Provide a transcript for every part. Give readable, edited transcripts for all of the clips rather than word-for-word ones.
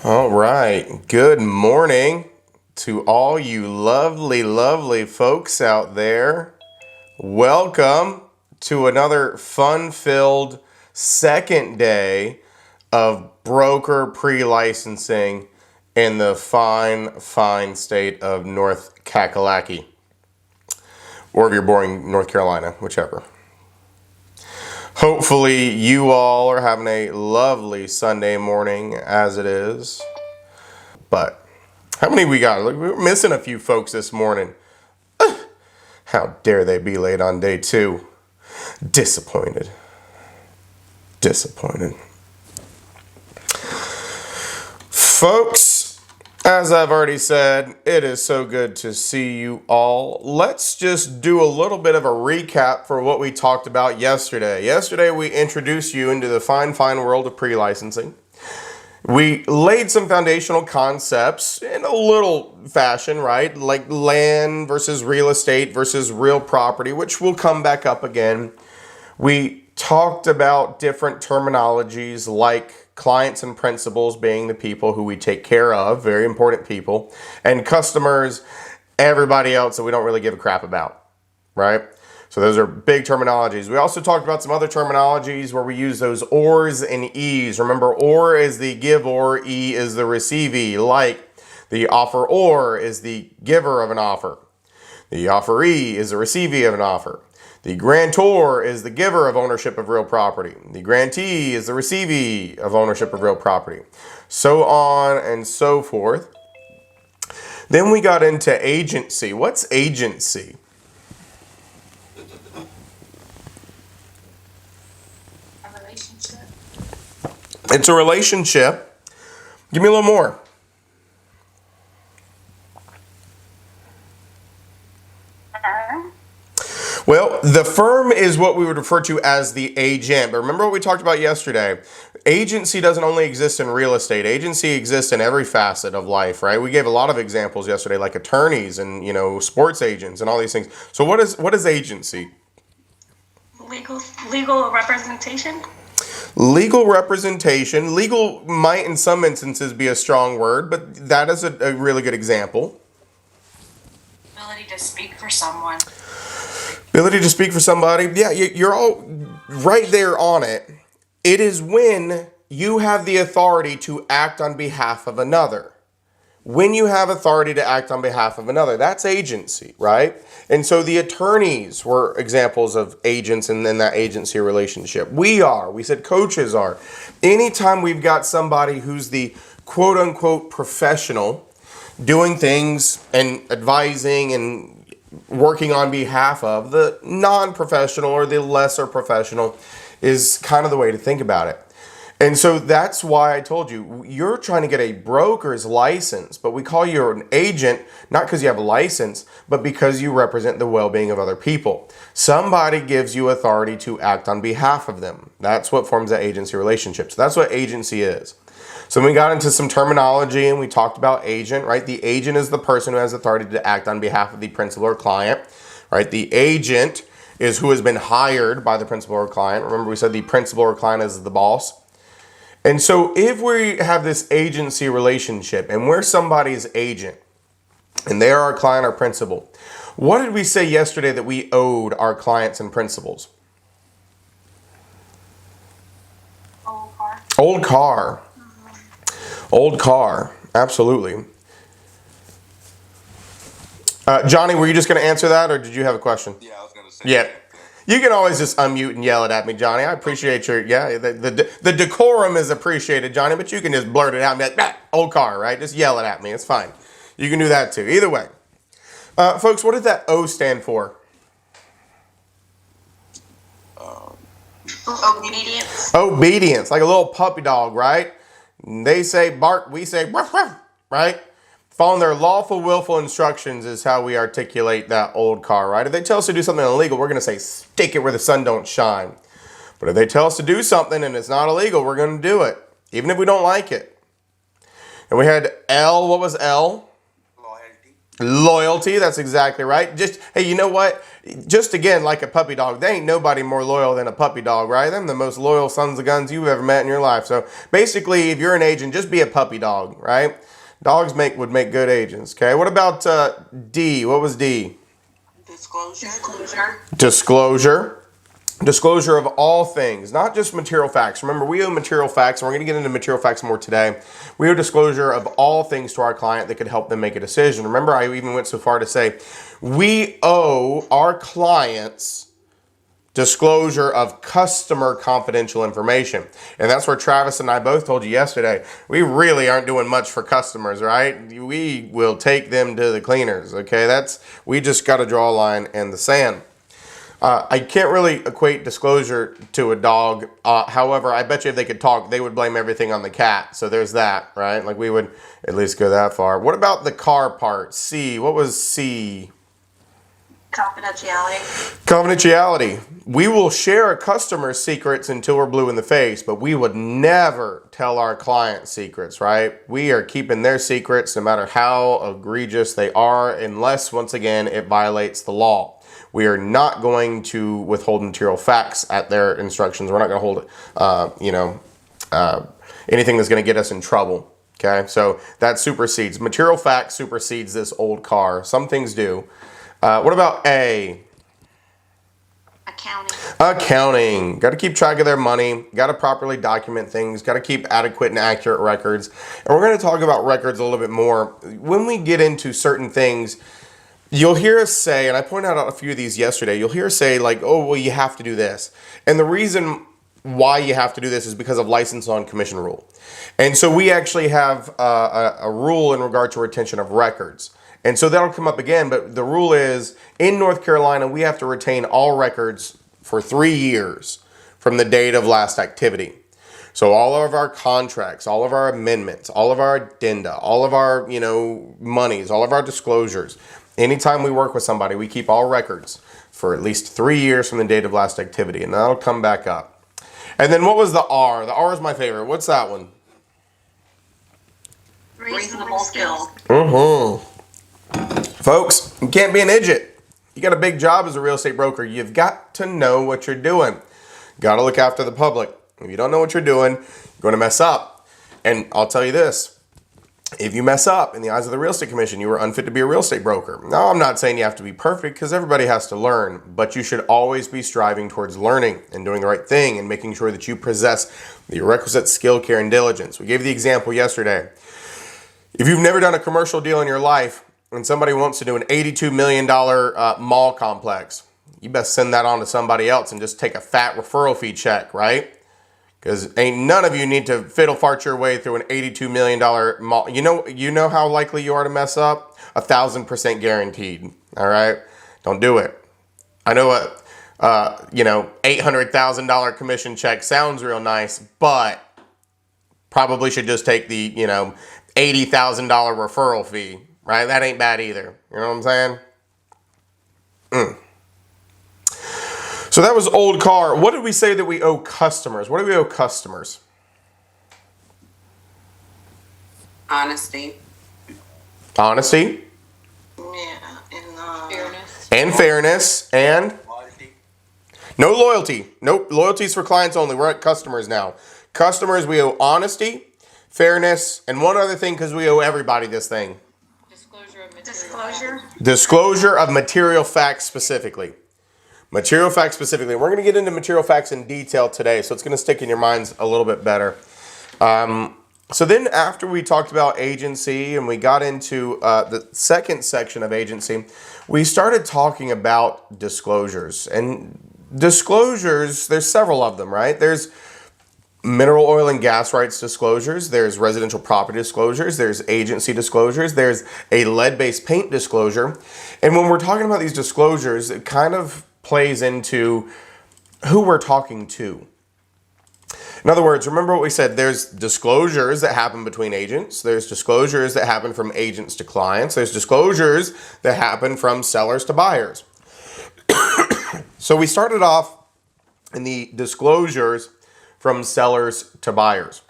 All right. Good morning to all you lovely, lovely folks out there. Welcome to another fun-filled second day of broker pre-licensing in the fine, fine state of North Kakalaki. Or if you're boring, North Carolina, whichever. Hopefully you all are having a lovely Sunday morning as it is. But how many we got? Look, we're missing a few folks this morning. How dare they be late on day 2? Disappointed. Disappointed. Folks, as I've already said, it is so good to see you all. Let's just do a little bit of a recap for what we talked about yesterday. Yesterday, we introduced you into the fine, fine world of pre-licensing. We laid some foundational concepts in a little fashion, right? Like land versus real estate versus real property, which will come back up again. We talked about different terminologies like clients and principals being the people who we take care of, very important people, and customers, everybody else that we don't really give a crap about, right? So those are big terminologies. We also talked about some other terminologies where we use those ors and es. Remember, or is the giver, e is the receivee, like the offeror is the giver of an offer. The offeree is the receivee of an offer. The grantor is the giver of ownership of real property. The grantee is the receivee of ownership of real property. So on and so forth. Then we got into agency. What's agency? A relationship. It's a relationship. Give me a little more. Well, the firm is what we would refer to as the agent. But remember what we talked about yesterday. Agency doesn't only exist in real estate. Agency exists in every facet of life, right? We gave a lot of examples yesterday, like attorneys and, sports agents and all these things. So what is agency? Legal representation. Legal representation. Legal might in some instances be a strong word, but that is a really good example. Ability to speak for someone. Ability to speak for somebody. Yeah, you're all right there on it. It is when you have the authority to act on behalf of another. When you have authority to act on behalf of another, that's agency, right? And so the attorneys were examples of agents in that agency relationship. We said coaches are. Anytime we've got somebody who's the quote unquote professional doing things and advising and working on behalf of the non-professional or the lesser professional is kind of the way to think about it. And so that's why I told you, you're trying to get a broker's license, but we call you an agent, not because you have a license, but because you represent the well-being of other people. Somebody gives you authority to act on behalf of them. That's what forms that agency relationship. So that's what agency is. So we got into some terminology and we talked about agent, right? The agent is the person who has authority to act on behalf of the principal or client, right? The agent is who has been hired by the principal or client. Remember we said the principal or client is the boss. And so if we have this agency relationship and we're somebody's agent and they are our client or principal, what did we say yesterday that we owed our clients and principals? Old car. Old car. Old car, absolutely. Johnny, were you just going to answer that, or did you have a question? Yeah, I was going to say. Yeah. You can always just unmute and yell it at me, Johnny. I appreciate the decorum is appreciated, Johnny, but you can just blurt it out and be like, old car, right? Just yell it at me. It's fine. You can do that too. Either way. Folks, what did that O stand for? Obedience. Obedience, like a little puppy dog, right? They say bark, we say ruff, ruff, right? Following their lawful, willful instructions is how we articulate that old car, right? If they tell us to do something illegal, we're going to say stick it where the sun don't shine. But if they tell us to do something and it's not illegal, we're going to do it, even if we don't like it. And we had L. What was L? Loyalty, that's exactly right. Just, hey, you know what? Just again, like a puppy dog, there ain't nobody more loyal than a puppy dog, right? Them the most loyal sons of guns you've ever met in your life. So basically, if you're an agent, just be a puppy dog, right? Dogs would make good agents. Okay. What about D? What was D? Disclosure. Disclosure. Disclosure of all things, not just material facts. Remember, we owe material facts, and we're going to get into material facts more today. We owe disclosure of all things to our client that could help them make a decision. Remember, I even went so far to say we owe our clients disclosure of customer confidential information. And that's where Travis and I both told you yesterday, we really aren't doing much for customers, right? We will take them to the cleaners, okay? We just got to draw a line in the sand. I can't really equate disclosure to a dog. However, I bet you if they could talk, they would blame everything on the cat. So there's that, right? Like we would at least go that far. What about the car part? C. What was C? Confidentiality. Confidentiality. We will share a customer's secrets until we're blue in the face, but we would never tell our clients secrets, right? We are keeping their secrets no matter how egregious they are, unless, once again, it violates the law. We are not going to withhold material facts at their instructions. We're not going to hold, anything that's going to get us in trouble. Okay, so that supersedes. Material facts supersedes this old car. Some things do. What about A? Accounting. Accounting. Got to keep track of their money. Got to properly document things. Got to keep adequate and accurate records. And we're going to talk about records a little bit more. When we get into certain things, you'll hear us say, and I pointed out a few of these yesterday, you'll hear us say like, oh, well, you have to do this. And the reason why you have to do this is because of license on commission rule. And so we actually have a rule in regard to retention of records. And so that'll come up again, but the rule is in North Carolina, we have to retain all records for 3 years from the date of last activity. So all of our contracts, all of our amendments, all of our addenda, all of our, monies, all of our disclosures, anytime we work with somebody, we keep all records for at least 3 years from the date of last activity, and that'll come back up. And then what was the R? The R is my favorite. What's that one? Reasonable skill. Folks, you can't be an idiot. You got a big job as a real estate broker. You've got to know what you're doing. Got to look after the public. If you don't know what you're doing, you're going to mess up. And I'll tell you this. If you mess up in the eyes of the real estate commission, you are unfit to be a real estate broker. Now, I'm not saying you have to be perfect because everybody has to learn, but you should always be striving towards learning and doing the right thing and making sure that you possess the requisite skill, care, and diligence. We gave the example yesterday. If you've never done a commercial deal in your life and somebody wants to do an $82 million mall complex, you best send that on to somebody else and just take a fat referral fee check, right? Because ain't none of you need to fiddle fart your way through an $82 million mall. You know how likely you are to mess up? 1,000% guaranteed. All right? Don't do it. I know $800,000 commission check sounds real nice, but probably should just take the, $80,000 referral fee, right? That ain't bad either. You know what I'm saying? So that was old car. What did we say that we owe customers? What do we owe customers? Honesty. Honesty. Yeah. And fairness. And fairness. And Loyalty. no loyalty. Nope. Loyalty's for clients only. We're at customers now. Customers, we owe honesty, fairness, and one other thing because we owe everybody this thing. Disclosure of material facts specifically. Material facts specifically. We're going to get into material facts in detail today, so it's going to stick in your minds a little bit better. So then after we talked about agency and we got into the second section of agency, we started talking about disclosures. And disclosures, there's several of them, right? There's mineral oil and gas rights disclosures, there's residential property disclosures, there's agency disclosures, there's a lead-based paint disclosure. And when we're talking about these disclosures, it kind of plays into who we're talking to. In other words, remember what we said, there's disclosures that happen between agents, there's disclosures that happen from agents to clients, there's disclosures that happen from sellers to buyers. So we started off in the disclosures from sellers to buyers.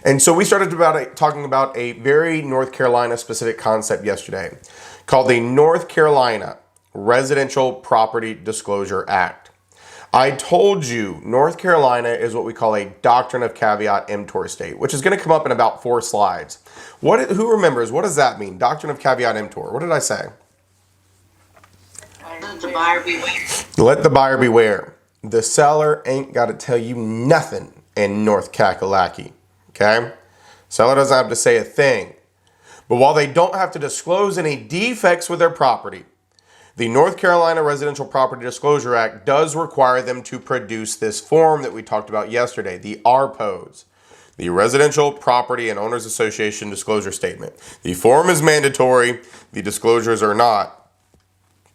And so we started talking about a very North Carolina specific concept yesterday called the North Carolina Residential Property Disclosure Act. I told you North Carolina is what we call a doctrine of caveat emptor state, which is going to come up in about 4 slides. Who remembers? What does that mean? Doctrine of caveat emptor. What did I say? Let the buyer beware. Let the buyer beware. The seller ain't got to tell you nothing in North Kakalaki. Okay? Seller doesn't have to say a thing. But while they don't have to disclose any defects with their property, the North Carolina Residential Property Disclosure Act does require them to produce this form that we talked about yesterday, the RPOS, the Residential Property and Owners Association Disclosure Statement. The form is mandatory, the disclosures are not.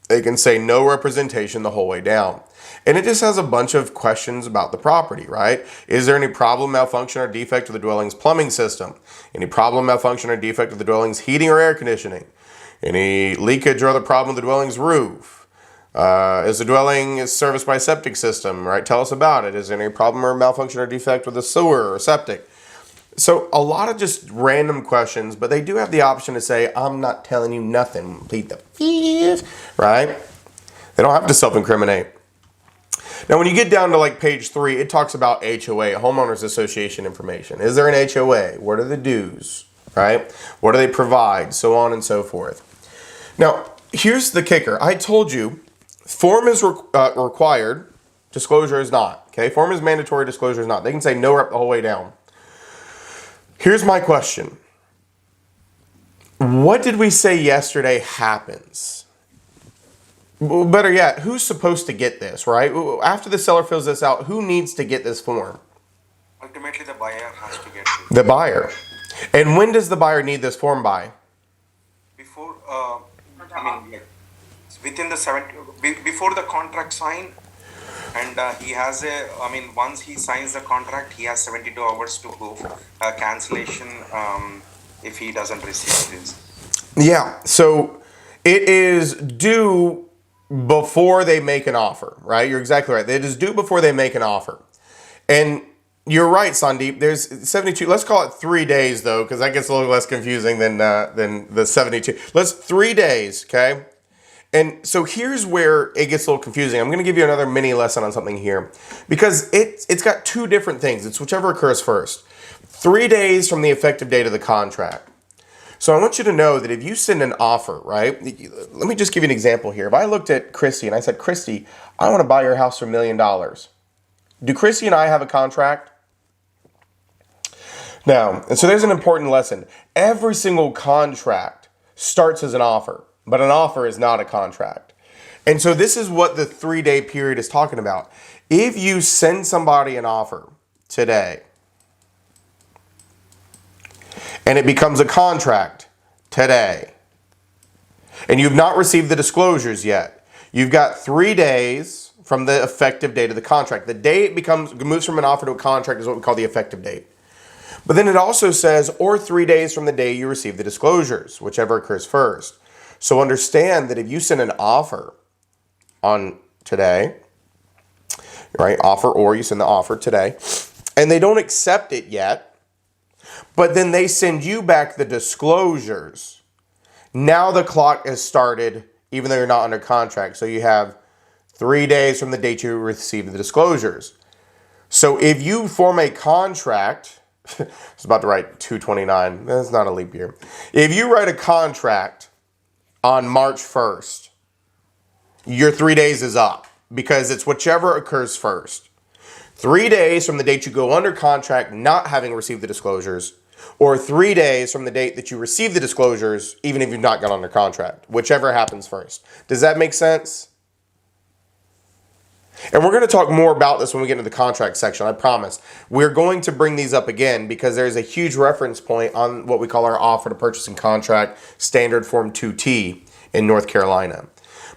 They can say no representation the whole way down. And it just has a bunch of questions about the property, right? Is there any problem, malfunction, or defect with the dwelling's plumbing system? Any problem, malfunction, or defect with the dwelling's heating or air conditioning? Any leakage or other problem with the dwelling's roof? Is the dwelling serviced by a septic system, right? Tell us about it. Is there any problem or malfunction or defect with the sewer or septic? So a lot of just random questions, but they do have the option to say, I'm not telling you nothing. Plead the fifth, right? They don't have to self-incriminate. Now, when you get down to like page 3, it talks about HOA, Homeowners Association information. Is there an HOA? What are the dues, right? What do they provide? So on and so forth. Now, here's the kicker. I told you, form is required, disclosure is not. Okay, form is mandatory, disclosure is not. They can say no rep the whole way down. Here's my question. What did we say yesterday happens? Better yet, who's supposed to get this, right? After the seller fills this out, who needs to get this form? Ultimately, the buyer has to get it. The buyer. And when does the buyer need this form by? Before, like, within the before the contract sign, and he has once he signs the contract, he has 72 hours to go cancellation if he doesn't receive this. Yeah, so it is due before they make an offer, right? You're exactly right. It is due before they make an offer. And you're right, Sandeep. There's 72. Let's call it 3 days, though, because that gets a little less confusing than the 72. Let's 3 days, okay? And so here's where it gets a little confusing. I'm going to give you another mini lesson on something here, because it's got 2 different things. It's whichever occurs first. 3 days from the effective date of the contract. So I want you to know that if you send an offer, right? Let me just give you an example here. If I looked at Christy and I said, Christy, I want to buy your house for $1 million. Do Christy and I have a contract? Now, and so there's an important lesson. Every single contract starts as an offer, but an offer is not a contract. And so this is what the 3-day period is talking about. If you send somebody an offer today, and it becomes a contract today, and you've not received the disclosures yet, you've got 3 days from the effective date of the contract. The day it moves from an offer to a contract is what we call the effective date. But then it also says, or 3 days from the day you receive the disclosures, whichever occurs first. So understand that if you send an offer on today, right, offer, or you send the offer today, and they don't accept it yet, but then they send you back the disclosures, now the clock has started, even though you're not under contract. So you have 3 days from the date you receive the disclosures. So if you form a contract, I was about to write 229, that's not a leap year. If you write a contract on March 1st, your 3 days is up, because it's whichever occurs first. 3 days from the date you go under contract not having received the disclosures, or 3 days from the date that you receive the disclosures, even if you've not gone under contract, whichever happens first. Does that make sense? And we're going to talk more about this when we get into the contract section, I promise. We're going to bring these up again because there's a huge reference point on what we call our offer to purchase and contract standard form 2T in North Carolina.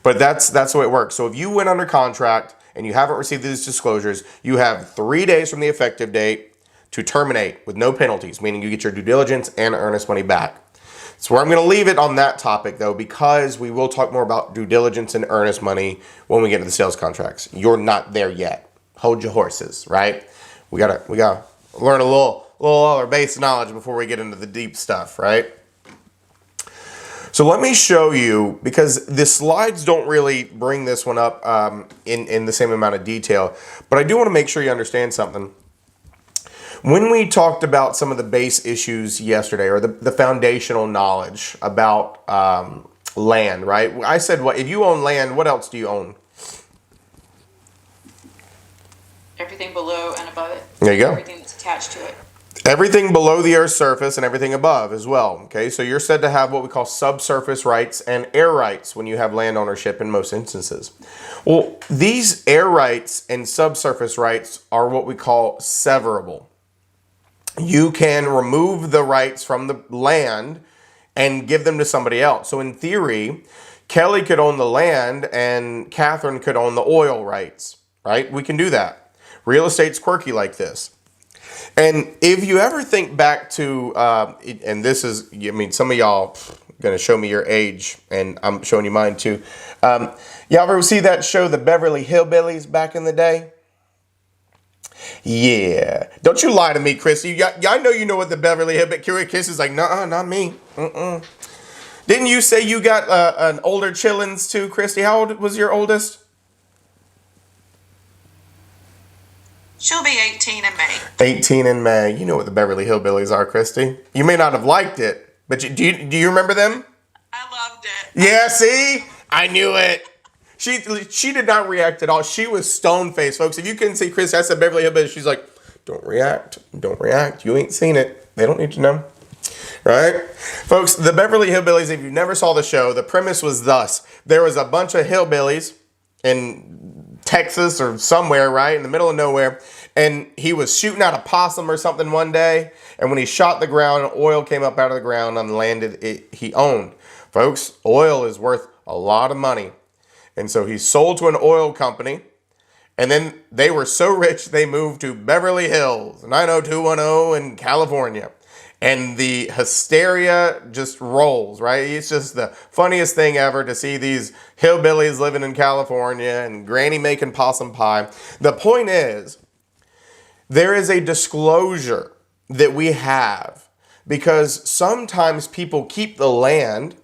But that's the way it works. So if you went under contract and you haven't received these disclosures, you have 3 days from the effective date to terminate with no penalties, meaning you get your due diligence and earnest money back. So I'm going to leave it on that topic, though, because we will talk more about due diligence and earnest money when we get into the sales contracts. You're not there yet. Hold your horses, right? We gotta learn a little little other base knowledge before we get into the deep stuff, right? So let me show you, because the slides don't really bring this one up in the same amount of detail, but I do want to make sure you understand something. When we talked about some of the base issues yesterday, or the foundational knowledge about land, right? I said, what if you own land, what else do you own? Everything below and above it. There you go. Everything that's attached to it. Everything below the Earth's surface and everything above as well. Okay, so you're said to have what we call subsurface rights and air rights when you have land ownership in most instances. Well, these air rights and subsurface rights are what we call severable. You can remove the rights from the land and give them to somebody else. So in theory, Kelly could own the land and Catherine could own the oil rights, right? We can do that. Real estate's quirky like this. And if you ever think back to, and this is, I mean, some of y'all going to show me your age, and I'm showing you mine too. Y'all ever see that show, The Beverly Hillbillies, back in the day? Yeah. Don't you lie to me, Christy. I know you know what the Beverly Hillbillies, Kiss is like, nuh-uh, not me. Didn't you say you got an older chillins too, Christy? How old was your oldest? She'll be 18 in May. 18 in May. You know what the Beverly Hillbillies are, Christy. You may not have liked it, but do you remember them? I loved it. Yeah, see? I knew it. She did not react at all. She was stone-faced, folks. If you couldn't see Chris, that's the Beverly Hillbillies. She's like, don't react. Don't react. You ain't seen it. They don't need to know. Right? Folks, the Beverly Hillbillies, if you never saw the show, the premise was thus. There was a bunch of hillbillies in Texas or somewhere, right, in the middle of nowhere, and he was shooting at a possum or something one day, and when he shot the ground, oil came up out of the ground on the land he owned. Folks, oil is worth a lot of money, and so he sold to an oil company, and then they were so rich they moved to Beverly Hills, 90210 in California. And the hysteria just rolls, right? It's just the funniest thing ever to see these hillbillies living in California and Granny making possum pie. The point is, there is a disclosure that we have because sometimes people keep the land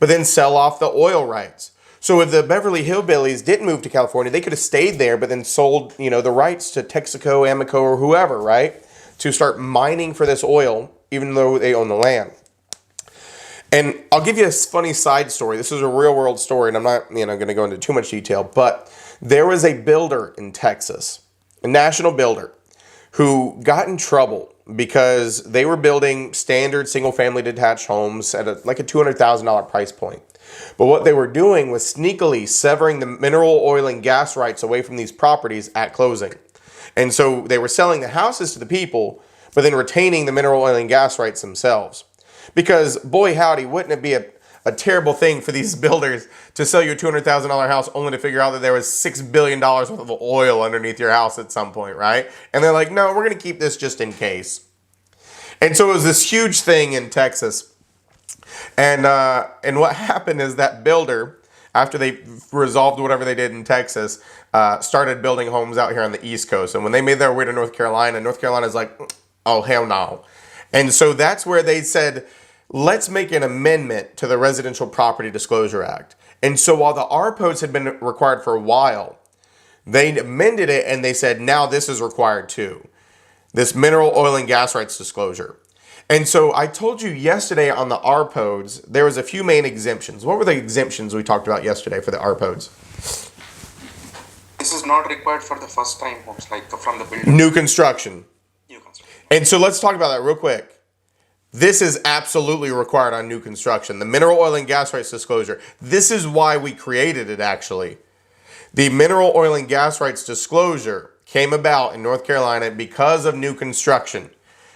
but then sell off the oil rights. So if the Beverly Hillbillies didn't move to California, they could have stayed there but then sold, the rights to Texaco, Amoco, or whoever, right? To start mining for this oil, even though they own the land. And I'll give you a funny side story. This is a real world story, and I'm not, going to go into too much detail, but there was a builder in Texas, a national builder, who got in trouble because they were building standard single-family detached homes at a $200,000 price point. But what they were doing was sneakily severing the mineral oil and gas rights away from these properties at closing. And so they were selling the houses to the people, but then retaining the mineral oil and gas rights themselves. Because, boy howdy, wouldn't it be a terrible thing for these builders to sell you a $200,000 house only to figure out that there was $6 billion worth of oil underneath your house at some point, right? And they're like, no, we're going to keep this just in case. And so it was this huge thing in Texas. And what happened is that builder, after they resolved whatever they did in Texas, started building homes out here on the East Coast. And when they made their way to North Carolina's like, oh, hell no. And so that's where they said, let's make an amendment to the Residential Property Disclosure Act. And so while the RPOs had been required for a while, they amended it and they said, now this is required too. This mineral oil and gas rights disclosure. And so I told you yesterday on the RPOs, there was a few main exemptions. What were the exemptions we talked about yesterday for the RPOs? This is not required for the first time homes, like from the building. New construction. And so let's talk about that real quick. This is absolutely required on new construction. The mineral oil and gas rights disclosure. This is why we created it, actually. The mineral oil and gas rights disclosure came about in North Carolina because of new construction.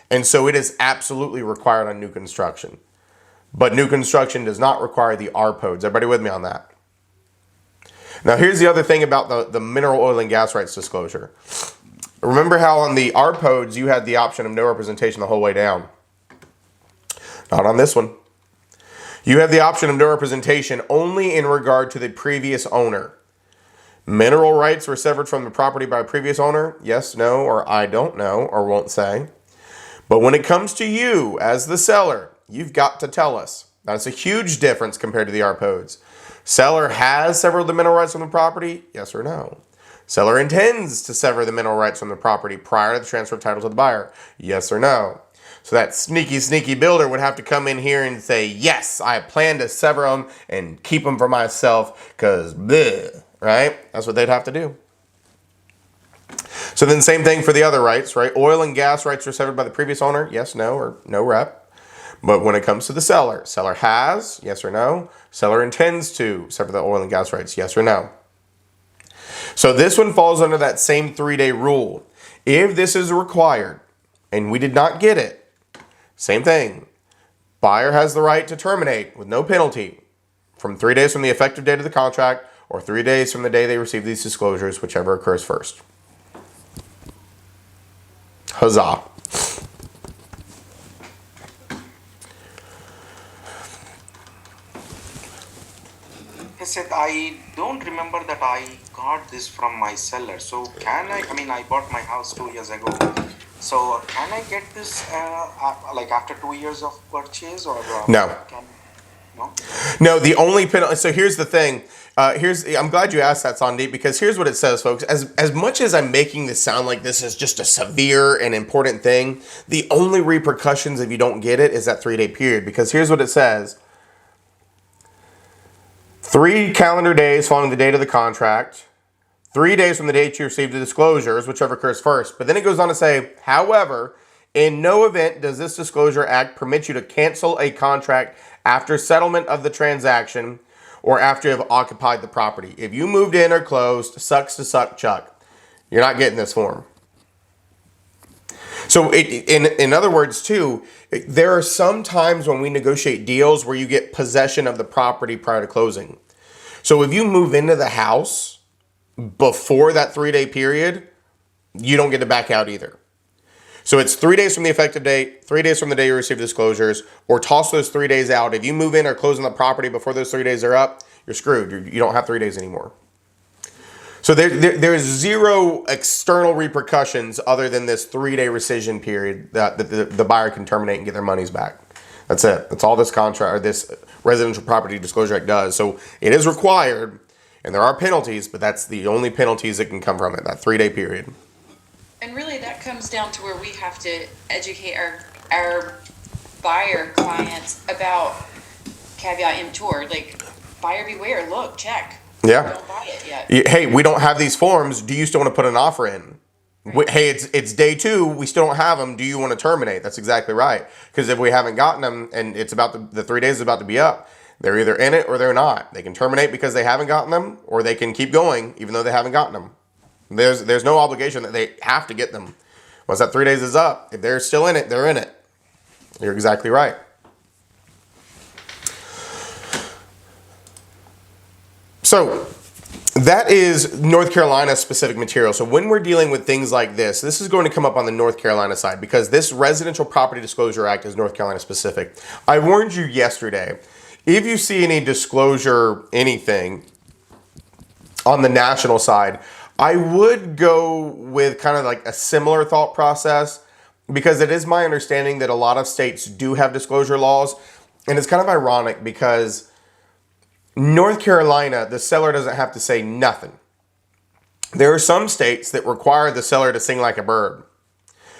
And so it is absolutely required on new construction. But new construction does not require the RPOs. Everybody with me on that? Now, here's the other thing about the mineral oil and gas rights disclosure. Remember how on the RPOs you had the option of no representation the whole way down? Not on this one. You have the option of no representation only in regard to the previous owner. Mineral rights were severed from the property by a previous owner? Yes, no, or I don't know, or won't say. But when it comes to you as the seller, you've got to tell us. That's a huge difference compared to the ARPODs. Seller has severed the mineral rights from the property, yes or no? Seller intends to sever the mineral rights from the property prior to the transfer of title to the buyer, yes or no? So that sneaky builder would have to come in here and say, yes, I plan to sever them and keep them for myself because bleh, right? That's what they'd have to do. So then same thing for the other rights, right? Oil and gas rights are severed by the previous owner, yes, no, or no rep. But when it comes to the seller, seller has, yes or no? Seller intends to sever the oil and gas rights, yes or no? So this one falls under that same 3-day rule. If this is required and we did not get it, same thing. Buyer has the right to terminate with no penalty from 3 days from the effective date of the contract or 3 days from the day they receive these disclosures, whichever occurs first. Huzzah. He said, I don't remember that I got this from my seller. So I bought my house 2 years ago. So can I get this like after 2 years of purchase or? No. No? No, the only penalty. So here's the thing. I'm glad you asked that, Sandeep, because here's what it says, folks. As much as I'm making this sound like this is just a severe and important thing, the only repercussions if you don't get it is that 3-day period. Because here's what it says. 3 calendar days following the date of the contract. 3 days from the date you received the disclosures, whichever occurs first. But then it goes on to say, however, in no event does this disclosure act permit you to cancel a contract after settlement of the transaction or after you have occupied the property. If you moved in or closed, sucks to suck, Chuck. You're not getting this form. So in other words, too, there are some times when we negotiate deals where you get possession of the property prior to closing. So if you move into the house before that 3-day period, you don't get to back out either. So it's 3 days from the effective date, 3 days from the day you receive disclosures, or toss those 3 days out. If you move in or close on the property before those 3 days are up, you're screwed. You don't have 3 days anymore. So there's zero external repercussions other than this 3-day rescission period that the buyer can terminate and get their monies back. That's it. That's all this contract or this Residential Property Disclosure Act does. So it is required, and there are penalties, but that's the only penalties that can come from it, that 3-day period. And really, that comes down to where we have to educate our buyer clients about caveat emptor, like buyer beware, look, check. Yeah. Don't buy it yet. Hey, we don't have these forms. Do you still want to put an offer in? Right. Hey, it's day 2. We still don't have them. Do you want to terminate? That's exactly right. Because if we haven't gotten them and it's about the 3 days is about to be up, they're either in it or they're not. They can terminate because they haven't gotten them, or they can keep going even though they haven't gotten them. There's no obligation that they have to get them. Once that 3 days is up, if they're still in it, they're in it. You're exactly right. So that is North Carolina specific material. So when we're dealing with things like this is going to come up on the North Carolina side because this Residential Property Disclosure Act is North Carolina specific. I warned you yesterday, if you see any disclosure, anything on the national side, I would go with kind of like a similar thought process because it is my understanding that a lot of states do have disclosure laws. And it's kind of ironic because North Carolina, the seller doesn't have to say nothing. There are some states that require the seller to sing like a bird,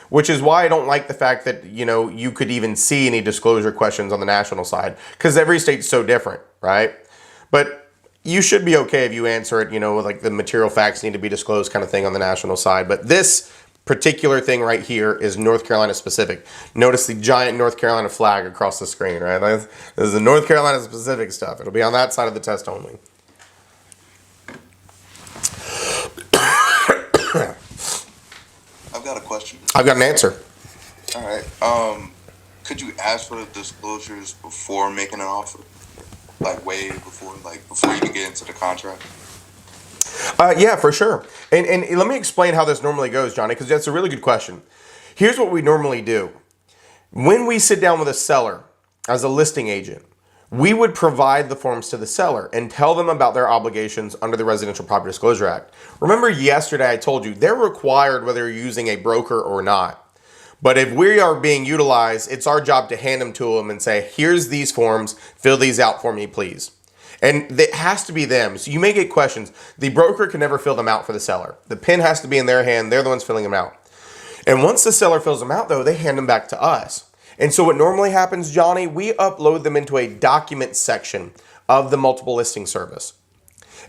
which is why I don't like the fact that, you could even see any disclosure questions on the national side because every state's so different, right? But you should be okay if you answer it, with like the material facts need to be disclosed kind of thing on the national side. But this particular thing right here is North Carolina specific. Notice the giant North Carolina flag across the screen, right? This is the North Carolina specific stuff. It'll be on that side of the test only. I've got a question. I've got an answer. All right. Could you ask for the disclosures before making an offer? Like way before you even get into the contract? Yeah, for sure. And let me explain how this normally goes, Johnny, because that's a really good question. Here's what we normally do. When we sit down with a seller as a listing agent, we would provide the forms to the seller and tell them about their obligations under the Residential Property Disclosure Act. Remember yesterday I told you they're required whether you're using a broker or not. But if we are being utilized, it's our job to hand them to them and say, here's these forms, fill these out for me, please. And it has to be them. So you may get questions. The broker can never fill them out for the seller. The pen has to be in their hand. They're the ones filling them out. And once the seller fills them out, though, they hand them back to us. And so what normally happens, Johnny, we upload them into a document section of the multiple listing service.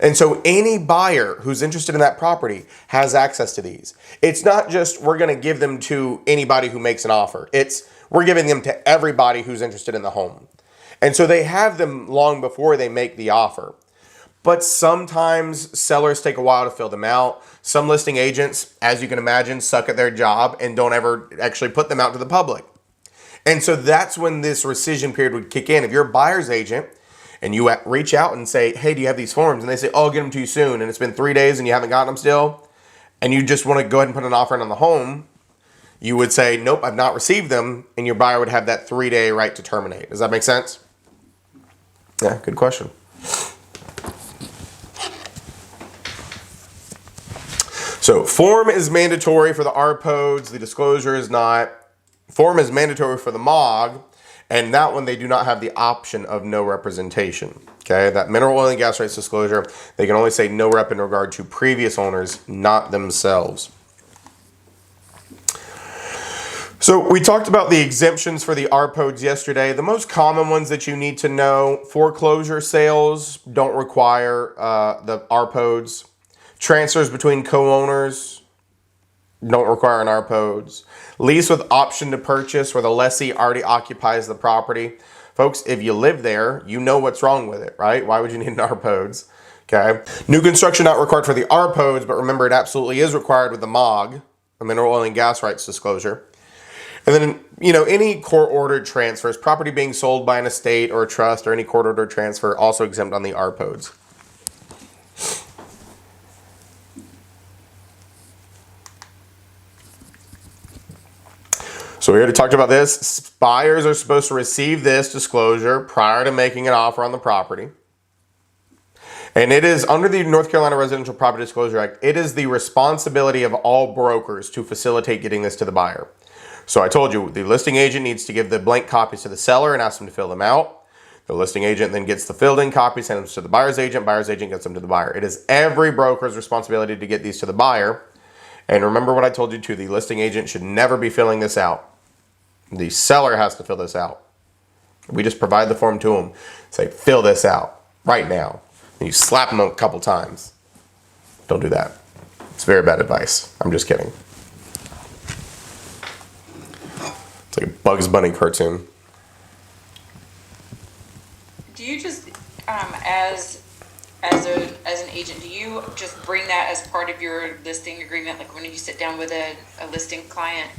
And so any buyer who's interested in that property has access to these. It's not just we're going to give them to anybody who makes an offer. It's we're giving them to everybody who's interested in the home. And so they have them long before they make the offer. But sometimes sellers take a while to fill them out. Some listing agents, as you can imagine, suck at their job and don't ever actually put them out to the public. And so that's when this rescission period would kick in. If you're a buyer's agent and you reach out and say, hey, do you have these forms? And they say, oh, I'll get them to you soon. And it's been 3 days and you haven't gotten them still. And you just want to go ahead and put an offer in on the home. You would say, nope, I've not received them. And your buyer would have that 3-day right to terminate. Does that make sense? Yeah, good question. So form is mandatory for the RPODs. The disclosure is not. Form is mandatory for the MOG. And that one, they do not have the option of no representation. Okay, that mineral oil and gas rights disclosure, they can only say no rep in regard to previous owners, not themselves. So we talked about the exemptions for the RPODs yesterday. The most common ones that you need to know: foreclosure sales don't require the RPODs. Transfers between co-owners don't require an RPODs. Lease with option to purchase, where the lessee already occupies the property. Folks, if you live there, you know what's wrong with it, right? Why would you need an RPODs? Okay. New construction not required for the RPODs, but remember it absolutely is required with the MOG, the mineral oil and gas rights disclosure. And then, any court-ordered transfers, property being sold by an estate or a trust or any court-ordered transfer, also exempt on the RPODs. So we already talked about this. Buyers are supposed to receive this disclosure prior to making an offer on the property. And it is under the North Carolina Residential Property Disclosure Act, it is the responsibility of all brokers to facilitate getting this to the buyer. So I told you, the listing agent needs to give the blank copies to the seller and ask them to fill them out. The listing agent then gets the filled in copies, sends them to the buyer's agent gets them to the buyer. It is every broker's responsibility to get these to the buyer. And remember what I told you too, the listing agent should never be filling this out. The seller has to fill this out. We just provide the form to them. Say, fill this out right now. And you slap them a couple times. Don't do that. It's very bad advice. I'm just kidding. It's like a Bugs Bunny cartoon. Do you just, as an agent, do you just bring that as part of your listing agreement? Like when you sit down with a listing client,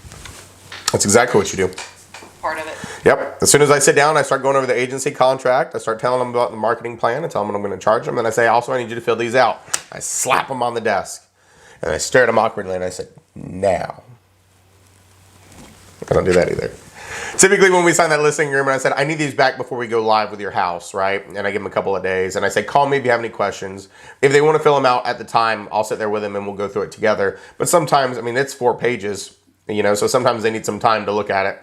That's exactly what you do. part of it? Yep. As soon as I sit down, I start going over the agency contract. I start telling them about the marketing plan. I tell them what I'm going to charge them. And I say, also, I need you to fill these out. I slap them on the desk. And I stare at them awkwardly. And I say, now. I don't do that either. Typically, when we sign that listing agreement, I said, I need these back before we go live with your house, right? And I give them a couple of days. And I say, call me if you have any questions. If they want to fill them out at the time, I'll sit there with them and we'll go through it together. But sometimes, it's 4 pages, so sometimes they need some time to look at it.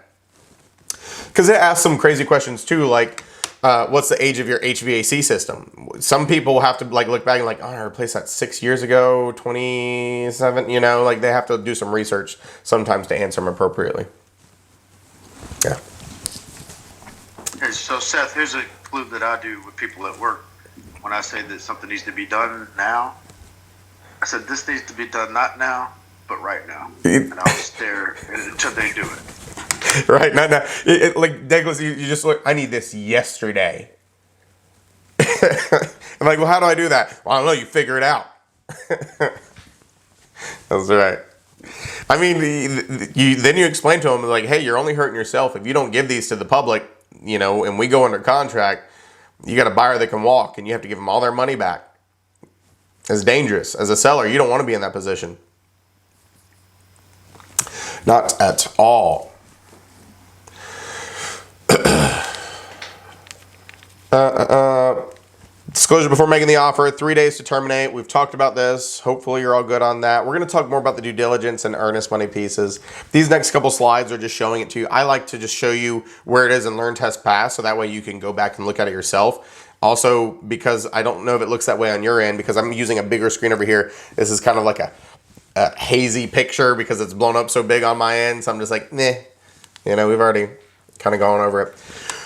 Because it asks some crazy questions too, like what's the age of your HVAC system? Some people have to look back and I replaced that 6 years ago, 27, they have to do some research sometimes to answer them appropriately. Yeah. So Seth, here's a clue that I do with people at work. When I say that something needs to be done now, I said this needs to be done not now, but right now. And I'll stare until they do it. Right, no. Like Douglas, you just look. I need this yesterday. I'm like, well, how do I do that? Well, I don't know. You figure it out. That's right. Then you explain to them like, hey, you're only hurting yourself if you don't give these to the public. And we go under contract. You got a buyer that can walk, and you have to give them all their money back. It's dangerous. As a seller, you don't want to be in that position. Not at all. Disclosure before making the offer, 3 days to terminate. We've talked about this. Hopefully you're all good on that. We're going to talk more about the due diligence and earnest money pieces. These next couple slides are just showing it to you. I like to just show you where it is in Learn, Test, Pass, so that way you can go back and look at it yourself. Also, because I don't know if it looks that way on your end, because I'm using a bigger screen over here. This is kind of like a hazy picture because it's blown up so big on my end. So I'm just like, nah. We've already kind of gone over it.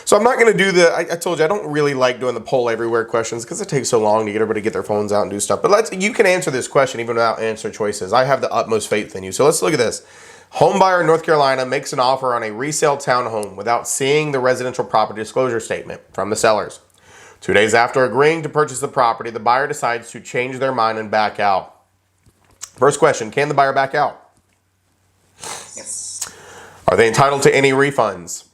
So I'm not going to do I told you, I don't really like doing the poll everywhere questions because it takes so long to get everybody to get their phones out and do stuff. But you can answer this question even without answer choices. I have the utmost faith in you. So let's look at this. Home buyer in North Carolina makes an offer on a resale townhome without seeing the residential property disclosure statement from the sellers. 2 days after agreeing to purchase the property, the buyer decides to change their mind and back out. First question, can the buyer back out? Yes. Are they entitled to any refunds?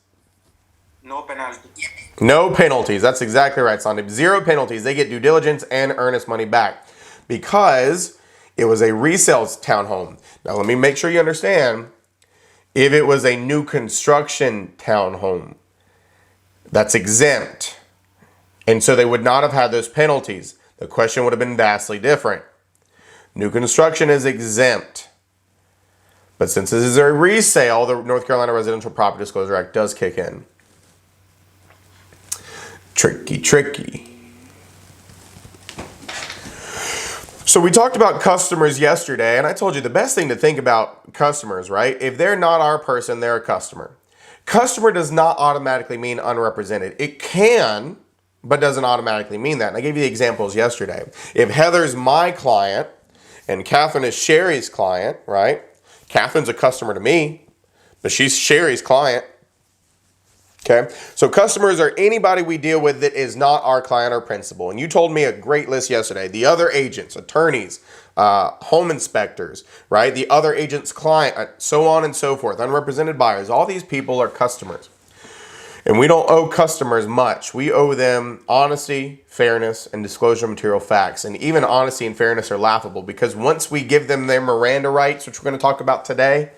No penalty. No penalties. That's exactly right, Sandeep. 0 penalties. They get due diligence and earnest money back because it was a resale townhome. Now, let me make sure you understand. If it was a new construction townhome, that's exempt. And so they would not have had those penalties. The question would have been vastly different. New construction is exempt. But since this is a resale, the North Carolina Residential Property Disclosure Act does kick in. Tricky. So we talked about customers yesterday, and I told you the best thing to think about customers, right? If they're not our person, they're a customer. Customer does not automatically mean unrepresented. It can, but doesn't automatically mean that. And I gave you the examples yesterday. If Heather's my client and Catherine is Sherry's client, right? Catherine's a customer to me, but she's Sherry's client. Okay, so customers are anybody we deal with that is not our client or principal. And you told me a great list yesterday. The other agents, attorneys, home inspectors, right? The other agent's client, so on and so forth. Unrepresented buyers. All these people are customers. And we don't owe customers much. We owe them honesty, fairness, and disclosure of material facts. And even honesty and fairness are laughable because once we give them their Miranda rights, which we're going to talk about today,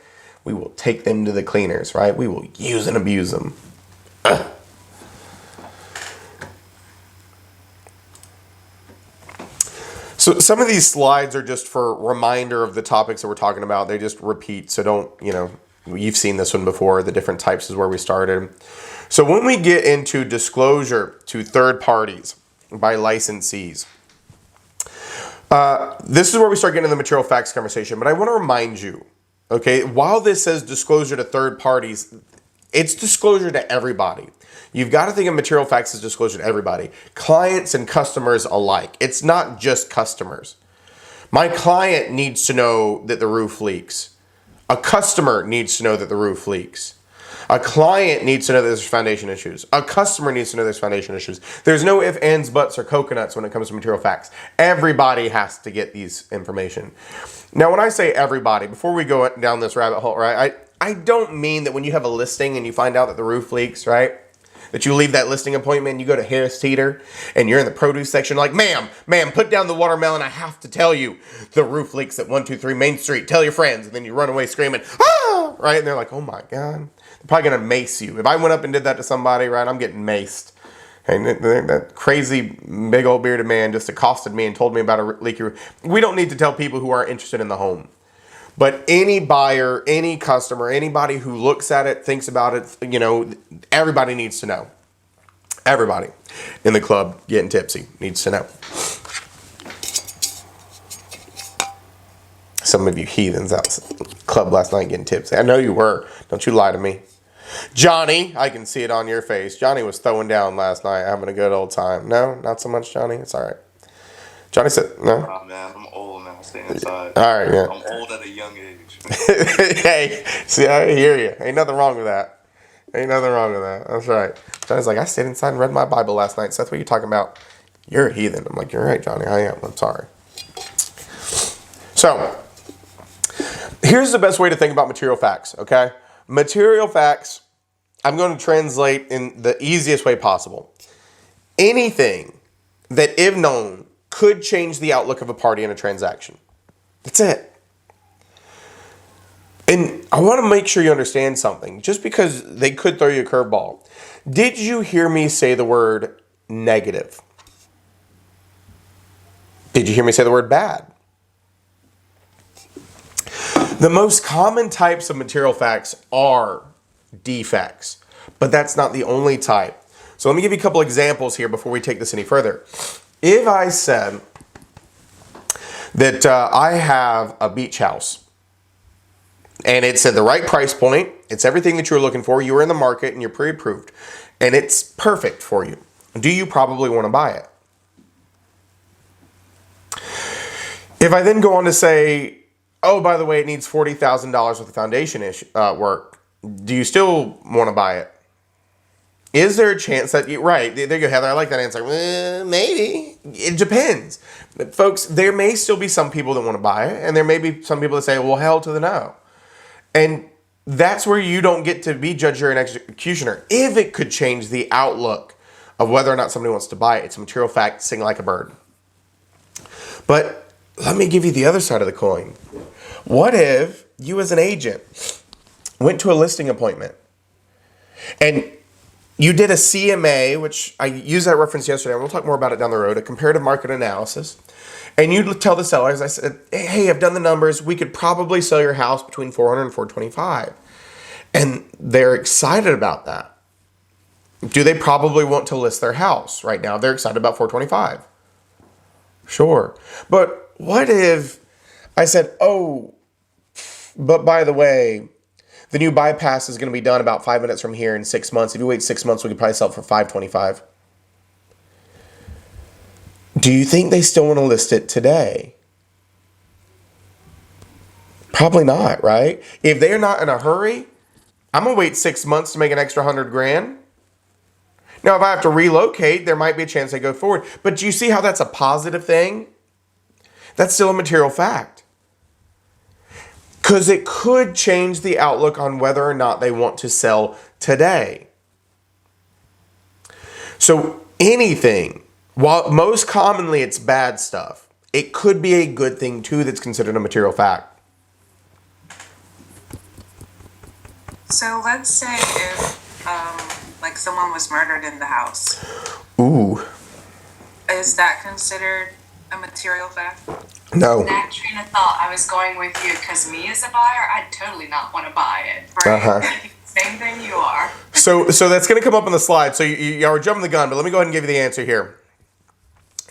we will take them to the cleaners, right? We will use and abuse them. So some of these slides are just for reminder of the topics that we're talking about. They just repeat. So don't, you've seen this one before. The different types is where we started. So when we get into disclosure to third parties by licensees, this is where we start getting into the material facts conversation. But I want to remind you, okay, while this says disclosure to third parties, it's disclosure to everybody. You've got to think of material facts as disclosure to everybody. Clients and customers alike. It's not just customers. My client needs to know that the roof leaks. A customer needs to know that the roof leaks. A client needs to know that there's foundation issues. A customer needs to know there's foundation issues. There's no ifs, ands, buts, or coconuts when it comes to material facts. Everybody has to get these information. Now, when I say everybody, before we go down this rabbit hole, right, I don't mean that when you have a listing and you find out that the roof leaks, right, that you leave that listing appointment and you go to Harris Teeter and you're in the produce section like, ma'am, put down the watermelon. I have to tell you the roof leaks at 123 Main Street. Tell your friends. And then you run away screaming, ah, right? And they're like, oh my God. They're probably going to mace you. If I went up and did that to somebody, right, I'm getting maced. And that crazy big old bearded man just accosted me and told me about a leaky roof. We don't need to tell people who aren't interested in the home. But any buyer, any customer, anybody who looks at it, thinks about it, everybody needs to know. Everybody in the club getting tipsy needs to know. Some of you heathens out the club last night getting tipsy. I know you were. Don't you lie to me. Johnny, I can see it on your face. Johnny was throwing down last night, having a good old time. No, not so much, Johnny. It's all right. Johnny said, no. Oh, man, I'm old now. Stay inside. All right, yeah. I'm old at a young age. Hey, see, I hear you. Ain't nothing wrong with that. That's right. Johnny's like, I stayed inside and read my Bible last night. Seth, what are you talking about? You're a heathen. I'm like, you're right, Johnny. I am. I'm sorry. So, here's the best way to think about material facts, okay? Material facts, I'm going to translate in the easiest way possible. Anything that, if known, could change the outlook of a party in a transaction. That's it. And I want to make sure you understand something. Just because they could throw you a curveball. Did you hear me say the word negative? Did you hear me say the word bad? The most common types of material facts are defects, but that's not the only type. So let me give you a couple examples here before we take this any further. If I said that I have a beach house and it's at the right price point, it's everything that you're looking for, you're in the market and you're pre-approved, and it's perfect for you, do you probably want to buy it? If I then go on to say, oh, by the way, it needs $40,000 worth of foundation work, do you still want to buy it? Is there a chance that, right, there you go, Heather, I like that answer. Maybe. It depends. But folks, there may still be some people that want to buy it, and there may be some people that say, well, hell to the no. And that's where you don't get to be judge, jury, and executioner. If it could change the outlook of whether or not somebody wants to buy it, it's a material fact, sing like a bird. But let me give you the other side of the coin. What if you as an agent went to a listing appointment and you did a CMA, which I used that reference yesterday, and we'll talk more about it down the road, a comparative market analysis. And you tell the sellers, I said, hey, I've done the numbers. We could probably sell your house between $400 and $425. And they're excited about that. Do they probably want to list their house? Right now, they're excited about $425. Sure. But what if I said, oh, but by the way, the new bypass is going to be done about 5 minutes from here in 6 months. If you wait 6 months, we could probably sell it for $525. Do you think they still want to list it today? Probably not, right? If they're not in a hurry, I'm going to wait 6 months to make an extra $100,000. Now, if I have to relocate, there might be a chance they go forward. But do you see how that's a positive thing? That's still a material fact. Because it could change the outlook on whether or not they want to sell today. So anything, while most commonly it's bad stuff, it could be a good thing too that's considered a material fact. So let's say if, like someone was murdered in the house, Ooh, is that considered a material fact? no. That train of thought, I was going with you because me as a buyer, I'd totally not want to buy it. Uh-huh. Same thing you are. So that's going to come up on the slide. So you are jumping the gun, but let me go ahead and give you the answer here.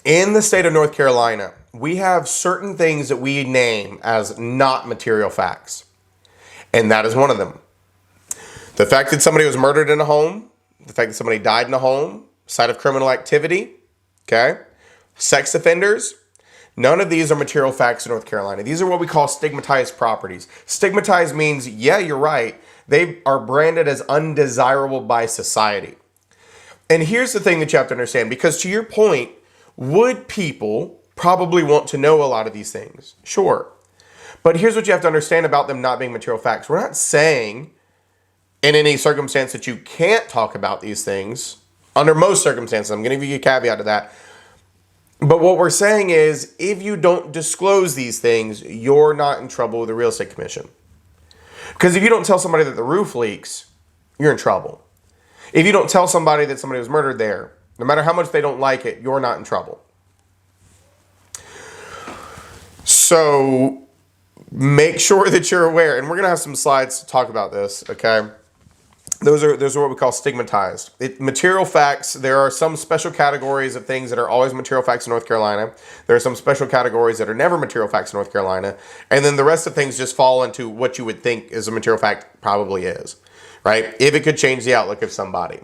In the state of North Carolina, we have certain things that we name as not material facts. And that is one of them. The fact that somebody was murdered in a home, the fact that somebody died in a home, site of criminal activity, okay? Sex offenders, none of these are material facts in North Carolina. These are what we call stigmatized properties. Stigmatized means, yeah, you're right, they are branded as undesirable by society. And here's the thing that you have to understand, because to your point, would people probably want to know a lot of these things? Sure. But here's what you have to understand about them not being material facts. We're not saying in any circumstance that you can't talk about these things. Under most circumstances, I'm going to give you a caveat to that. But what we're saying is, if you don't disclose these things, you're not in trouble with the real estate commission. Because if you don't tell somebody that the roof leaks, you're in trouble. If you don't tell somebody that somebody was murdered there, no matter how much they don't like it, you're not in trouble. So make sure that you're aware. And we're going to have some slides to talk about this, okay? Those are what we call stigmatized. Material facts, there are some special categories of things that are always material facts in North Carolina. There are some special categories that are never material facts in North Carolina. And then the rest of things just fall into what you would think is a material fact probably is, right? If it could change the outlook of somebody.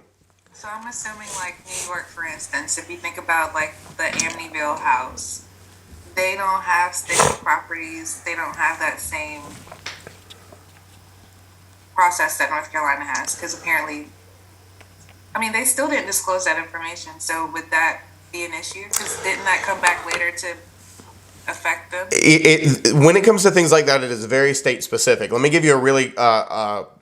So I'm assuming like New York, for instance, if you think about like the Amityville house, they don't have state properties. They don't have that same process that North Carolina has, because apparently, I mean, they still didn't disclose that information. So would that be an issue? Because didn't that come back later to affect them? When it comes to things like that, it is very state specific. Let me give you a really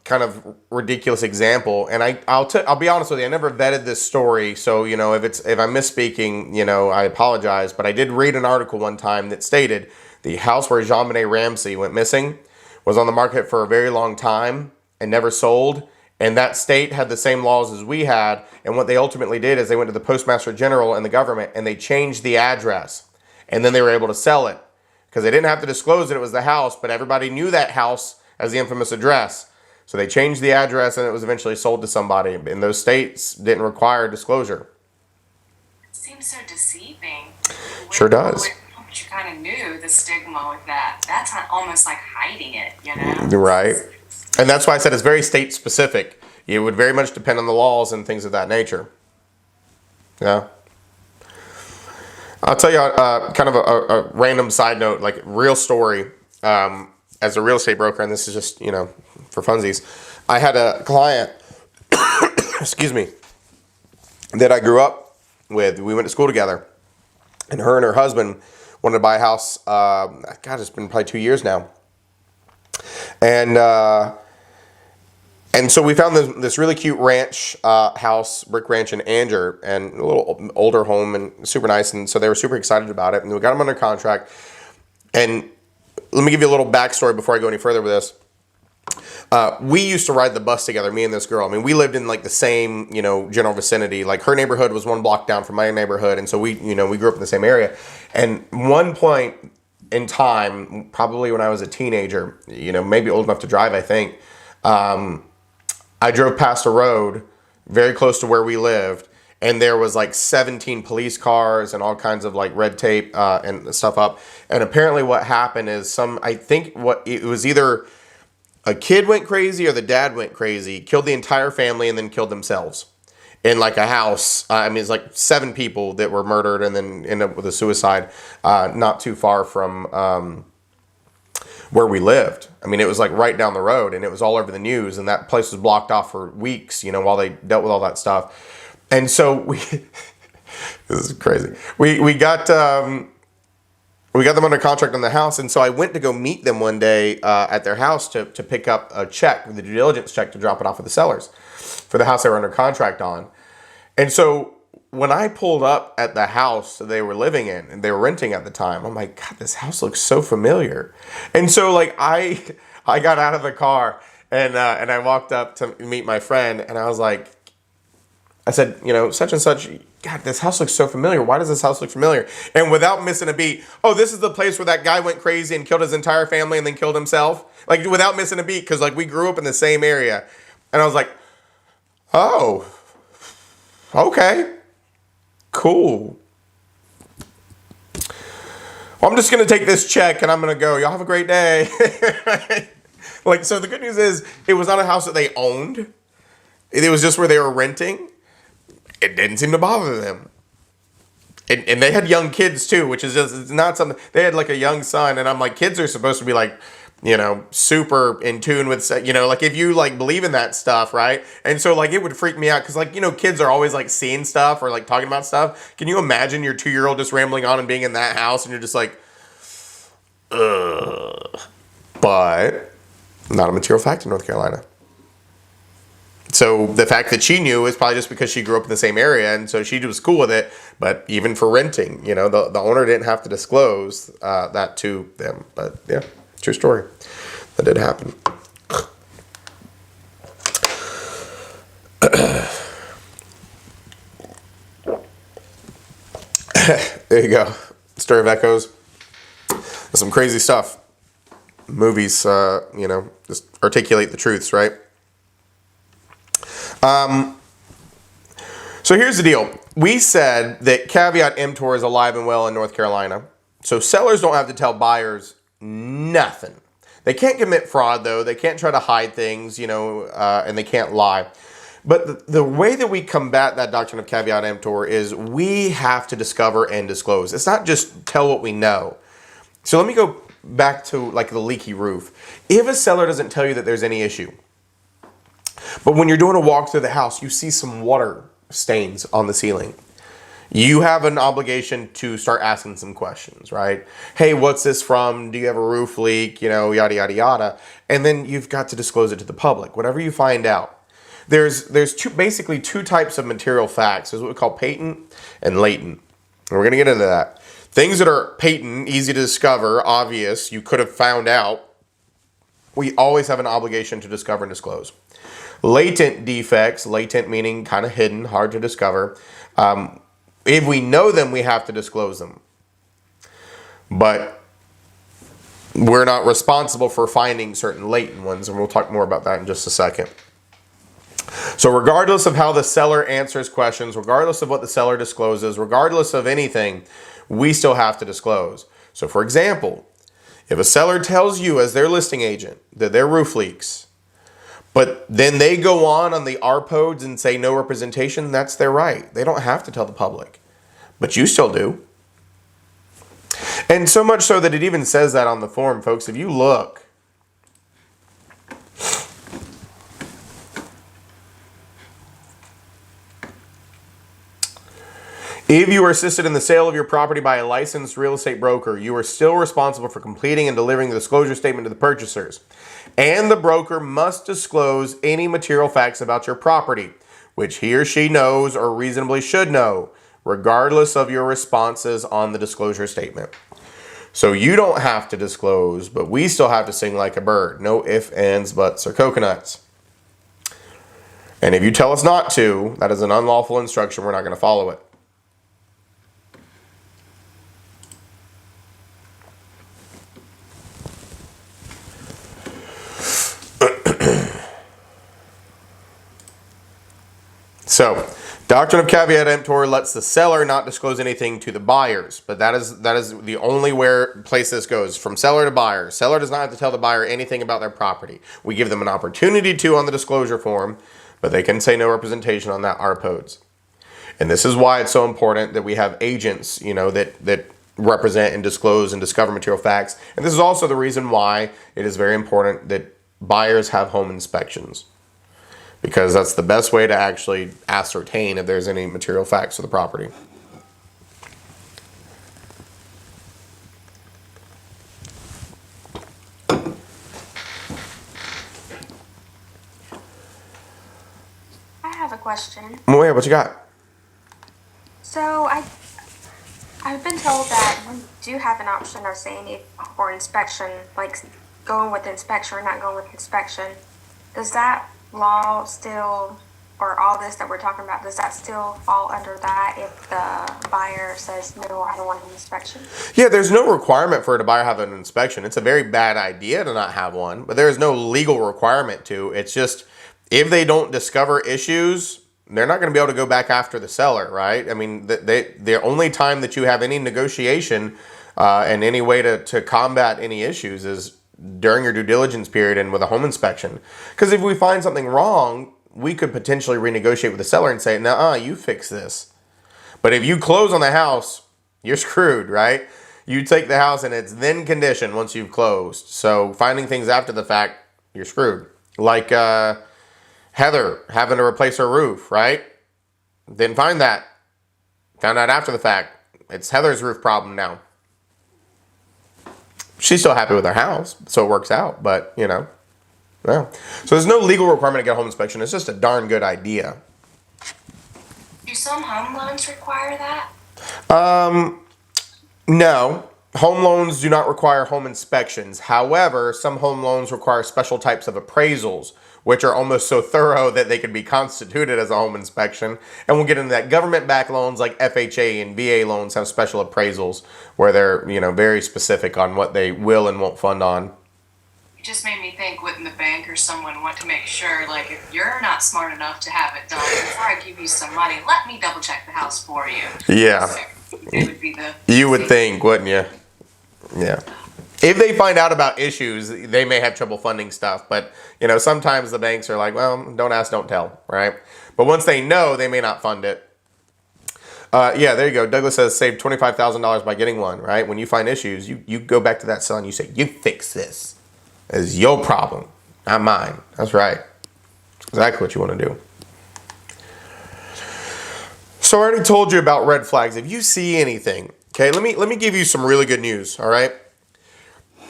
kind of ridiculous example, and I'll be honest with you. I never vetted this story, so if I'm misspeaking, I apologize. But I did read an article one time that stated the house where JonBenet Ramsey went missing was on the market for a very long time and never sold. And that state had the same laws as we had. And what they ultimately did is they went to the Postmaster General and the government and they changed the address. And then they were able to sell it because they didn't have to disclose that it was the house, but everybody knew that house as the infamous address. So they changed the address and it was eventually sold to somebody. And those states didn't require disclosure. It seems so deceiving. Sure does. But you kind of knew the stigma with that. That's almost like hiding it, you know? Right. And that's why I said it's very state specific. It would very much depend on the laws and things of that nature. Yeah. I'll tell you kind of a random side note, like real story. As a real estate broker, and this is just, for funsies, I had a client, excuse me, that I grew up with. We went to school together, and her husband wanted to buy a house. God, it's been probably 2 years now, and so we found this really cute ranch house, brick ranch in Anger, and a little older home and super nice. And so they were super excited about it, and we got them under contract. And let me give you a little backstory before I go any further with this. We used to ride the bus together, me and this girl. I mean, we lived in like the same, general vicinity. Like her neighborhood was 1 block down from my neighborhood. And so we grew up in the same area. And one point in time, probably when I was a teenager, maybe old enough to drive, I think, I drove past a road very close to where we lived. And there was like 17 police cars and all kinds of like red tape and stuff up. And apparently what happened is it was either a kid went crazy or the dad went crazy, killed the entire family and then killed themselves in like a house. It's like 7 people that were murdered and then ended up with a suicide not too far from where we lived. It was like right down the road and it was all over the news and that place was blocked off for weeks, while they dealt with all that stuff. And so this is crazy. We got them under contract on the house, and so I went to go meet them one day at their house to pick up a check, the due diligence check, to drop it off with the sellers for the house they were under contract on. And so when I pulled up at the house that they were living in and they were renting at the time, I'm like, God, this house looks so familiar. And so like I got out of the car and I walked up to meet my friend, and I was like, I said, such and such, God, this house looks so familiar. Why does this house look familiar? And without missing a beat, oh, this is the place where that guy went crazy and killed his entire family and then killed himself. Like, without missing a beat, because, like, we grew up in the same area. And I was like, oh, okay, cool. Well, I'm just going to take this check and I'm going to go. Y'all have a great day. Like, so the good news is it was not a house that they owned. It was just where they were renting. It didn't seem to bother them. And they had young kids too, which is just, it's not something, they had like a young son, and I'm like, kids are supposed to be like, super in tune with, like if you like believe in that stuff, right? And so like it would freak me out because like, kids are always like seeing stuff or like talking about stuff. Can you imagine your 2-year-old just rambling on and being in that house and you're just like, ugh. But not a material fact in North Carolina. So the fact that she knew is probably just because she grew up in the same area, and so she was cool with it. But even for renting, the owner didn't have to disclose that to them. But yeah, true story. That did happen. There you go. Story of Echoes. There's some crazy stuff. Movies, just articulate the truths, right? So here's the deal. We said that caveat emptor is alive and well in North Carolina. So sellers don't have to tell buyers nothing. They can't commit fraud, though. They can't try to hide things, and they can't lie. But the way that we combat that doctrine of caveat emptor is we have to discover and disclose. It's not just tell what we know. So let me go back to like the leaky roof. If a seller doesn't tell you that there's any issue, but when you're doing a walk through the house, you see some water stains on the ceiling, you have an obligation to start asking some questions, right? Hey, what's this from? Do you have a roof leak? Yada, yada, yada. And then you've got to disclose it to the public, whatever you find out. There's basically two types of material facts. There's what we call patent and latent. And we're going to get into that. Things that are patent, easy to discover, obvious, you could have found out, we always have an obligation to discover and disclose. Latent defects, latent meaning kind of hidden, hard to discover. If we know them, we have to disclose them. but we're not responsible for finding certain latent ones, and we'll talk more about that in just a second. So regardless of how the seller answers questions, regardless of what the seller discloses, regardless of anything, we still have to disclose. So for example, if a seller tells you as their listing agent that their roof leaks, but then they go on the RPODs and say no representation, that's their right. They don't have to tell the public, but you still do. And so much so that it even says that on the form, folks. If you look, if you are assisted in the sale of your property by a licensed real estate broker, you are still responsible for completing and delivering the disclosure statement to the purchasers. And the broker must disclose any material facts about your property, which he or she knows or reasonably should know, regardless of your responses on the disclosure statement. So you don't have to disclose, but we still have to sing like a bird. No ifs, ands, buts, or coconuts. And if you tell us not to, that is an unlawful instruction. We're not going to follow it. So, doctrine of caveat emptor lets the seller not disclose anything to the buyers, but that is the only place this goes, from seller to buyer. Seller does not have to tell the buyer anything about their property. We give them an opportunity to on the disclosure form, but they can say no representation on that RPODs. And this is why it's so important that we have agents, that represent and disclose and discover material facts. And this is also the reason why it is very important that buyers have home inspections, because that's the best way to actually ascertain if there's any material facts for the property. I have a question. Well, yeah, what you got? So I've been told that we do have an option of saying if for inspection, like going with inspection or not going with inspection. Does that law still, or all this that we're talking about, does that still fall under that if the buyer says, no, I don't want an inspection? Yeah, there's no requirement for a buyer to have an inspection. It's a very bad idea to not have one, but there is no legal requirement to. It's just, if they don't discover issues, they're not going to be able to go back after the seller, right? I mean, the only time that you have any negotiation and any way to combat any issues is during your due diligence period and with a home inspection. Because if we find something wrong, we could potentially renegotiate with the seller and say, "Nuh-uh, you fix this." But if you close on the house, you're screwed, right? You take the house and it's then conditioned once you've closed. So finding things after the fact, you're screwed. Like Heather having to replace her roof, right? Didn't find that. Found out after the fact. It's Heather's roof problem now. She's still happy with her house, so it works out. But, yeah. So there's no legal requirement to get a home inspection. It's just a darn good idea. Do some home loans require that? No. Home loans do not require home inspections. However, some home loans require special types of appraisals, which are almost so thorough that they can be constituted as a home inspection. And we'll get into that. Government-backed loans like FHA and VA loans have special appraisals where they're, very specific on what they will and won't fund on. It just made me think, wouldn't the bank or someone want to make sure, like, if you're not smart enough to have it done, before I give you some money, let me double check the house for you. Yeah. So it would be the... You would think, wouldn't you? Yeah. If they find out about issues, they may have trouble funding stuff. But, sometimes the banks are like, well, don't ask, don't tell, right? But once they know, they may not fund it. Yeah, there you go. Douglas says save $25,000 by getting one, right? When you find issues, you go back to that seller and you say, you fix this. It's your problem, not mine. That's right. That's exactly what you want to do. So I already told you about red flags. If you see anything, okay, let me give you some really good news, all right?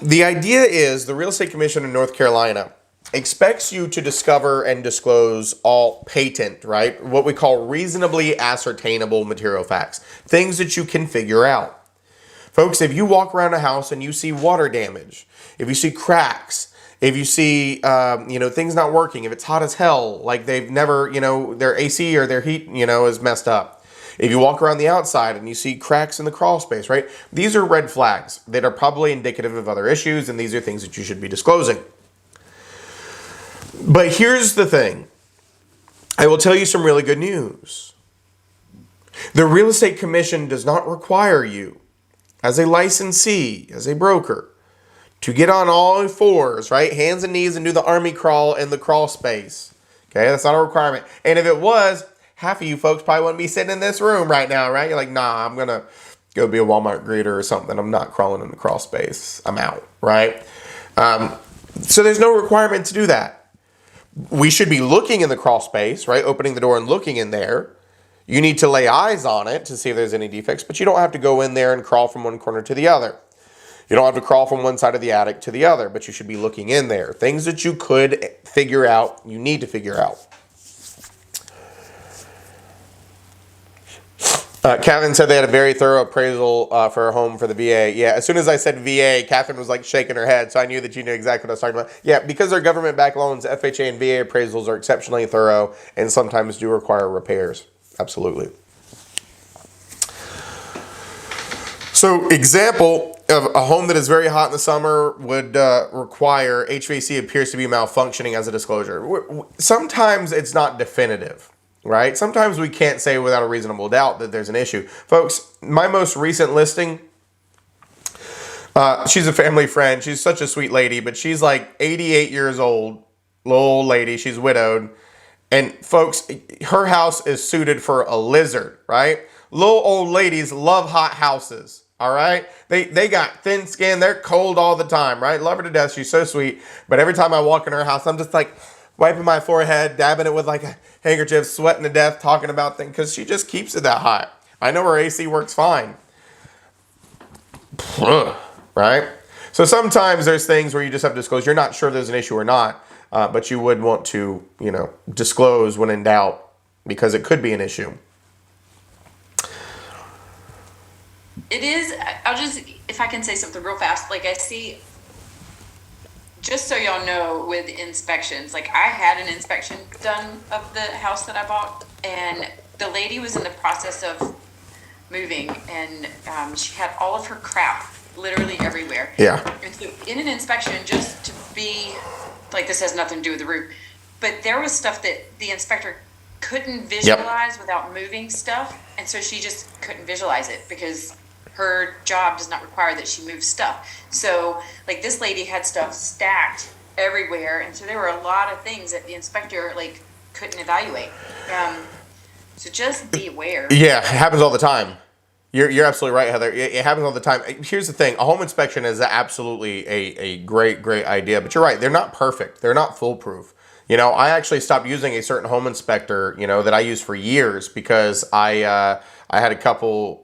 The idea is the Real Estate Commission in North Carolina expects you to discover and disclose all patent, right? What we call reasonably ascertainable material facts, things that you can figure out. Folks, if you walk around a house and you see water damage, if you see cracks, if you see, things not working, if it's hot as hell, like they've never, their AC or their heat, is messed up. If you walk around the outside and you see cracks in the crawl space, right? These are red flags that are probably indicative of other issues, and these are things that you should be disclosing. But here's the thing. I will tell you some really good news. The Real Estate Commission does not require you, as a licensee, as a broker, to get on all fours, right? Hands and knees and do the army crawl in the crawl space. Okay, that's not a requirement. And if it was, half of you folks probably wouldn't be sitting in this room right now, right? You're like, nah, I'm going to go be a Walmart greeter or something. I'm not crawling in the crawl space. I'm out, right? So there's no requirement to do that. We should be looking in the crawl space, right? Opening the door and looking in there. You need to lay eyes on it to see if there's any defects, but you don't have to go in there and crawl from one corner to the other. You don't have to crawl from one side of the attic to the other, but you should be looking in there. Things that you could figure out, you need to figure out. Catherine said they had a very thorough appraisal for her home for the VA. Yeah, as soon as I said VA, Catherine was like shaking her head, so I knew that you knew exactly what I was talking about. Yeah, because they're government-backed loans, FHA and VA appraisals are exceptionally thorough and sometimes do require repairs. Absolutely. So, example of a home that is very hot in the summer would require HVAC appears to be malfunctioning as a disclosure. Sometimes it's not definitive, right? Sometimes we can't say without a reasonable doubt that there's an issue. Folks, my most recent listing, she's a family friend. She's such a sweet lady, but she's like 88 years old, little old lady. She's widowed. And folks, her house is suited for a lizard, right? Little old ladies love hot houses, all right? They got thin skin. They're cold all the time, right? Love her to death. She's so sweet. But every time I walk in her house, I'm just like wiping my forehead, dabbing it with like a handkerchief, sweating to death, talking about things because she just keeps it that hot. I know her AC works fine, right? So sometimes there's things where you just have to disclose. You're not sure there's an issue or not. But you would want to, disclose when in doubt because it could be an issue. It is, if I can say something real fast, like I see, just so y'all know with inspections, like I had an inspection done of the house that I bought and the lady was in the process of moving and she had all of her crap literally everywhere. Yeah. And so in an inspection, just to be, like this has nothing to do with the roof, but there was stuff that the inspector couldn't visualize without moving stuff. And so she just couldn't visualize it because her job does not require that she move stuff. So like this lady had stuff stacked everywhere. And so there were a lot of things that the inspector like couldn't evaluate. So just be aware. Yeah, it happens all the time. You're absolutely right, Heather. It happens all the time. Here's the thing. A home inspection is absolutely a great idea. But you're right. They're not perfect. They're not foolproof. I actually stopped using a certain home inspector, that I used for years because I had a couple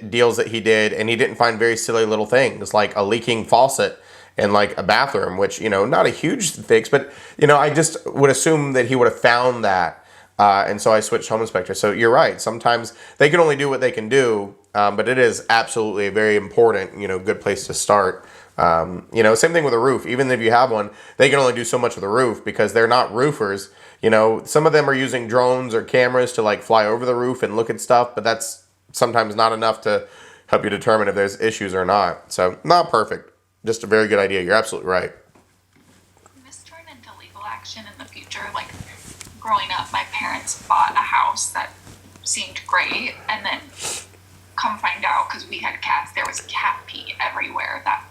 deals that he did, and he didn't find very silly little things like a leaking faucet in like a bathroom, which, not a huge fix. But, I just would assume that he would have found that. And so I switched home inspector. So you're right. Sometimes they can only do what they can do. But it is absolutely a very important, good place to start. Same thing with a roof. Even if you have one, they can only do so much with the roof because they're not roofers. Some of them are using drones or cameras to like fly over the roof and look at stuff, but that's sometimes not enough to help you determine if there's issues or not. So not perfect. Just a very good idea. You're absolutely right. Can this turn into legal action in the future? Like growing up, my parents bought a house that seemed great and then come find out because we had cats, there was cat pee everywhere that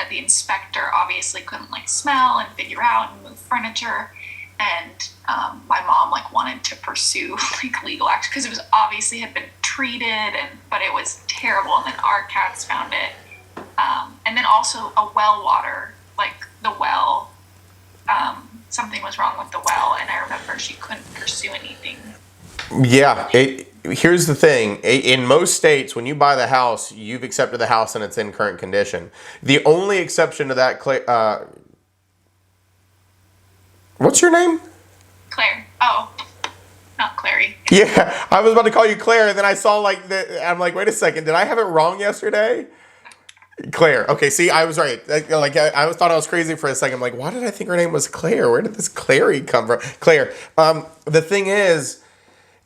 the inspector obviously couldn't like smell and figure out and move furniture. And my mom like wanted to pursue like legal action because it was obviously had been treated but it was terrible. And then our cats found it. And then also a well water, like the well, something was wrong with the well. And I remember she couldn't pursue anything. Yeah, here's the thing. In most states, when you buy the house, you've accepted the house and it's in current condition. The only exception to that, what's your name? Claire. Oh, not Clary. Yeah, I was about to call you Claire, and then I saw I'm like, wait a second, did I have it wrong yesterday? Claire. Okay, see, I was right. I thought I was crazy for a second. I'm like, why did I think her name was Claire? Where did this Clary come from? Claire. The thing is,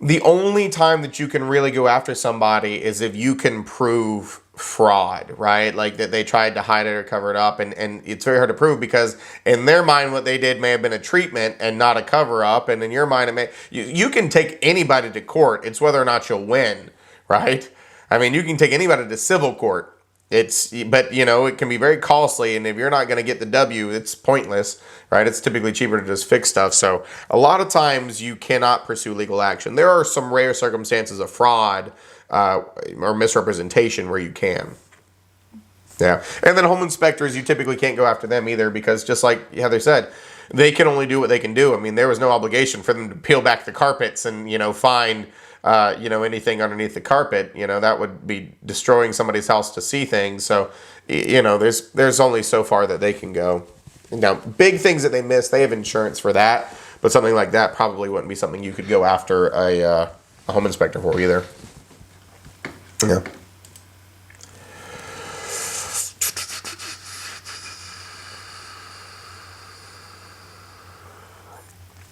The only time that you can really go after somebody is if you can prove fraud, right? Like that they tried to hide it or cover it up, and it's very hard to prove because in their mind what they did may have been a treatment and not a cover up, and in your mind it may you can take anybody to court. It's whether or not you'll win, right? I mean, you can take anybody to civil court. But it can be very costly, and if you're not going to get the W, it's pointless, right? It's typically cheaper to just fix stuff. So a lot of times you cannot pursue legal action. There are some rare circumstances of fraud or misrepresentation where you can. Yeah. And then home inspectors, you typically can't go after them either because just like Heather said, they can only do what they can do. I mean, there was no obligation for them to peel back the carpets and, find anything underneath the carpet. That would be destroying somebody's house to see things. So, there's only so far that they can go. Now, big things that they miss, they have insurance for that. But something like that probably wouldn't be something you could go after a home inspector for either. Yeah.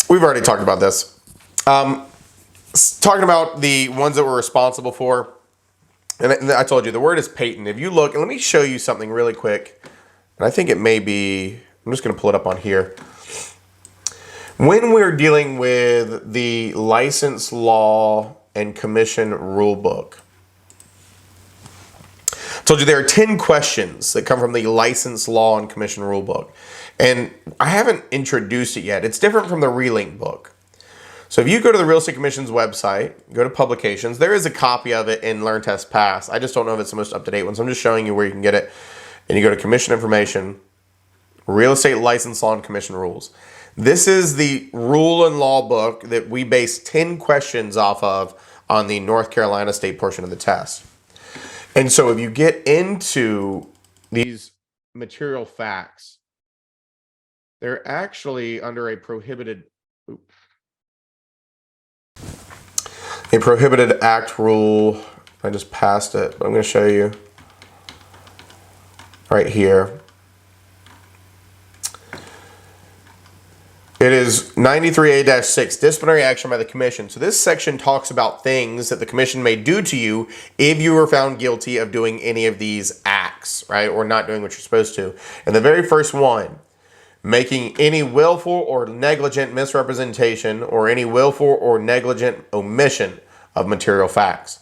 We've already talked about this. Talking about the ones that we're responsible for, and I told you the word is patent. If you look, and let me show you something really quick, and I think it may be, I'm just going to pull it up on here. When we're dealing with the license law and commission rule book, I told you there are 10 questions that come from the license law and commission rule book. And I haven't introduced it yet. It's different from the Relink book. So if you go to the Real Estate Commission's website, go to publications, there is a copy of it in Learn, Test, Pass. I just don't know if it's the most up-to-date one, so I'm just showing you where you can get it. And you go to Commission Information, Real Estate License Law and Commission Rules. This is the rule and law book that we base 10 questions off of on the North Carolina state portion of the test. And so if you get into these material facts, they're actually under a prohibited act rule. I just passed it, but I'm going to show you right here. It is 93A-6, disciplinary action by the commission. So this section talks about things that the commission may do to you if you were found guilty of doing any of these acts, right? Or not doing what you're supposed to. And the very first one, making any willful or negligent misrepresentation or any willful or negligent omission of material facts.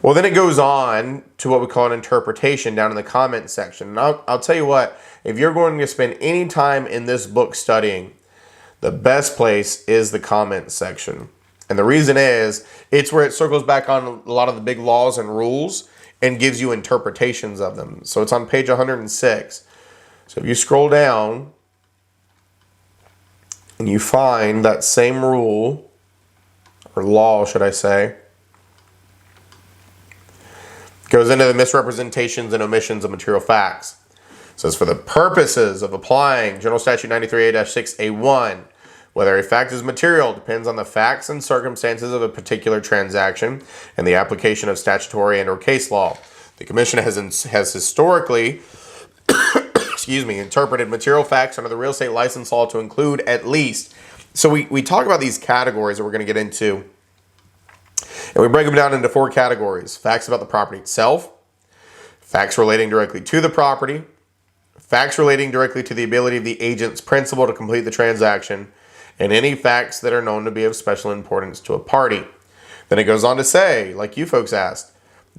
Well, then it goes on to what we call an interpretation down in the comment section. And I'll tell you what, if you're going to spend any time in this book studying, the best place is the comment section. And the reason is, it's where it circles back on a lot of the big laws and rules and gives you interpretations of them. So it's on page 106. So if you scroll down and you find that same rule, or law, should I say, goes into the misrepresentations and omissions of material facts. It says, for the purposes of applying General Statute 93A-6A1, whether a fact is material depends on the facts and circumstances of a particular transaction and the application of statutory and or case law. The Commission has historically interpreted material facts under the real estate license law to include at least. So we talk about these categories that we're going to get into, and we break them down into 4 categories. Facts about the property itself, facts relating directly to the property, facts relating directly to the ability of the agent's principal to complete the transaction, and any facts that are known to be of special importance to a party. Then it goes on to say, like you folks asked,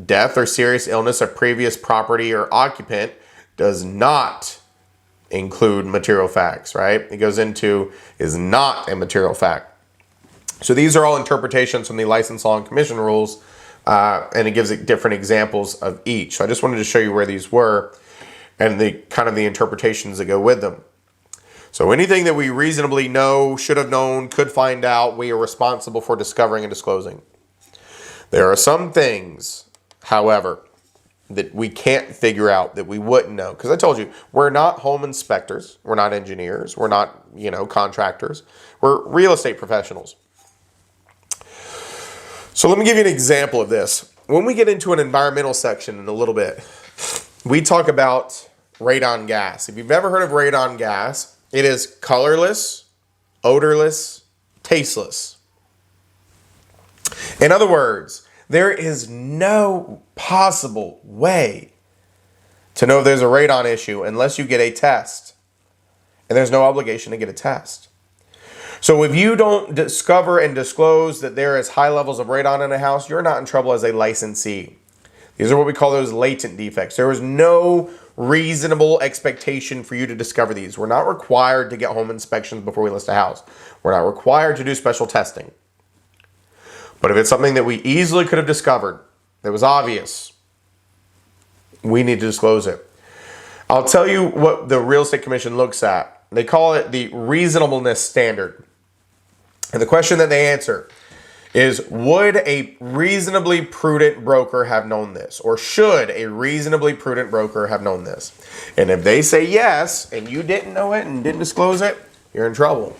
death or serious illness of previous property or occupant does not include material facts, right? It goes into is not a material fact. So these are all interpretations from the license law and commission rules, and it gives different examples of each. So I just wanted to show you where these were and the kind of the interpretations that go with them. So anything that we reasonably know, should have known, could find out, we are responsible for discovering and disclosing. There are some things, however, that we can't figure out, that we wouldn't know. Because I told you, we're not home inspectors, we're not engineers, we're not, contractors. We're real estate professionals. So let me give you an example of this. When we get into an environmental section in a little bit, we talk about radon gas. If you've ever heard of radon gas, it is colorless, odorless, tasteless. In other words, there is no possible way to know if there's a radon issue unless you get a test. And there's no obligation to get a test. So if you don't discover and disclose that there is high levels of radon in a house, you're not in trouble as a licensee. These are what we call those latent defects. There is no reasonable expectation for you to discover these. We're not required to get home inspections before we list a house. We're not required to do special testing. But if it's something that we easily could have discovered, that was obvious, we need to disclose it. I'll tell you what the Real Estate Commission looks at. They call it the reasonableness standard. And the question that they answer is, would a reasonably prudent broker have known this? Or should a reasonably prudent broker have known this? And if they say yes, and you didn't know it and didn't disclose it, you're in trouble.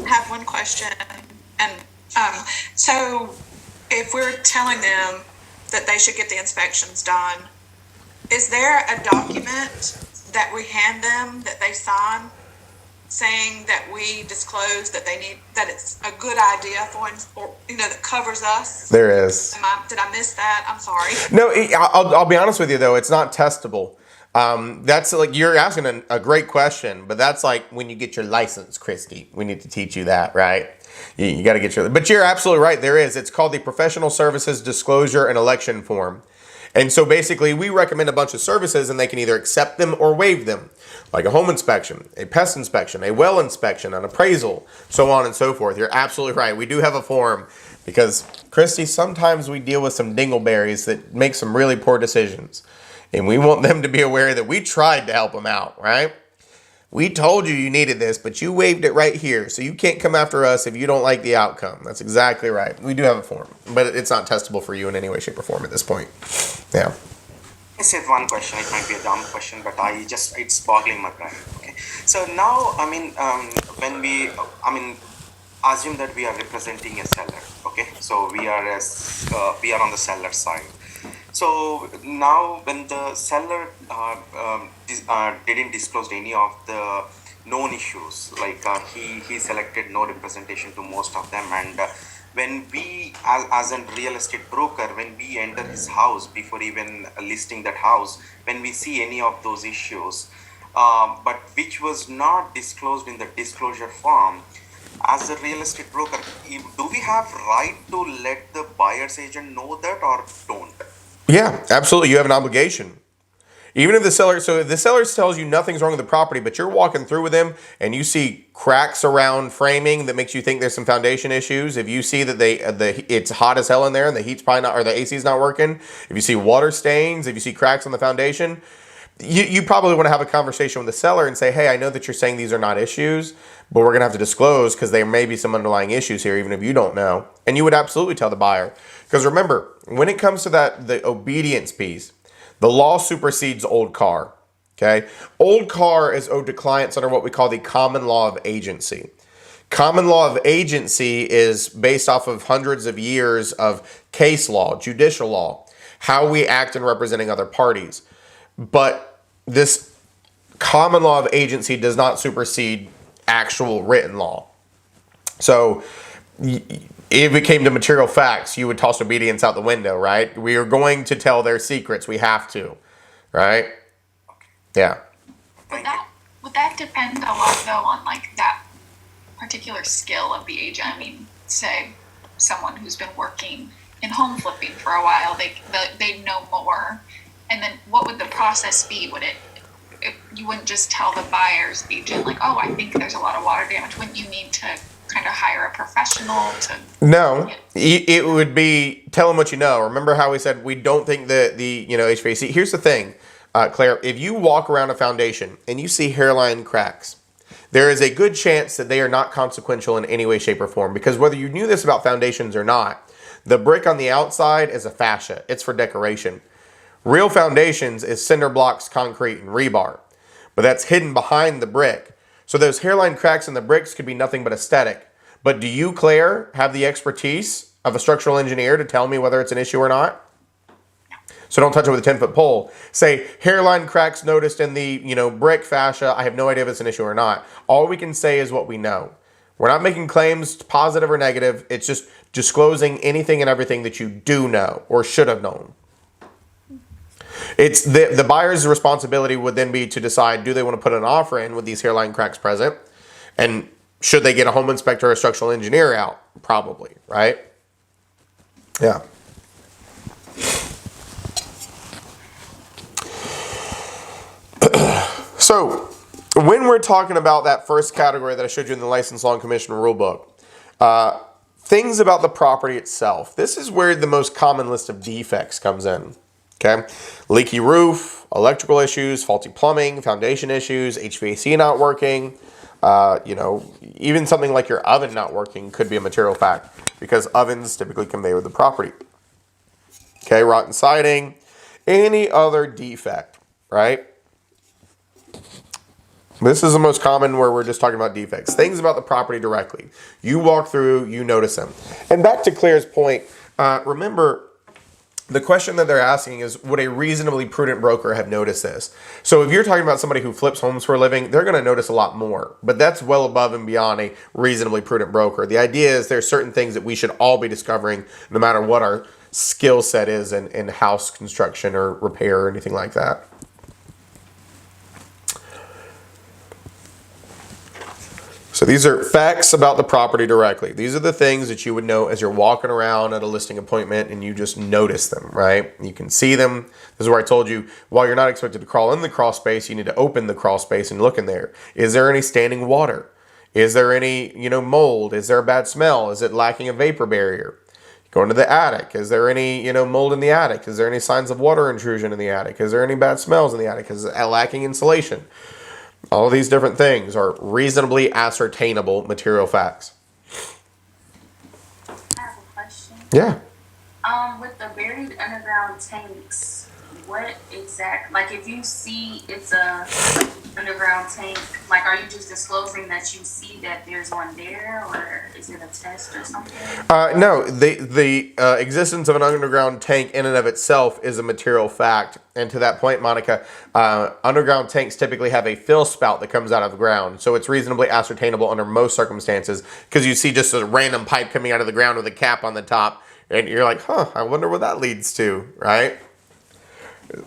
Have one question, and so if we're telling them that they should get the inspections done, is there a document that we hand them that they sign saying that we disclose that they need, that it's a good idea for, or, you know, that covers us? There is. Did I miss that? I'm sorry. No, I'll be honest with you though, it's not testable. That's like, you're asking a great question, but that's like when you get your license, Christy. We need to teach you that, right? You got to get your, but you're absolutely right. There is. It's called the Professional Services Disclosure and Election Form. And so basically we recommend a bunch of services and they can either accept them or waive them, like a home inspection, a pest inspection, a well inspection, an appraisal, so on and so forth. You're absolutely right. We do have a form because, Christy, sometimes we deal with some dingleberries that make some really poor decisions. And we want them to be aware that we tried to help them out, right? We told you you needed this, but you waived it right here. So you can't come after us if you don't like the outcome. That's exactly right. We do have a form, but it's not testable for you in any way, shape, or form at this point. Yeah. I said one question. It might be a dumb question, but it's boggling my brain. Okay. So now, when we, assume that we are representing a seller. Okay. So we are on the seller side. So now when the seller didn't disclose any of the known issues, like he selected no representation to most of them, and when we as a real estate broker, when we enter his house before even listing that house, when we see any of those issues, but which was not disclosed in the disclosure form, as a real estate broker, do we have right to let the buyer's agent know that or don't? Yeah, absolutely. You have an obligation. Even if the seller, so if the seller tells you nothing's wrong with the property, but you're walking through with them and you see cracks around framing that makes you think there's some foundation issues, if you see that it's hot as hell in there and the heat's probably not, or the AC's not working, if you see water stains, if you see cracks on the foundation, you probably want to have a conversation with the seller and say, hey, I know that you're saying these are not issues, but we're going to have to disclose because there may be some underlying issues here, even if you don't know. And you would absolutely tell the buyer. Because remember, when it comes to the obedience piece, the law supersedes old car. Okay? Old car is owed to clients under what we call the common law of agency. Common law of agency is based off of hundreds of years of case law, judicial law, how we act in representing other parties. But this common law of agency does not supersede actual written law. So if it came to material facts, you would toss obedience out the window, right? We are going to tell their secrets. We have to, right? Yeah. Would that depend a lot though on like that particular skill of the agent? I mean, say someone who's been working in home flipping for a while, they know more. And then what would the process be? You wouldn't just tell the buyer's agent like, oh, I think there's a lot of water damage. Wouldn't you need to kind of hire a professional to? No, it would be tell them what you know. Remember how we said we don't think the HVAC. Here's the thing, Claire. If you walk around a foundation and you see hairline cracks, there is a good chance that they are not consequential in any way, shape, or form. Because whether you knew this about foundations or not, the brick on the outside is a fascia. It's for decoration. Real foundations is cinder blocks, concrete, and rebar. But that's hidden behind the brick. So those hairline cracks in the bricks could be nothing but aesthetic. But do you, Claire, have the expertise of a structural engineer to tell me whether it's an issue or not? So don't touch it with a 10-foot pole. Say, hairline cracks noticed in the, brick fascia. I have no idea if it's an issue or not. All we can say is what we know. We're not making claims, positive or negative. It's just disclosing anything and everything that you do know or should have known. It's the buyer's responsibility would then be to decide, do they want to put an offer in with these hairline cracks present? And should they get a home inspector or a structural engineer out? Probably, right? Yeah. So, when we're talking about that first category that I showed you in the License Law and Commission Rulebook, things about the property itself. This is where the most common list of defects comes in. Okay, leaky roof, electrical issues, faulty plumbing, foundation issues, HVAC not working. Even something like your oven not working could be a material fact because ovens typically convey with the property. Okay, rotten siding, any other defect, right? This is the most common where we're just talking about defects. Things about the property directly. You walk through, you notice them. And back to Claire's point, remember, the question that they're asking is, would a reasonably prudent broker have noticed this? So if you're talking about somebody who flips homes for a living, they're going to notice a lot more. But that's well above and beyond a reasonably prudent broker. The idea is there's certain things that we should all be discovering no matter what our skill set is in house construction or repair or anything like that. So these are facts about the property directly. These are the things that you would know as you're walking around at a listing appointment and you just notice them, right? You can see them. This is where I told you, while you're not expected to crawl in the crawl space, you need to open the crawl space and look in there. Is there any standing water? Is there any, mold? Is there a bad smell? Is it lacking a vapor barrier? Go into the attic. Is there any, mold in the attic? Is there any signs of water intrusion in the attic? Is there any bad smells in the attic? Is it lacking insulation? All of these different things are reasonably ascertainable material facts. I have a question. Yeah. With the buried underground tanks, what like if you see it's a underground tank, like are you just disclosing that you see that there's one there, or is it a test or something? No, the existence of an underground tank in and of itself is a material fact. And to that point, Monica, underground tanks typically have a fill spout that comes out of the ground. So it's reasonably ascertainable under most circumstances because you see just a random pipe coming out of the ground with a cap on the top. And you're like, I wonder what that leads to, right?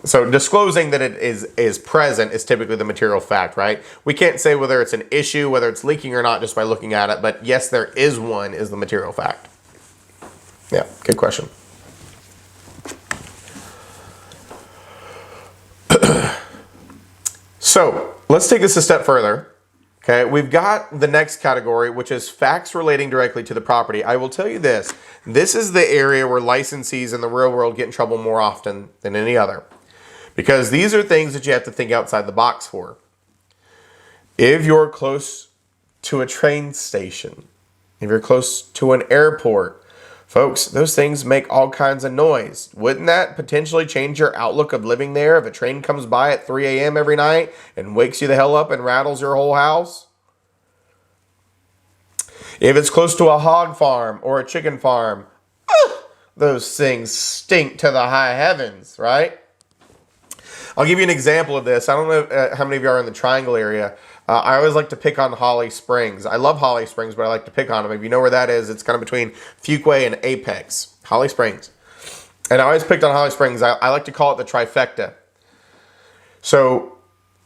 So disclosing that it is present is typically the material fact, right? We can't say whether it's an issue, whether it's leaking or not just by looking at it, but yes, there is one is the material fact. Yeah, good question. So let's take this a step further. Okay, we've got the next category, which is facts relating directly to the property. I will tell you this. This is the area where licensees in the real world get in trouble more often than any other. Because these are things that you have to think outside the box for. If you're close to a train station, if you're close to an airport, folks, those things make all kinds of noise. Wouldn't that potentially change your outlook of living there if a train comes by at 3 a.m. every night and wakes you the hell up and rattles your whole house? If it's close to a hog farm or a chicken farm, those things stink to the high heavens, right? I'll give you an example of this. I don't know how many of you are in the Triangle area. I always like to pick on Holly Springs. I love Holly Springs, but I like to pick on them. If you know where that is, it's kind of between Fuquay and Apex. Holly Springs. And I always picked on Holly Springs. I like to call it the trifecta. So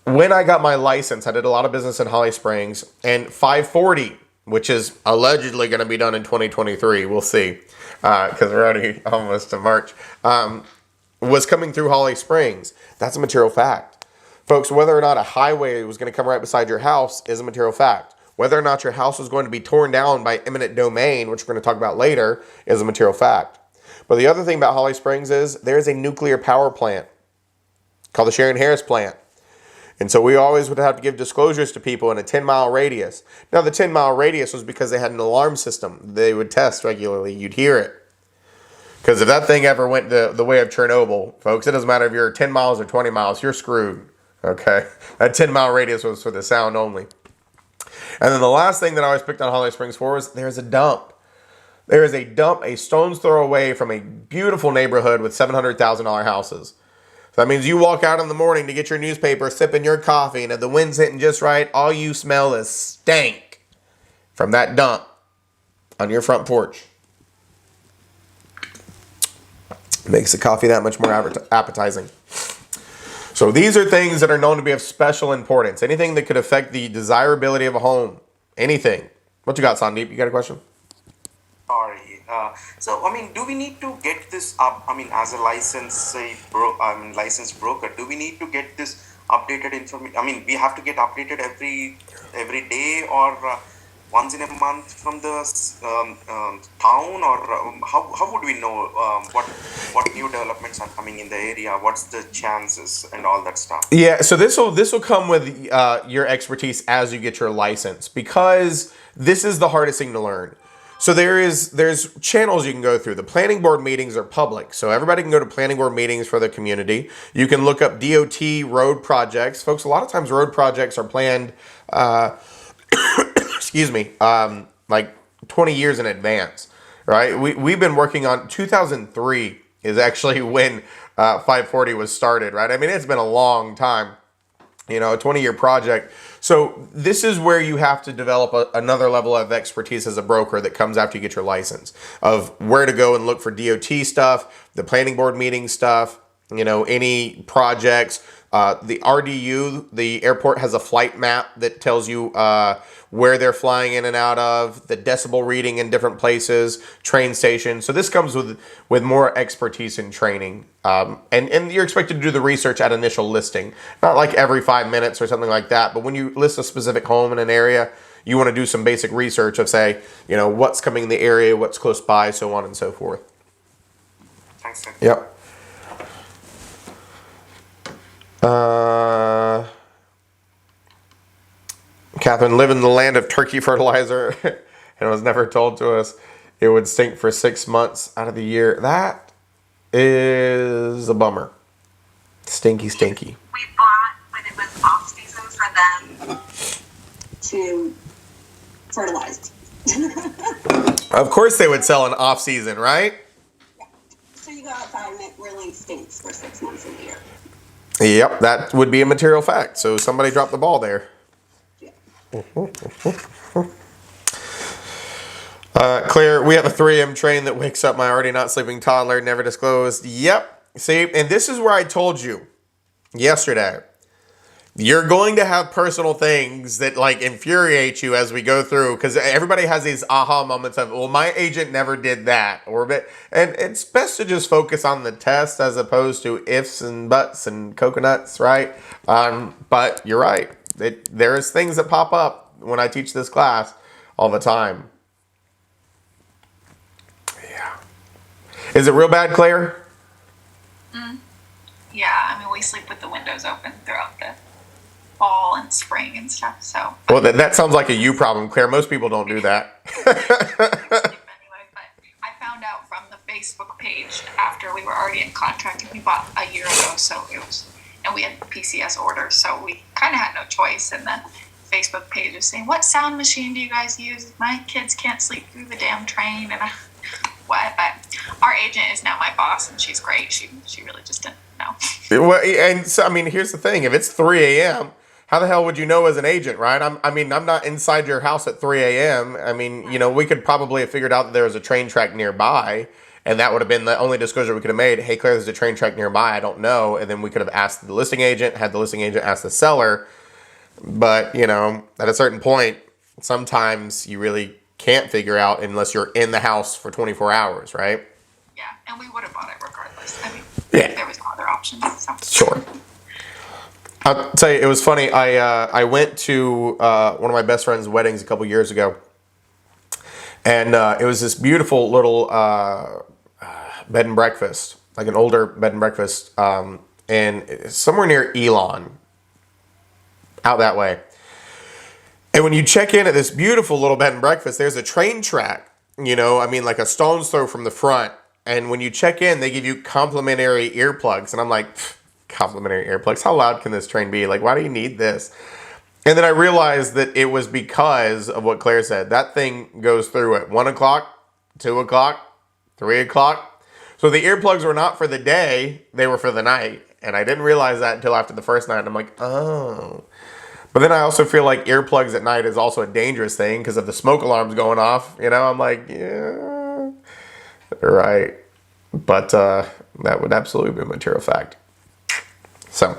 when I got my license, I did a lot of business in Holly Springs. And 540, which is allegedly going to be done in 2023. We'll see. Because we're already almost to March. Was coming through Holly Springs. That's a material fact. Folks, whether or not a highway was going to come right beside your house is a material fact. Whether or not your house was going to be torn down by eminent domain, which we're going to talk about later, is a material fact. But the other thing about Holly Springs is there's a nuclear power plant called the Sharon Harris plant. And so we always would have to give disclosures to people in a 10-mile radius. Now, the 10-mile radius was because they had an alarm system. They would test regularly. You'd hear it. Because if that thing ever went the way of Chernobyl, folks, it doesn't matter if you're 10 miles or 20 miles, you're screwed. Okay? That 10-mile radius was for the sound only. And then the last thing that I always picked on Holly Springs for was there's a dump. There is a dump a stone's throw away from a beautiful neighborhood with $700,000 houses. So that means you walk out in the morning to get your newspaper, sipping your coffee, and if the wind's hitting just right, all you smell is stank from that dump on your front porch. Makes the coffee that much more appetizing. So these are things that are known to be of special importance. Anything that could affect the desirability of a home. Anything. What you got, Sandeep? You got a question? Sorry. So, I mean, do we need to get this up? I mean, as a licensed broker, do we need to get this updated information? I mean, we have to get updated every day or once in a month from the town, or how would we know what new developments are coming in the area? What's the chances and all that stuff? Yeah, so this will come with your expertise as you get your license, because this is the hardest thing to learn. So there's channels you can go through. The planning board meetings are public, so everybody can go to planning board meetings for the community. You can look up DOT road projects. Folks, a lot of times road projects are planned, excuse me, like 20 years in advance, right? We've been working on 2003 is actually when 540 was started, right? I mean, it's been a long time, a 20-year project. So this is where you have to develop another level of expertise as a broker that comes after you get your license, of where to go and look for DOT stuff, the planning board meeting stuff, any projects. The RDU, the airport, has a flight map that tells you where they're flying in and out of, the decibel reading in different places, train stations. So this comes with more expertise in training. And you're expected to do the research at initial listing. Not like every 5 minutes or something like that, but when you list a specific home in an area, you want to do some basic research of, say, what's coming in the area, what's close by, so on and so forth. Thanks, sir. Yep. Catherine, live in the land of turkey fertilizer, and it was never told to us it would stink for 6 months out of the year. That is a bummer. Stinky. We bought when it was off season for them to fertilize. Of course they would sell an off season, right? Yeah. So you go outside and it really stinks for 6 months of the year. Yep, that would be a material fact. So somebody dropped the ball there. Claire, we have a 3 a.m. train that wakes up my already not sleeping toddler, never disclosed. Yep. See, and this is where I told you yesterday. You're going to have personal things that infuriate you as we go through, because everybody has these aha moments of, well, my agent never did that, and it's best to just focus on the test as opposed to ifs and buts and coconuts, right? But you're right. There's things that pop up when I teach this class all the time. Yeah. Is it real bad, Claire? Yeah, I mean, we sleep with the windows open throughout the fall and spring and stuff, so. Well, that sounds like a you problem, Claire. Most people don't do that. Anyway, but I found out from the Facebook page after we were already in contract, and we bought a year ago, so and we had PCS orders, so we kind of had no choice. And the Facebook page was saying, "What sound machine do you guys use? My kids can't sleep through the damn train." And what? But our agent is now my boss, and she's great. She really just didn't know. Well, and so I mean, here's the thing: if it's 3 a.m., how the hell would you know as an agent, right? I'm not inside your house at 3 a.m. I mean, we could probably have figured out that there was a train track nearby, and that would have been the only disclosure we could have made. Hey, Claire, there's a train track nearby. I don't know. And then we could have asked the listing agent, had the listing agent ask the seller. But, at a certain point, sometimes you really can't figure out unless you're in the house for 24 hours, right? Yeah, and we would have bought it regardless. I mean, Yeah. there was no other option. So. Sure. I'll tell you, it was funny. I went to one of my best friend's weddings a couple years ago, and it was this beautiful little bed and breakfast, like an older bed and breakfast, and it's somewhere near Elon, out that way. And when you check in at this beautiful little bed and breakfast, there's a train track, like a stone's throw from the front. And when you check in, they give you complimentary earplugs. And I'm like, complimentary earplugs? How loud can this train be? Like, why do you need this? And then I realized that it was because of what Claire said. That thing goes through at 1 o'clock, 2 o'clock, 3 o'clock. So the earplugs were not for the day, they were for the night. And I didn't realize that until after the first night. And I'm like, oh. But then I also feel like earplugs at night is also a dangerous thing because of the smoke alarms going off. You know, I'm like, yeah, right. But that would absolutely be a material fact. So,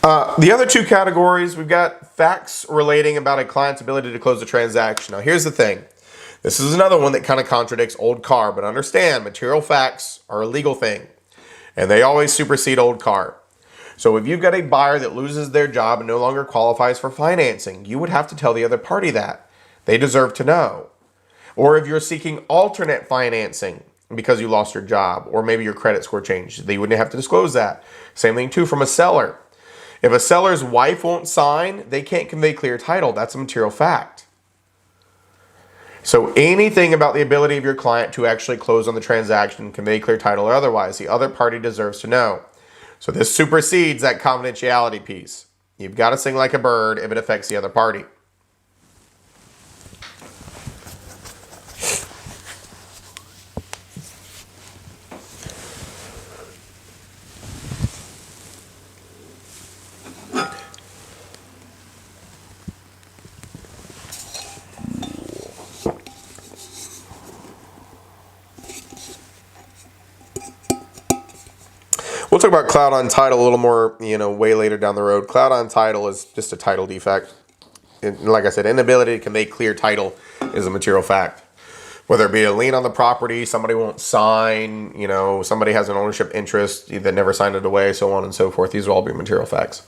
the other two categories, we've got facts relating about a client's ability to close a transaction. Now, here's the thing. This is another one that kind of contradicts old car, but understand material facts are a legal thing, and they always supersede old car. So if you've got a buyer that loses their job and no longer qualifies for financing, you would have to tell the other party that. They deserve to know. Or if you're seeking alternate financing because you lost your job, or maybe your credit score changed, they wouldn't have to disclose that. Same thing too from a seller. If a seller's wife won't sign, they can't convey clear title. That's a material fact. So anything about the ability of your client to actually close on the transaction, convey clear title or otherwise, the other party deserves to know. So this supersedes that confidentiality piece. You've got to sing like a bird if it affects the other party. We'll talk about cloud on title a little more, way later down the road. Cloud on title is just a title defect. Like I said, inability to convey clear title is a material fact. Whether it be a lien on the property, somebody won't sign, somebody has an ownership interest that never signed it away, so on and so forth. These will all be material facts.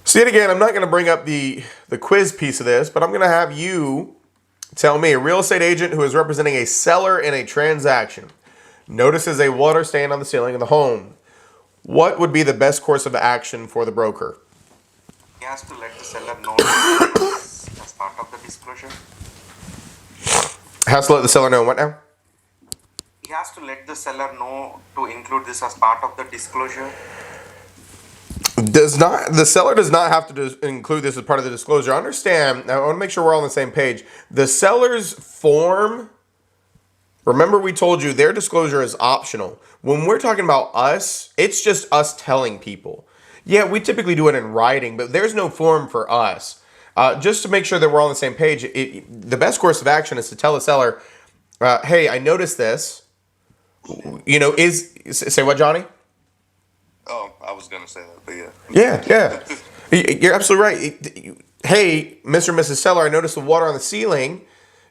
So yet again, I'm not going to bring up the quiz piece of this, but I'm going to have you tell me, a real estate agent who is representing a seller in a transaction notices a water stain on the ceiling of the home. What would be the best course of action for the broker? He has to let the seller know as part of the disclosure. Has to let the seller know what now? He has to let the seller know to include this as part of the disclosure. The seller does not have to include this as part of the disclosure. Understand, I want to make sure we're all on the same page. The seller's form, remember we told you their disclosure is optional. When we're talking about us, it's just us telling people. Yeah, we typically do it in writing, but there's no form for us. Just to make sure that we're all on the same page, the best course of action is to tell the seller, hey, I noticed this. Say what, Johnny? Oh, I was going to say that, but yeah. Yeah. You're absolutely right. Hey, Mr. and Mrs. Seller, I noticed the water on the ceiling.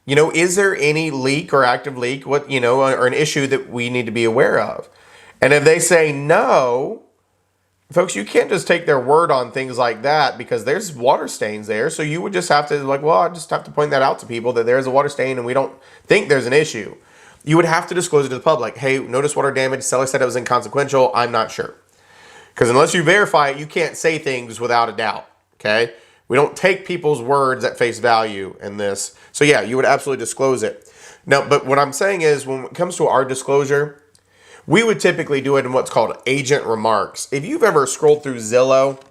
Is there any leak or active leak, or an issue that we need to be aware of? And if they say no, folks, you can't just take their word on things like that because there's water stains there. So you would just have to I just have to point that out to people that there's a water stain and we don't think there's an issue. You would have to disclose it to the public. Hey, notice water damage. Seller said it was inconsequential. I'm not sure. Because unless you verify it, you can't say things without a doubt, okay? We don't take people's words at face value in this. So yeah, you would absolutely disclose it. Now, but what I'm saying is when it comes to our disclosure, we would typically do it in what's called agent remarks. If you've ever scrolled through Zillow,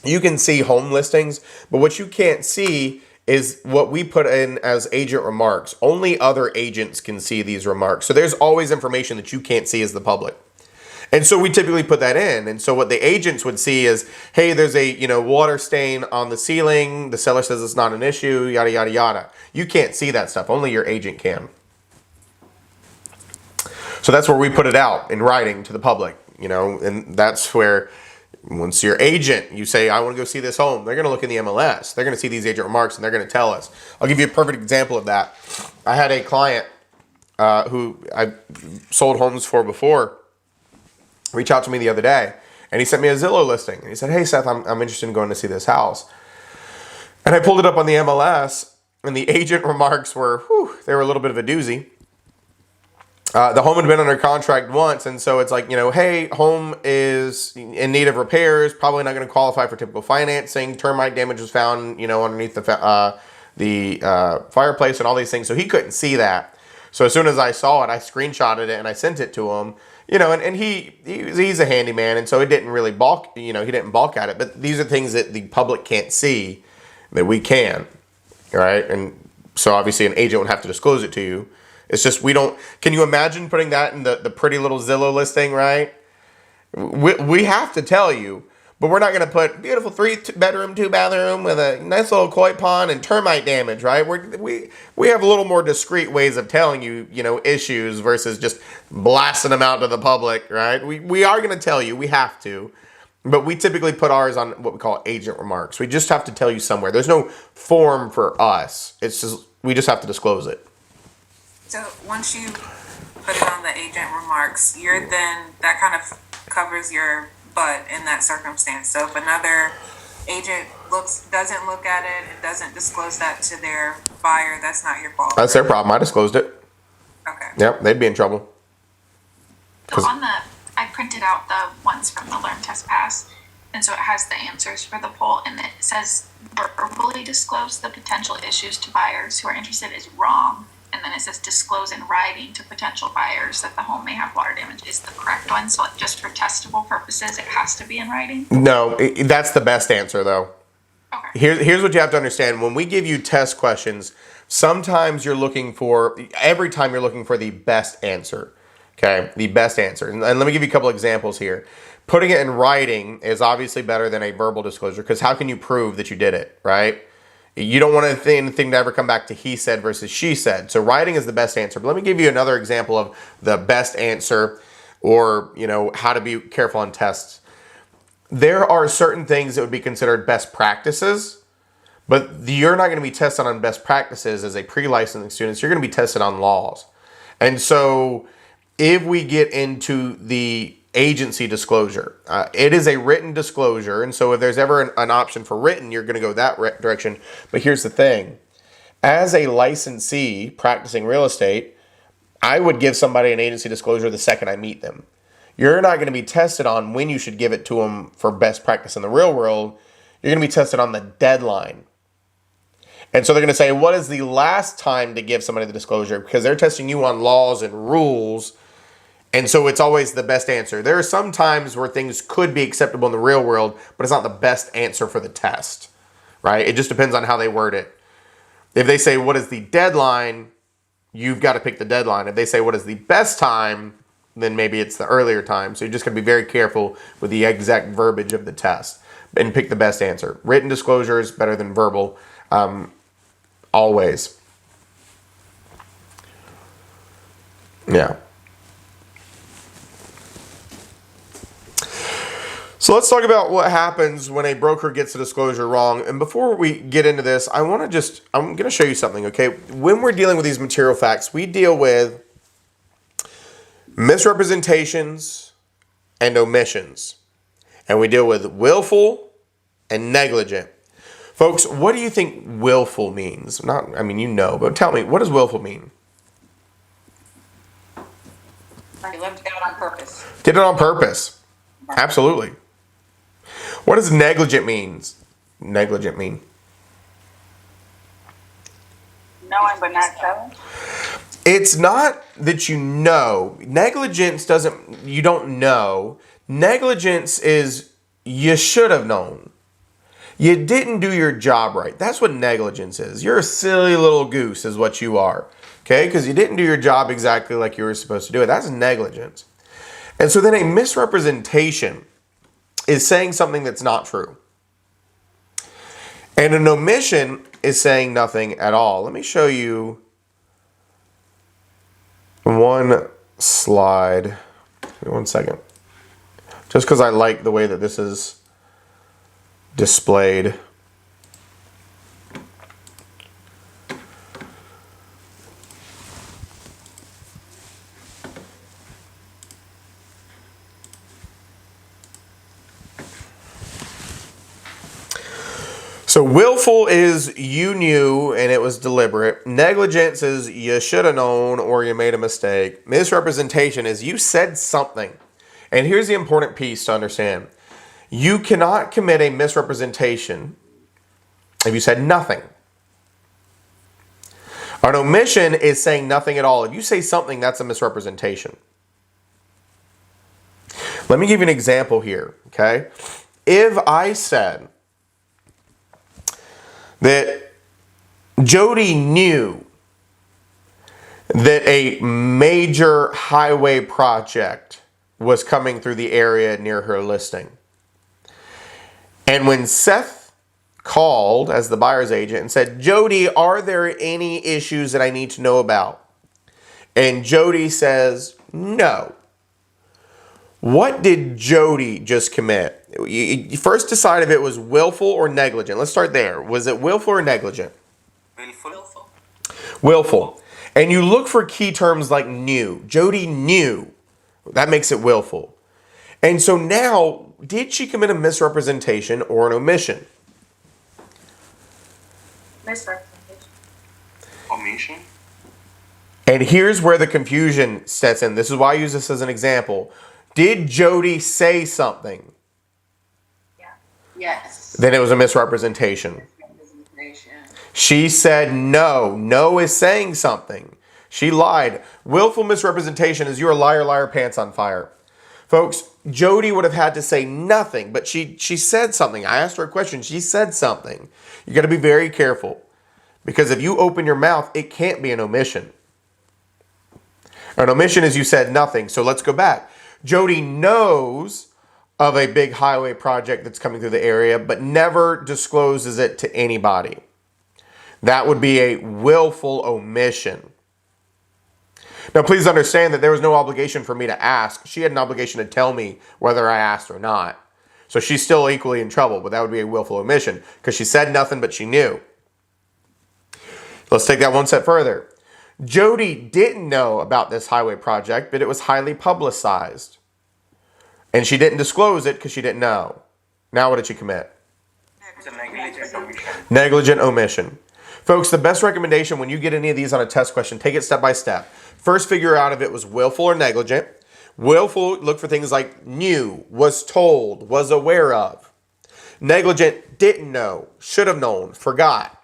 you can see home listings, but what you can't see is what we put in as agent remarks. Only other agents can see these remarks. So there's always information that you can't see as the public. And so we typically put that in. And so what the agents would see is, hey, there's a water stain on the ceiling. The seller says it's not an issue, yada, yada, yada. You can't see that stuff. Only your agent can. So that's where we put it out in writing to the public, and that's where once your agent, you say, I want to go see this home, they're going to look in the MLS. They're going to see these agent remarks and they're going to tell us. I'll give you a perfect example of that. I had a client who I sold homes for before reach out to me the other day, and he sent me a Zillow listing. And he said, hey, Seth, I'm interested in going to see this house. And I pulled it up on the MLS, and the agent remarks were, they were a little bit of a doozy. The home had been under contract once, and so it's like, hey, home is in need of repairs, probably not going to qualify for typical financing. Termite damage was found, underneath the fireplace and all these things, so he couldn't see that. So as soon as I saw it, I screenshotted it and I sent it to him. You know, and he's a handyman, and so it didn't really balk. You know, he didn't balk at it. But these are things that the public can't see that we can, right? And so obviously an agent would have to disclose it to you. It's just we don't. Can you imagine putting that in the pretty little Zillow listing, right? We have to tell you, but we're not going to put beautiful 3-bedroom, 2-bathroom with a nice little koi pond and termite damage, right? We have a little more discreet ways of telling you, you know, issues versus just blasting them out to the public, right? We are going to tell you, we have to, but we typically put ours on what we call agent remarks. We just have to tell you somewhere. There's no form for us. It's just, we just have to disclose it. So once you put it on the agent remarks, that kind of covers your butt in that circumstance. So if another agent doesn't look at it and doesn't disclose that to their buyer, that's not your fault. That's their problem. I disclosed it. Okay. Yep, they'd be in trouble. So I printed out the ones from the Learn Test Pass, and so it has the answers for the poll, and it says verbally disclose the potential issues to buyers who are interested is wrong. And then it says disclose in writing to potential buyers that the home may have water damage is the correct one. So just for testable purposes, it has to be in writing. No, that's the best answer though. Okay. Here's what you have to understand. When we give you test questions, sometimes every time you're looking for the best answer. Okay, the best answer. And let me give you a couple examples here. Putting it in writing is obviously better than a verbal disclosure because how can you prove that you did it, right? You don't want anything to ever come back to he said versus she said. So writing is the best answer. But let me give you another example of the best answer or, you know, how to be careful on tests. There are certain things that would be considered best practices, but you're not going to be tested on best practices as a pre-licensing student. You're going to be tested on laws. And so if we get into the agency disclosure, it is a written disclosure, and so if there's ever an option for written, you're going to go that direction. But here's the thing: as a licensee practicing real estate, I would give somebody an agency disclosure the second I meet them. You're not going to be tested on when you should give it to them for best practice in the real world. You're going to be tested on the deadline. And so they're going to say, what is the last time to give somebody the disclosure? Because they're testing you on laws and rules. And so it's always the best answer. There are some times where things could be acceptable in the real world, but it's not the best answer for the test, right? It just depends on how they word it. If they say, what is the deadline? You've got to pick the deadline. If they say, what is the best time? Then maybe it's the earlier time. So you just got to be very careful with the exact verbiage of the test and pick the best answer. Written disclosure is better than verbal, always. Yeah. So let's talk about what happens when a broker gets a disclosure wrong. And before we get into this, I'm going to show you something, okay? When we're dealing with these material facts, we deal with misrepresentations and omissions. And we deal with willful and negligent. Folks, what do you think willful means? But tell me, what does willful mean? You left it out on purpose. Did it on purpose. Absolutely. What does negligent mean? Knowing but not telling. It's not that you know. Negligence you don't know. Negligence is you should have known. You didn't do your job right. That's what negligence is. You're a silly little goose is what you are. Okay? Because you didn't do your job exactly like you were supposed to do it. That's negligence. And so then a misrepresentation is saying something that's not true. And an omission is saying nothing at all. Let me show you one slide. Give me 1 second. Just because I like the way that this is displayed. So willful is you knew and it was deliberate. Negligence is you should have known or you made a mistake. Misrepresentation is you said something. And here's the important piece to understand. You cannot commit a misrepresentation if you said nothing. An omission is saying nothing at all. If you say something, that's a misrepresentation. Let me give you an example here, okay? If I said that Jody knew that a major highway project was coming through the area near her listing, and when Seth called as the buyer's agent and said, Jody, are there any issues that I need to know about? And Jody says, no. What did Jody just commit? You first decide if it was willful or negligent. Let's start there. Was it willful or negligent? Willful. Willful. And you look for key terms like knew. Jody knew. That makes it willful. And so now, did she commit a misrepresentation or an omission? Misrepresentation. Omission. And here's where the confusion sets in. This is why I use this as an example. Did Jody say something? Yes. Then it was a misrepresentation. She said no. No is saying something. She lied. Willful misrepresentation is your liar, liar, pants on fire. Folks, Jody would have had to say nothing, but she said something. I asked her a question. She said something. You got to be very careful, because if you open your mouth, it can't be an omission. An omission is you said nothing. So let's go back. Jody knows of a big highway project that's coming through the area, but never discloses it to anybody. That would be a willful omission. Now, please understand that there was no obligation for me to ask. She had an obligation to tell me whether I asked or not. So she's still equally in trouble, but that would be a willful omission because she said nothing, but she knew. Let's take that one step further. Jody didn't know about this highway project, but it was highly publicized. And she didn't disclose it because she didn't know. Now what did she commit? It's a negligent omission. Negligent omission. Folks, the best recommendation when you get any of these on a test question, take it step by step. First, figure out if it was willful or negligent. Willful, look for things like knew, was told, was aware of. Negligent, didn't know, should have known, forgot.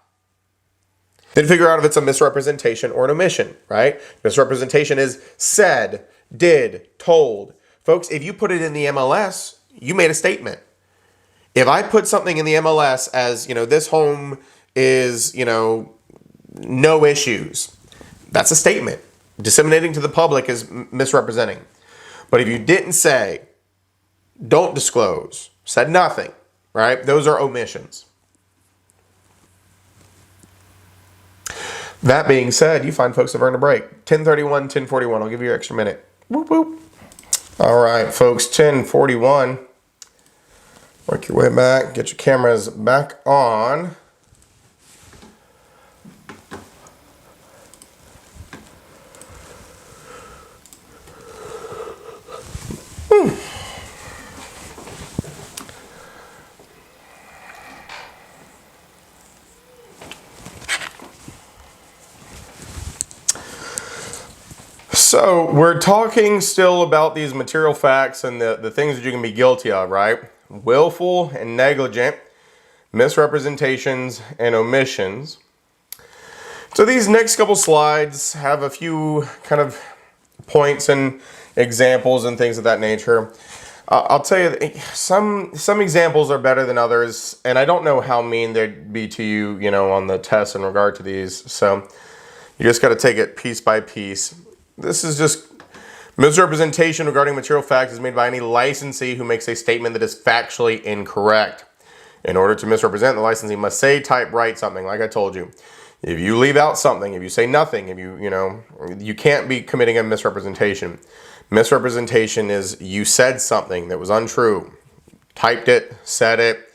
Then figure out if it's a misrepresentation or an omission, right? Misrepresentation is said, did, told. Folks, if you put it in the MLS, you made a statement. If I put something in the MLS as, this home is, no issues, that's a statement. Disseminating to the public is misrepresenting. But if you didn't say, don't disclose, said nothing, right? Those are omissions. That being said, you find folks have earned a break. 10:31, 10:41. I'll give you your extra minute. Whoop, whoop. All right, folks, 10:41. Work your way back. Get your cameras back on. So we're talking still about these material facts and the things that you can be guilty of, right? Willful and negligent, misrepresentations and omissions. So these next couple slides have a few kind of points and examples and things of that nature. I'll tell you, some examples are better than others, and I don't know how mean they'd be to you, on the test in regard to these. So you just got to take it piece by piece. This is just misrepresentation regarding material facts is made by any licensee who makes a statement that is factually incorrect. In order to misrepresent, the licensee must say, type, write something, like I told you. If you leave out something, if you say nothing, if you can't be committing a misrepresentation. Misrepresentation is you said something that was untrue, typed it, said it,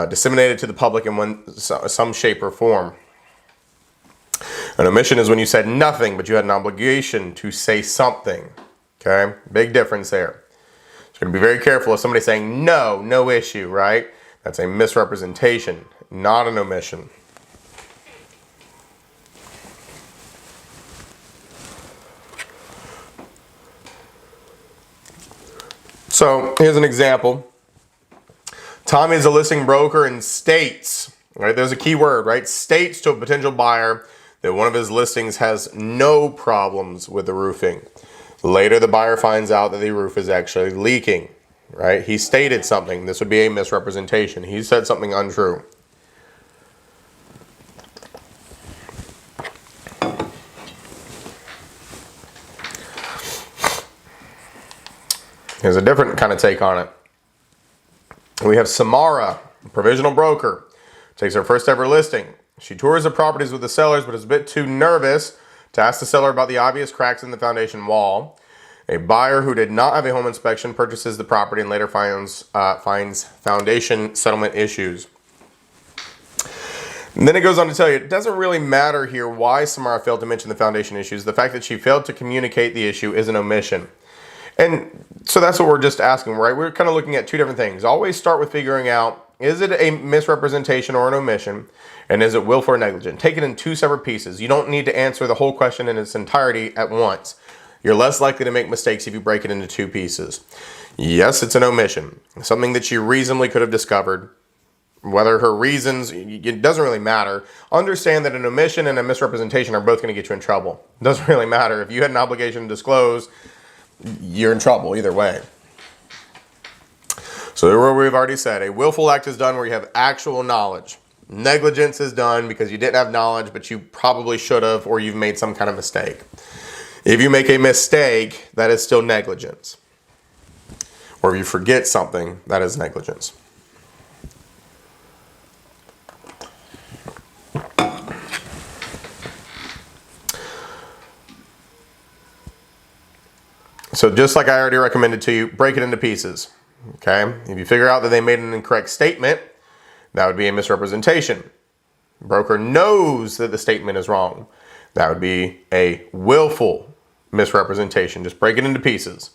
disseminated to the public in some shape or form. An omission is when you said nothing, but you had an obligation to say something. Okay? Big difference there. So you're going to be very careful of somebody saying no issue, right? That's a misrepresentation, not an omission. So here's an example. Tommy is a listing broker and states, right? There's a key word, right? States to a potential buyer that one of his listings has no problems with the roofing. Later, the buyer finds out that the roof is actually leaking, right? He stated something. This would be a misrepresentation. He said something untrue. Here's a different kind of take on it. We have Samara, provisional broker, takes her first ever listing. She tours the properties with the sellers, but is a bit too nervous to ask the seller about the obvious cracks in the foundation wall. A buyer who did not have a home inspection purchases the property and later finds foundation settlement issues. And then it goes on to tell you, it doesn't really matter here why Samara failed to mention the foundation issues. The fact that she failed to communicate the issue is an omission. And so that's what we're just asking, right? We're kind of looking at two different things. Always start with figuring out, is it a misrepresentation or an omission? And is it willful or negligent? Take it in two separate pieces. You don't need to answer the whole question in its entirety at once. You're less likely to make mistakes if you break it into two pieces. Yes, it's an omission. Something that she reasonably could have discovered. Whether her reasons, it doesn't really matter. Understand that an omission and a misrepresentation are both going to get you in trouble. It doesn't really matter. If you had an obligation to disclose, you're in trouble either way. So we've already said, a willful act is done where you have actual knowledge. Negligence is done because you didn't have knowledge, but you probably should have, or you've made some kind of mistake. If you make a mistake, that is still negligence. Or if you forget something, that is negligence. So just like I already recommended to you, break it into pieces. Okay? If you figure out that they made an incorrect statement, that would be a misrepresentation. The broker knows that the statement is wrong. That would be a willful misrepresentation. Just break it into pieces.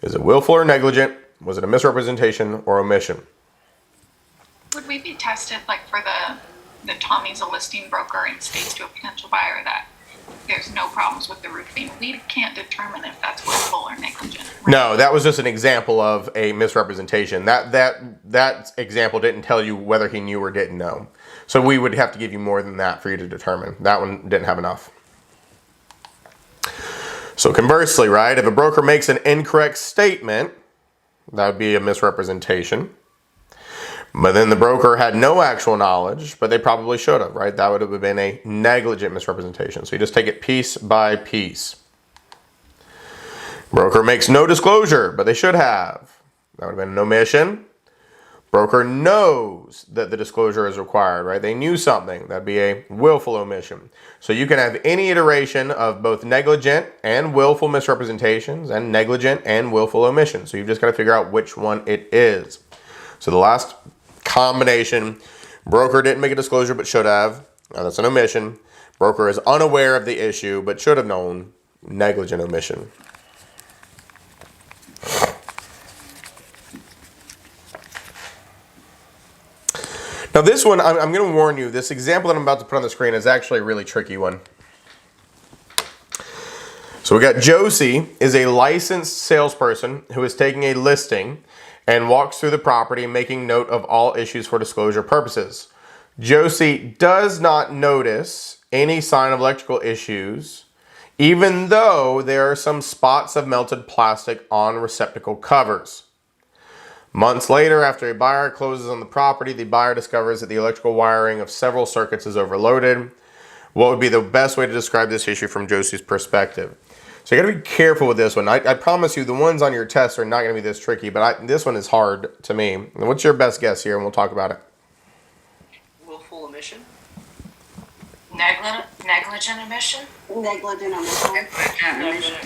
Is it willful or negligent? Was it a misrepresentation or omission? Would we be tested like for the Tommy's a listing broker and states to a potential buyer that there's no problems with the roofing? We can't determine if that's willful or negligent. Right? No, that was just an example of a misrepresentation. That example didn't tell you whether he knew or didn't know. So we would have to give you more than that for you to determine. That one didn't have enough. So conversely, right, if a broker makes an incorrect statement, that would be a misrepresentation. But then the broker had no actual knowledge, but they probably should have, right? That would have been a negligent misrepresentation. So you just take it piece by piece. Broker makes no disclosure, but they should have. That would have been an omission. Broker knows that the disclosure is required, right? They knew something. That'd be a willful omission. So you can have any iteration of both negligent and willful misrepresentations and negligent and willful omissions. So you've just got to figure out which one it is. So the last combination, broker didn't make a disclosure but should have. Now that's an omission. Broker is unaware of the issue but should have known. Negligent omission. Now this one, I'm going to warn you, this example that I'm about to put on the screen is actually a really tricky one. So we got Josie is a licensed salesperson who is taking a listing and walks through the property making note of all issues for disclosure purposes. Josie does not notice any sign of electrical issues, even though there are some spots of melted plastic on receptacle covers. Months later, after a buyer closes on the property, the buyer discovers that the electrical wiring of several circuits is overloaded. What would be the best way to describe this issue from Josie's perspective? So you got to be careful with this one. I promise you the ones on your test are not going to be this tricky, but this one is hard to me. What's your best guess here, and we'll talk about it? Willful omission? Negligent omission? Negligent omission.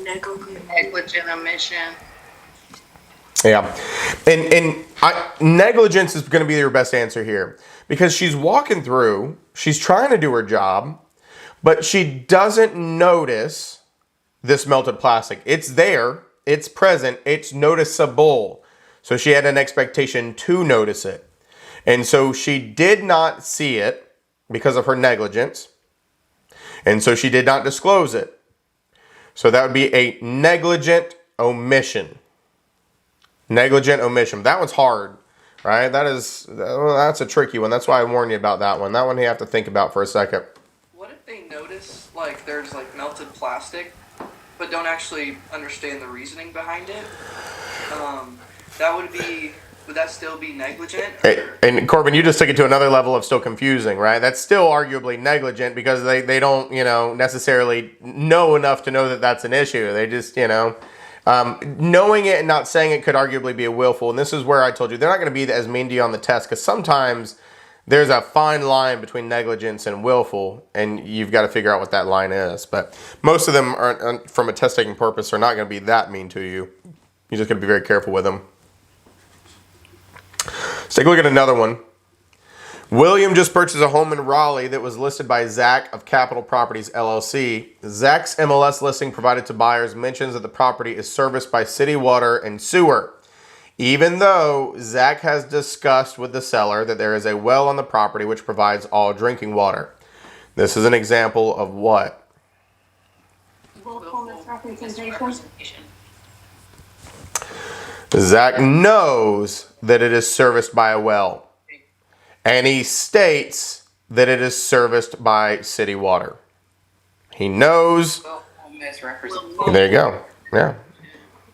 Negligent omission. Yeah, and negligence is going to be your best answer here because she's walking through, she's trying to do her job, but she doesn't notice this melted plastic. It's there, it's present, it's noticeable. So she had an expectation to notice it. And so she did not see it because of her negligence. And so she did not disclose it. So that would be a negligent omission. Negligent omission. That one's hard. right? That's a tricky one. That's why I warned you about that one. That one you have to think about for a second. What if they notice like there's like melted plastic, but don't actually understand the reasoning behind it? Would that still be negligent? And Corbin, you just took it to another level of still confusing, right? That's still arguably negligent because they don't, necessarily know enough to know that that's an issue. They just, knowing it and not saying it could arguably be a willful. And this is where I told you, they're not going to be as mean to you on the test because sometimes there's a fine line between negligence and willful, and you've got to figure out what that line is. But most of them, from a test taking purpose, are not going to be that mean to you. You're just going to be very careful with them. Let's take a look at another one. William just purchased a home in Raleigh that was listed by Zach of Capital Properties, LLC. Zach's MLS listing provided to buyers mentions that the property is serviced by city water and sewer, even though Zach has discussed with the seller that there is a well on the property which provides all drinking water. This is an example of what? Willful misrepresentation. Zach knows that it is serviced by a well, and he states that it is serviced by city water. He knows. There you go. Yeah,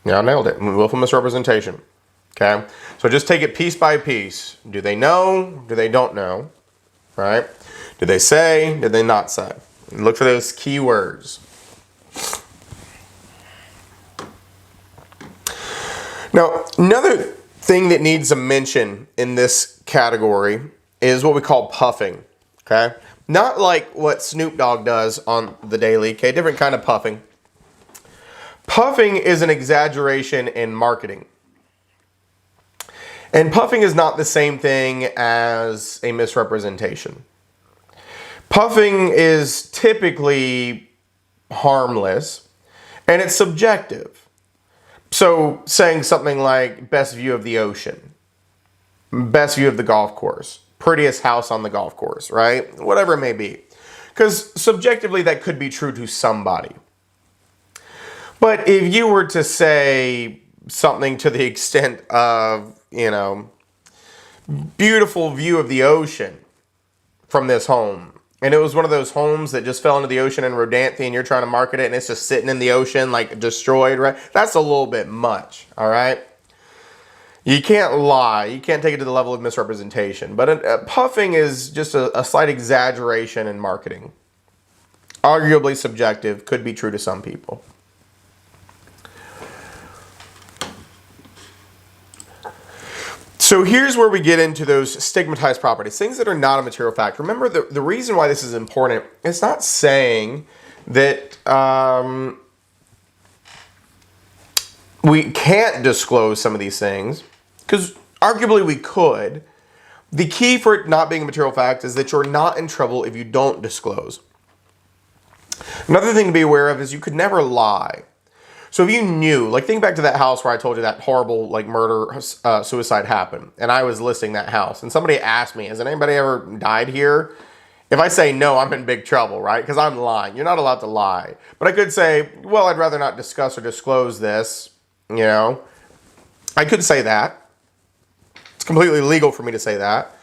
I nailed it. Willful misrepresentation. Okay, so just take it piece by piece. Do they know? Do they don't know? Right? Did they say? Did they not say? And look for those key words. Now, another thing that needs a mention in this category is what we call puffing, okay? Not like what Snoop Dogg does on the daily, okay? Different kind of puffing. Puffing is an exaggeration in marketing. And puffing is not the same thing as a misrepresentation. Puffing is typically harmless, and it's subjective. So saying something like best view of the ocean, best view of the golf course, prettiest house on the golf course, right? Whatever it may be. Because subjectively that could be true to somebody. But if you were to say something to the extent of, beautiful view of the ocean from this home, and it was one of those homes that just fell into the ocean in Rodanthe and you're trying to market it and it's just sitting in the ocean like destroyed, right? That's a little bit much, all right? You can't lie. You can't take it to the level of misrepresentation. But puffing is just a slight exaggeration in marketing. Arguably subjective, could be true to some people. So here's where we get into those stigmatized properties, things that are not a material fact. Remember, the reason why this is important, it's not saying that we can't disclose some of these things, because arguably we could. The key for it not being a material fact is that you're not in trouble if you don't disclose. Another thing to be aware of is you could never lie. So if you knew, like think back to that house where I told you that horrible murder, suicide happened, and I was listing that house, and somebody asked me, has anybody ever died here? If I say no, I'm in big trouble, right? Because I'm lying. You're not allowed to lie. But I could say, well, I'd rather not discuss or disclose this, I could say that. It's completely legal for me to say that.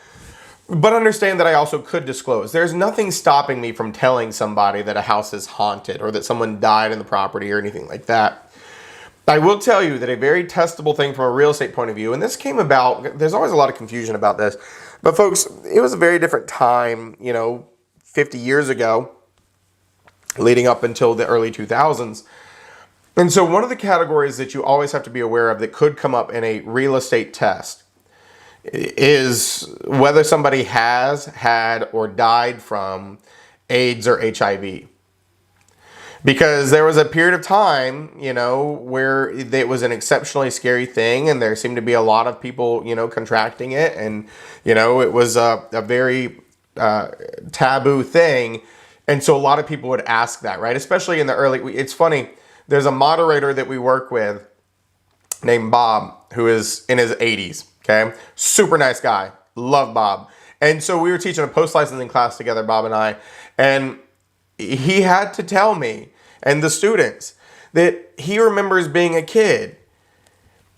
But understand that I also could disclose. There's nothing stopping me from telling somebody that a house is haunted or that someone died in the property or anything like that. I will tell you that a very testable thing from a real estate point of view, and this came about, there's always a lot of confusion about this, but folks, it was a very different time, 50 years ago, leading up until the early 2000s. And so one of the categories that you always have to be aware of that could come up in a real estate test is whether somebody has had or died from AIDS or HIV. Because there was a period of time, where it was an exceptionally scary thing and there seemed to be a lot of people, contracting it. And, it was a very taboo thing. And so a lot of people would ask that, right? Especially in the early, it's funny, there's a moderator that we work with named Bob, who is in his 80s. Okay, super nice guy. Love Bob. And so we were teaching a post-licensing class together, Bob and I, and he had to tell me and the students that he remembers being a kid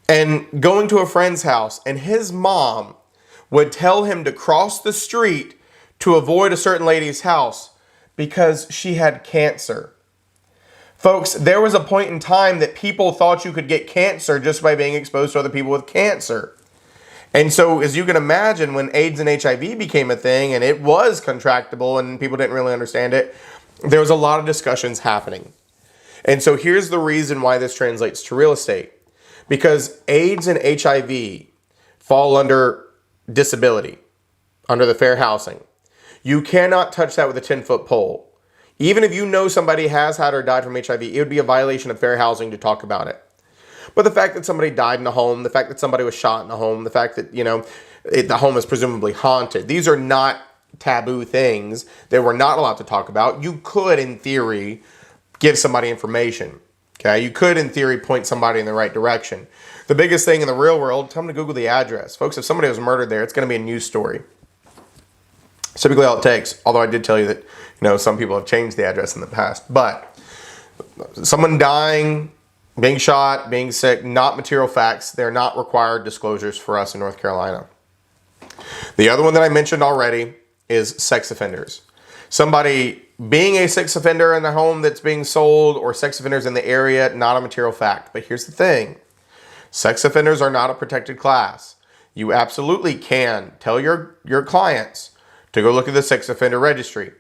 and going to a friend's house, and his mom would tell him to cross the street to avoid a certain lady's house because she had cancer. Folks, there was a point in time that people thought you could get cancer just by being exposed to other people with cancer. And so, as you can imagine, when AIDS and HIV became a thing and it was contractable and people didn't really understand it, there was a lot of discussions happening. And so here's the reason why this translates to real estate. Because AIDS and HIV fall under disability, under the fair housing. You cannot touch that with a 10-foot pole. Even if you know somebody has had or died from HIV, it would be a violation of fair housing to talk about it. But the fact that somebody died in the home, the fact that somebody was shot in the home, the fact that, the home is presumably haunted, these are not taboo things that we're not allowed to talk about. You could, in theory, give somebody information. Okay, you could, in theory, point somebody in the right direction. The biggest thing in the real world, tell them to Google the address. Folks, if somebody was murdered there, it's going to be a news story. It's typically all it takes. Although I did tell you that, some people have changed the address in the past. But someone dying, being shot, being sick, not material facts. They're not required disclosures for us in North Carolina. The other one that I mentioned already is sex offenders. Somebody being a sex offender in the home that's being sold, or sex offenders in the area, not a material fact. But here's the thing. Sex offenders are not a protected class. You absolutely can tell your clients to go look at the sex offender registry.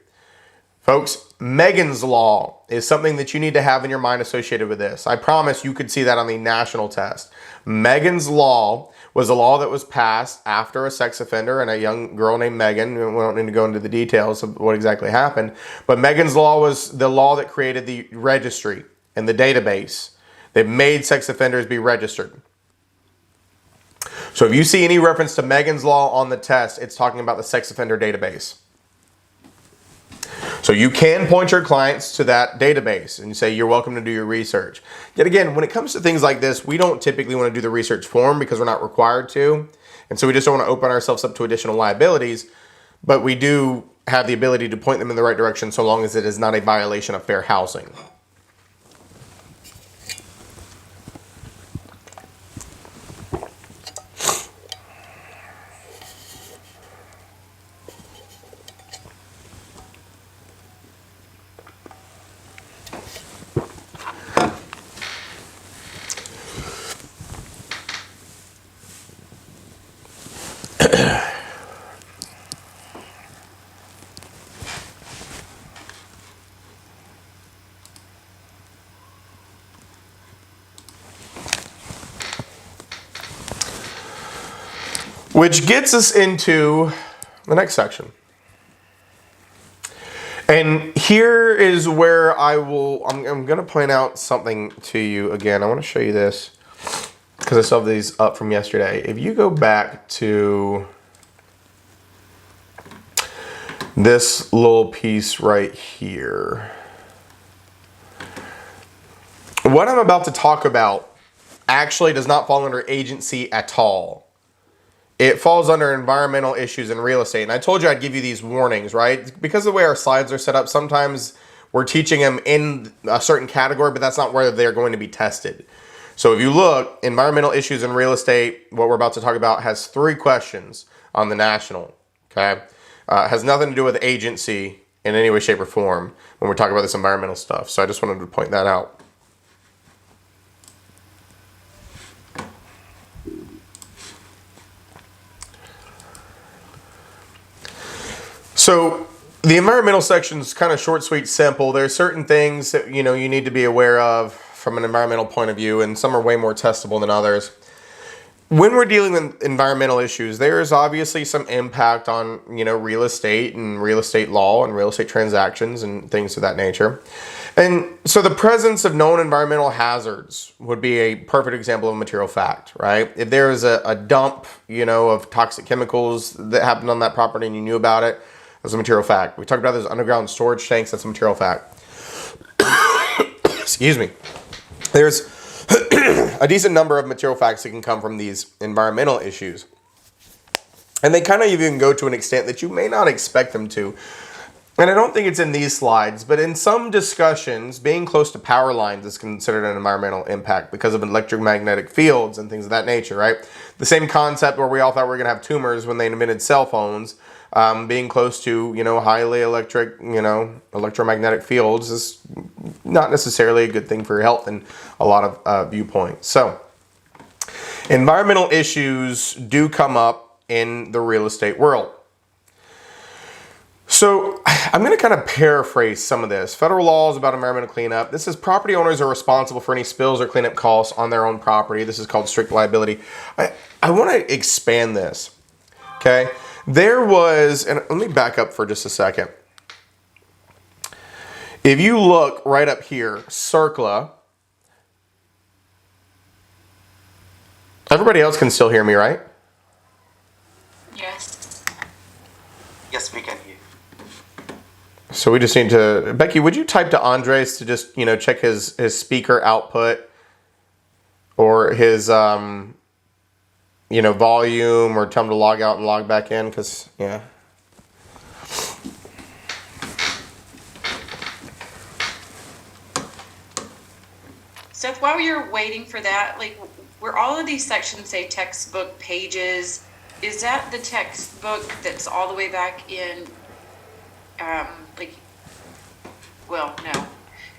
Folks, Megan's Law is something that you need to have in your mind associated with this. I promise you could see that on the national test. Megan's Law was a law that was passed after a sex offender and a young girl named Megan. We don't need to go into the details of what exactly happened. But Megan's Law was the law that created the registry and the database that made sex offenders be registered. So if you see any reference to Megan's Law on the test, it's talking about the sex offender database. So you can point your clients to that database and say, you're welcome to do your research. Yet again, when it comes to things like this, we don't typically want to do the research for them because we're not required to. And so we just don't want to open ourselves up to additional liabilities. But we do have the ability to point them in the right direction so long as it is not a violation of fair housing. Which gets us into the next section. And here is where I'm going to point out something to you again. I want to show you this because I still have these up from yesterday. If you go back to this little piece right here, what I'm about to talk about actually does not fall under agency at all. It falls under environmental issues in real estate. And I told you I'd give you these warnings, right? Because of the way our slides are set up, sometimes we're teaching them in a certain category, but that's not where they're going to be tested. So if you look, environmental issues in real estate, what we're about to talk about, has 3 questions on the national, okay? Has nothing to do with agency in any way, shape, or form when we're talking about this environmental stuff. So I just wanted to point that out. So the environmental section is kind of short, sweet, simple. There are certain things that you need to be aware of from an environmental point of view, and some are way more testable than others. When we're dealing with environmental issues, there is obviously some impact on real estate and real estate law and real estate transactions and things of that nature. And so the presence of known environmental hazards would be a perfect example of a material fact, right? If there is a dump, of toxic chemicals that happened on that property and you knew about it, that's a material fact. We talked about those underground storage tanks. That's a material fact. Excuse me. There's a decent number of material facts that can come from these environmental issues. And they kind of even go to an extent that you may not expect them to. and I don't think it's in these slides, but in some discussions, being close to power lines is considered an environmental impact because of electromagnetic fields and things of that nature, right? The same concept where we all thought we were going to have tumors when they invented cell phones. Being close to, highly electromagnetic fields is not necessarily a good thing for your health in a lot of viewpoints. So, environmental issues do come up in the real estate world. So, I'm going to kind of paraphrase some of this. Federal laws about environmental cleanup. This is property owners are responsible for any spills or cleanup costs on their own property. This is called strict liability. I want to expand this, okay? There was, and let me back up for just a second. If you look right up here, CERCLA. Everybody else can still hear me, right? Yes. Yes, we can hear. So we just need to, Becky, would you type to Andres to just, check his speaker output or his, volume, or tell him to log out and log back in, because, yeah. Seth, while you're waiting for that, like, where all of these sections say textbook pages, is that the textbook that's all the way back in, no.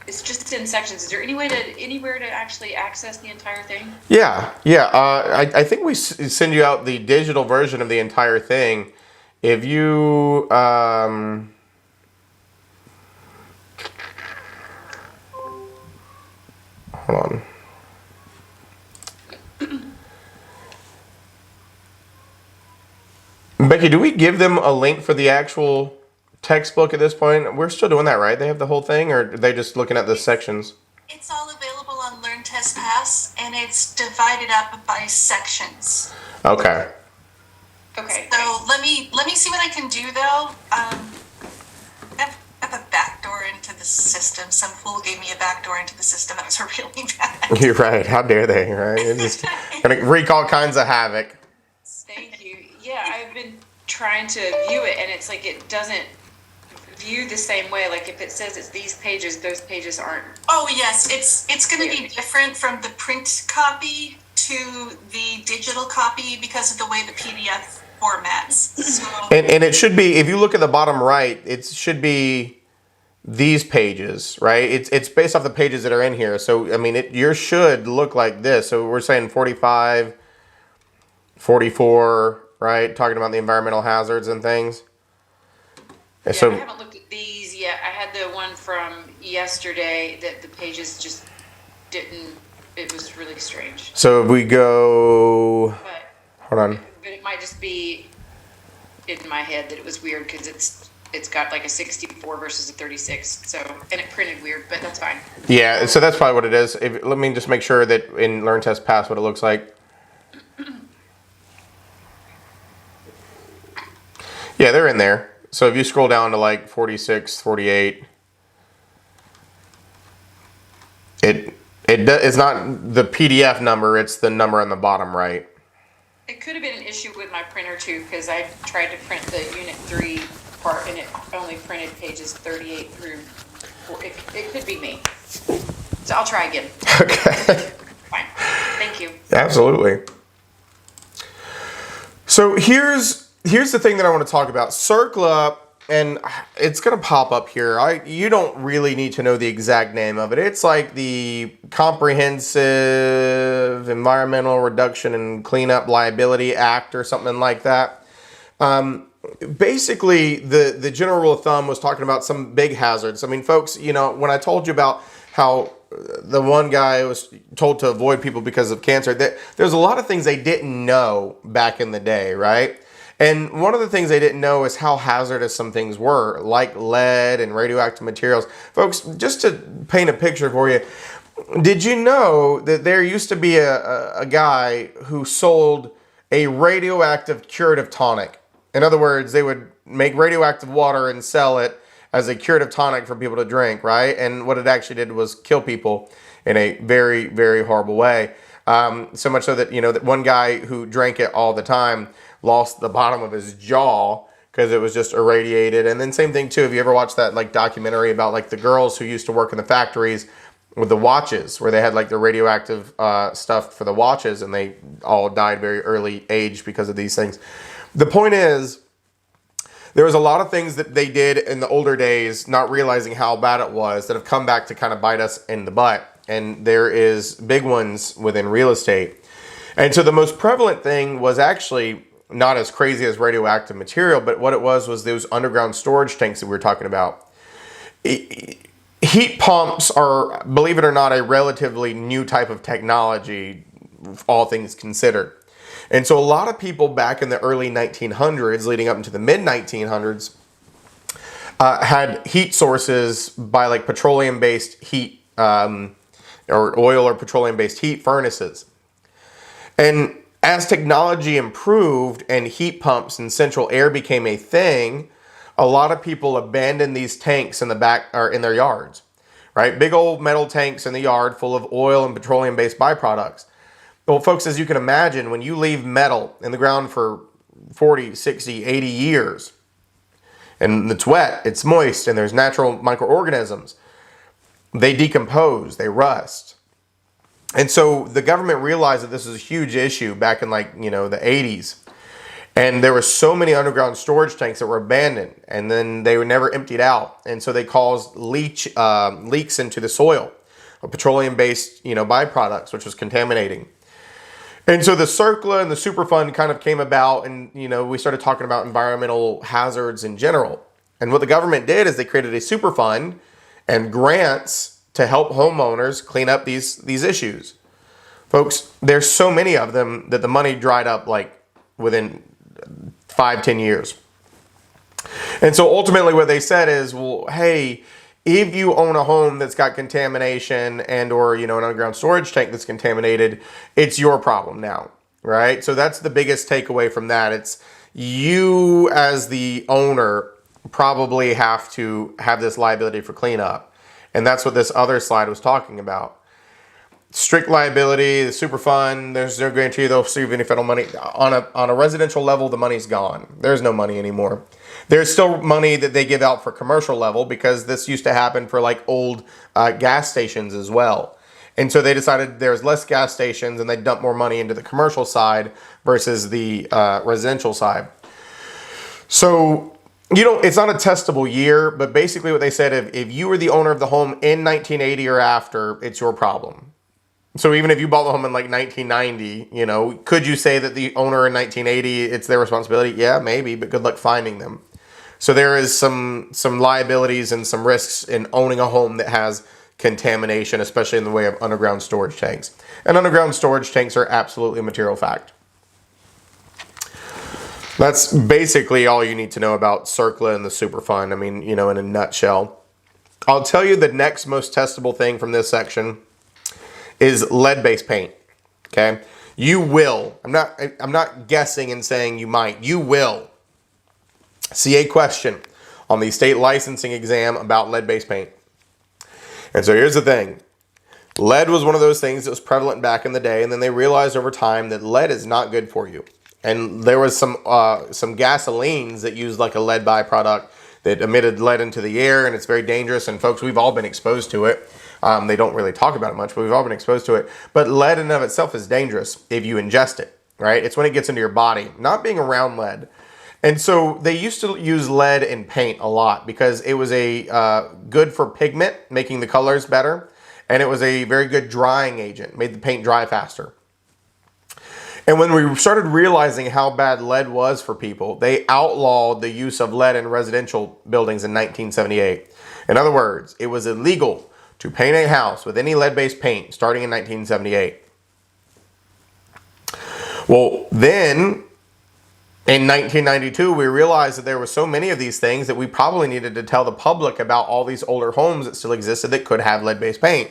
It's just in sections. Is there anywhere to actually access the entire thing? Yeah. I think we send you out the digital version of the entire thing. If you, hold on. Becky, do we give them a link for the actual textbook at this point? We're still doing that, right? They have the whole thing, or are they just looking at the sections? It's all available on Learn Test Pass, and it's divided up by sections. Okay. Okay. So let me see what I can do though. I have a backdoor into the system. Some fool gave me a backdoor into the system. That was really bad. You're right. How dare they, right? It's just gonna wreak all kinds of havoc. Thank you. Yeah, I've been trying to view it, and it's like it doesn't view the same way. Like if it says it's these pages, those pages aren't. Oh yes, it's going to be different from the print copy to the digital copy because of the way the PDF formats. So, And it should be, if you look at the bottom right, it should be these pages, right? It's based off the pages that are in here. So, I mean, yours should look like this. So we're saying 45, 44, right? Talking about the environmental hazards and things. Yeah, So, I haven't looked at these yet. I had the one from yesterday that the pages just didn't. It was really strange. so if we go, But hold on. but it might just be in my head that it was weird because it's got like a 64 versus a 36. So and it printed weird, but that's fine. Yeah, so that's probably what it is. Let me just make sure that in Learn Test Pass what it looks like. Yeah, they're in there. So if you scroll down to like 46, 48, it's not the PDF number, it's the number on the bottom right. It could have been an issue with my printer too because I tried to print the Unit 3 part and it only printed pages 38 through 4. It could be me. So I'll try again. Okay. Fine. Thank you. Absolutely. So here's the thing that I want to talk about. CERCLA, and it's going to pop up here. You don't really need to know the exact name of it. It's like the Comprehensive Environmental Reduction and Cleanup Liability Act or something like that. Basically, the general rule of thumb was talking about some big hazards. I mean, folks, when I told you about how the one guy was told to avoid people because of cancer, there's a lot of things they didn't know back in the day, right? And one of the things they didn't know is how hazardous some things were, like lead and radioactive materials. Folks, just to paint a picture for you, did you know that there used to be a guy who sold a radioactive curative tonic? In other words, they would make radioactive water and sell it as a curative tonic for people to drink, right? And what it actually did was kill people in a very, very horrible way. So much so that, that one guy who drank it all the time lost the bottom of his jaw because it was just irradiated. And then same thing too, if you ever watched that like documentary about like the girls who used to work in the factories with the watches, where they had like the radioactive stuff for the watches, and they all died very early age because of these things. The point is, there was a lot of things that they did in the older days, not realizing how bad it was, that have come back to kind of bite us in the butt. And there is big ones within real estate. And so the most prevalent thing was actually not as crazy as radioactive material, but what it was those underground storage tanks that we were talking about. Heat pumps are, believe it or not, a relatively new type of technology, all things considered. And so a lot of people back in the early 1900s, leading up into the mid 1900s, had heat sources by like petroleum-based heat or oil or petroleum-based heat furnaces. And as technology improved and heat pumps and central air became a thing, a lot of people abandoned these tanks in the back or in their yards, right? Big old metal tanks in the yard full of oil and petroleum-based byproducts. Well, folks, as you can imagine, when you leave metal in the ground for 40, 60, 80 years, and it's wet, it's moist, and there's natural microorganisms, they decompose, they rust. And so the government realized that this was a huge issue back in like, the 80s. And there were so many underground storage tanks that were abandoned, and then they were never emptied out. And so they caused leaks into the soil of petroleum-based, byproducts, which was contaminating. And so the CERCLA and the Superfund kind of came about, and, we started talking about environmental hazards in general. And what the government did is they created a Superfund and grants to help homeowners clean up these issues. Folks, there's so many of them that the money dried up like within 5-10 years. And so ultimately what they said is, well, hey, if you own a home that's got contamination and or, an underground storage tank that's contaminated, it's your problem now, right? So that's the biggest takeaway from that. It's you as the owner probably have to have this liability for cleanup. And that's what this other slide was talking about. Strict liability, the Superfund, there's no guarantee they'll receive any federal money. On a residential level, the money's gone. There's no money anymore. There's still money that they give out for commercial level, because this used to happen for like old gas stations as well. And so they decided there's less gas stations and they dump more money into the commercial side versus the residential side. So, it's not a testable year, but basically what they said, if you were the owner of the home in 1980 or after, it's your problem. So even if you bought the home in like 1990, could you say that the owner in 1980, it's their responsibility? Yeah, maybe, but good luck finding them. So there is some liabilities and some risks in owning a home that has contamination, especially in the way of underground storage tanks. And underground storage tanks are absolutely a material fact. That's basically all you need to know about CERCLA and the Superfund. I mean, in a nutshell. I'll tell you the next most testable thing from this section is lead-based paint. Okay? You will. I'm not guessing and saying you might. You will see a question on the state licensing exam about lead-based paint. And so here's the thing. Lead was one of those things that was prevalent back in the day, and then they realized over time that lead is not good for you. And there was some gasolines that used like a lead byproduct that emitted lead into the air, and it's very dangerous. And folks, we've all been exposed to it. They don't really talk about it much, but we've all been exposed to it. But lead in and of itself is dangerous if you ingest it, right? It's when it gets into your body, not being around lead. And so they used to use lead in paint a lot because it was a good for pigment, making the colors better. And it was a very good drying agent, made the paint dry faster. And when we started realizing how bad lead was for people, they outlawed the use of lead in residential buildings in 1978. In other words, it was illegal to paint a house with any lead-based paint starting in 1978. Well, then in 1992, we realized that there were so many of these things that we probably needed to tell the public about all these older homes that still existed that could have lead-based paint.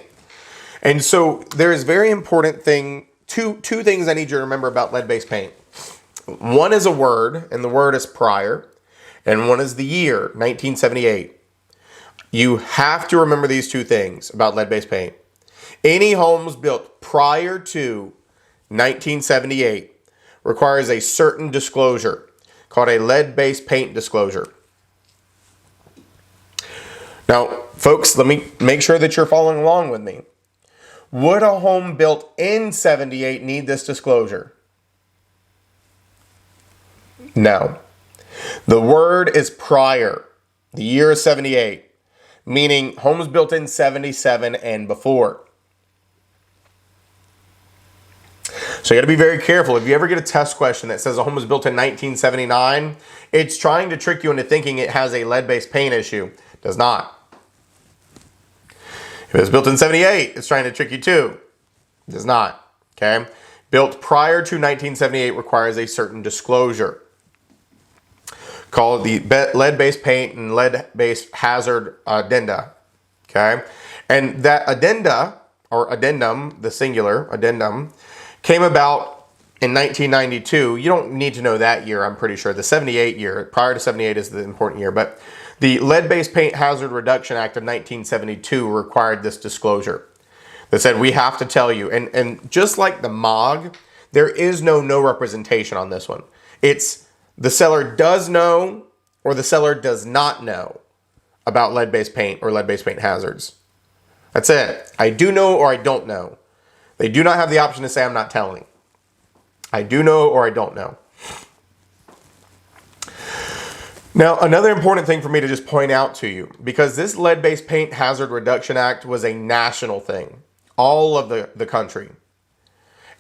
And so there is very important thing, two things I need you to remember about lead-based paint. One is a word, and the word is prior, and one is the year, 1978. You have to remember these two things about lead-based paint. Any homes built prior to 1978 requires a certain disclosure. called a lead-based paint disclosure. Now, folks, let me make sure that you're following along with me. Would a home built in 78 need this disclosure? No. The word is prior. The year is 78, meaning homes built in 77 and before. So you got to be very careful. If you ever get a test question that says a home was built in 1979, it's trying to trick you into thinking it has a lead-based paint issue. It does not. If it was built in 78, it's trying to trick you too. It does not. Okay? Built prior to 1978 requires a certain disclosure called the lead-based paint and lead-based hazard addenda. Okay? And that addenda, or addendum, the singular addendum, came about in 1992. You don't need to know that year, I'm pretty sure. The 78 year, prior to 78 is the important year. But the Lead-Based Paint Hazard Reduction Act of 1972 required this disclosure. That said, we have to tell you. And just like the MOG, there is no representation on this one. It's the seller does know or the seller does not know about lead-based paint or lead-based paint hazards. That's it. I do know or I don't know. They do not have the option to say I'm not telling. I do know or I don't know. Now, another important thing for me to just point out to you, because this Lead-Based Paint Hazard Reduction Act was a national thing, all of the country.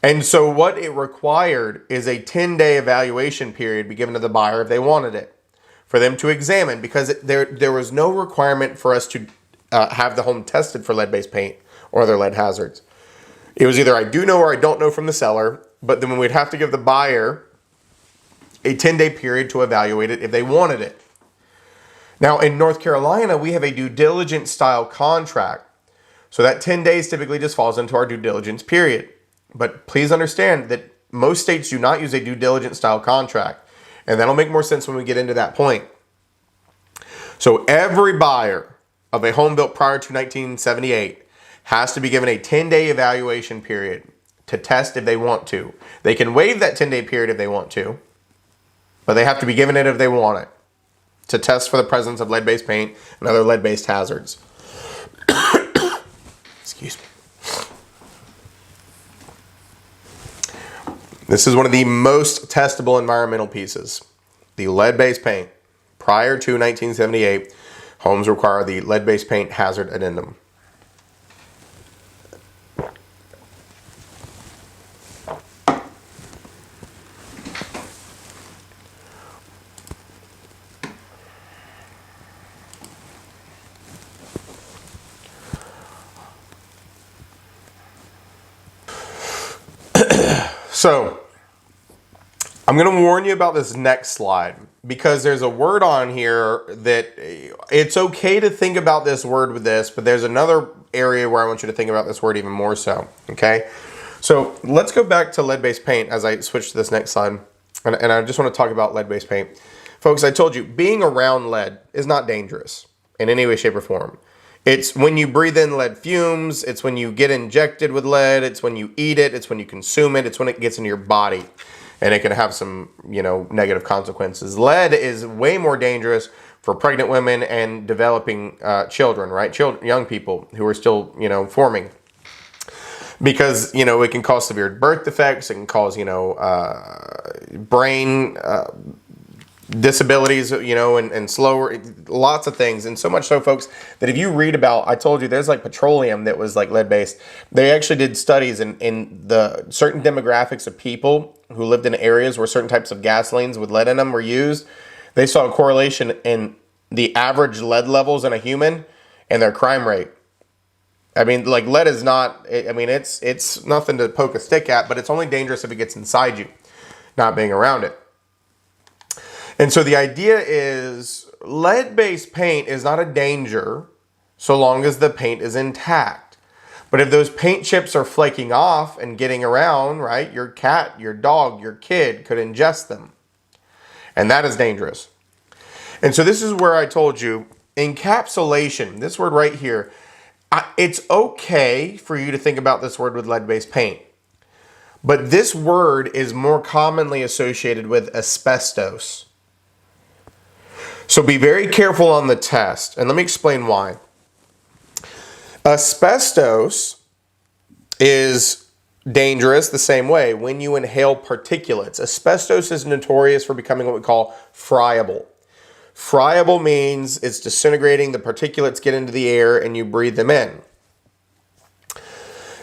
And so what it required is a 10-day evaluation period be given to the buyer if they wanted it, for them to examine, because there was no requirement for us to have the home tested for lead-based paint or other lead hazards. It was either I do know or I don't know from the seller, but then we'd have to give the buyer a 10-day period to evaluate it if they wanted it. Now, in North Carolina, we have a due diligence style contract. So that 10 days typically just falls into our due diligence period. But please understand that most states do not use a due diligence style contract. And that'll make more sense when we get into that point. So every buyer of a home built prior to 1978 has to be given a 10-day evaluation period to test if they want to. They can waive that 10-day period if they want to, but they have to be given it if they want it, to test for the presence of lead-based paint and other lead-based hazards. Excuse me. This is one of the most testable environmental pieces. The lead-based paint. Prior to 1978, homes require the lead-based paint hazard addendum. So, I'm going to warn you about this next slide because there's a word on here that it's okay to think about this word with this, but there's another area where I want you to think about this word even more so, okay? So, let's go back to lead-based paint as I switch to this next slide, and I just want to talk about lead-based paint. Folks, I told you, being around lead is not dangerous in any way, shape, or form. It's when you breathe in lead fumes, it's when you get injected with lead, it's when you eat it, it's when you consume it, it's when it gets into your body. And it can have some, negative consequences. Lead is way more dangerous for pregnant women and developing children, right? Young people who are still, forming. Because, it can cause severe birth defects, it can cause, brain disabilities, and slower, lots of things. And so much so, folks, that if you read about, I told you there's like petroleum that was like lead-based. They actually did studies in the certain demographics of people who lived in areas where certain types of gasolines with lead in them were used. They saw a correlation in the average lead levels in a human and their crime rate. I mean, like lead is not, it's nothing to poke a stick at, but it's only dangerous if it gets inside you, not being around it. And so the idea is lead-based paint is not a danger so long as the paint is intact. But if those paint chips are flaking off and getting around, right, your cat, your dog, your kid could ingest them. And that is dangerous. And so this is where I told you, encapsulation, this word right here, it's okay for you to think about this word with lead-based paint. But this word is more commonly associated with asbestos. So be very careful on the test, and let me explain why. Asbestos is dangerous the same way when you inhale particulates. Asbestos is notorious for becoming what we call friable. Friable means it's disintegrating, the particulates get into the air, and you breathe them in.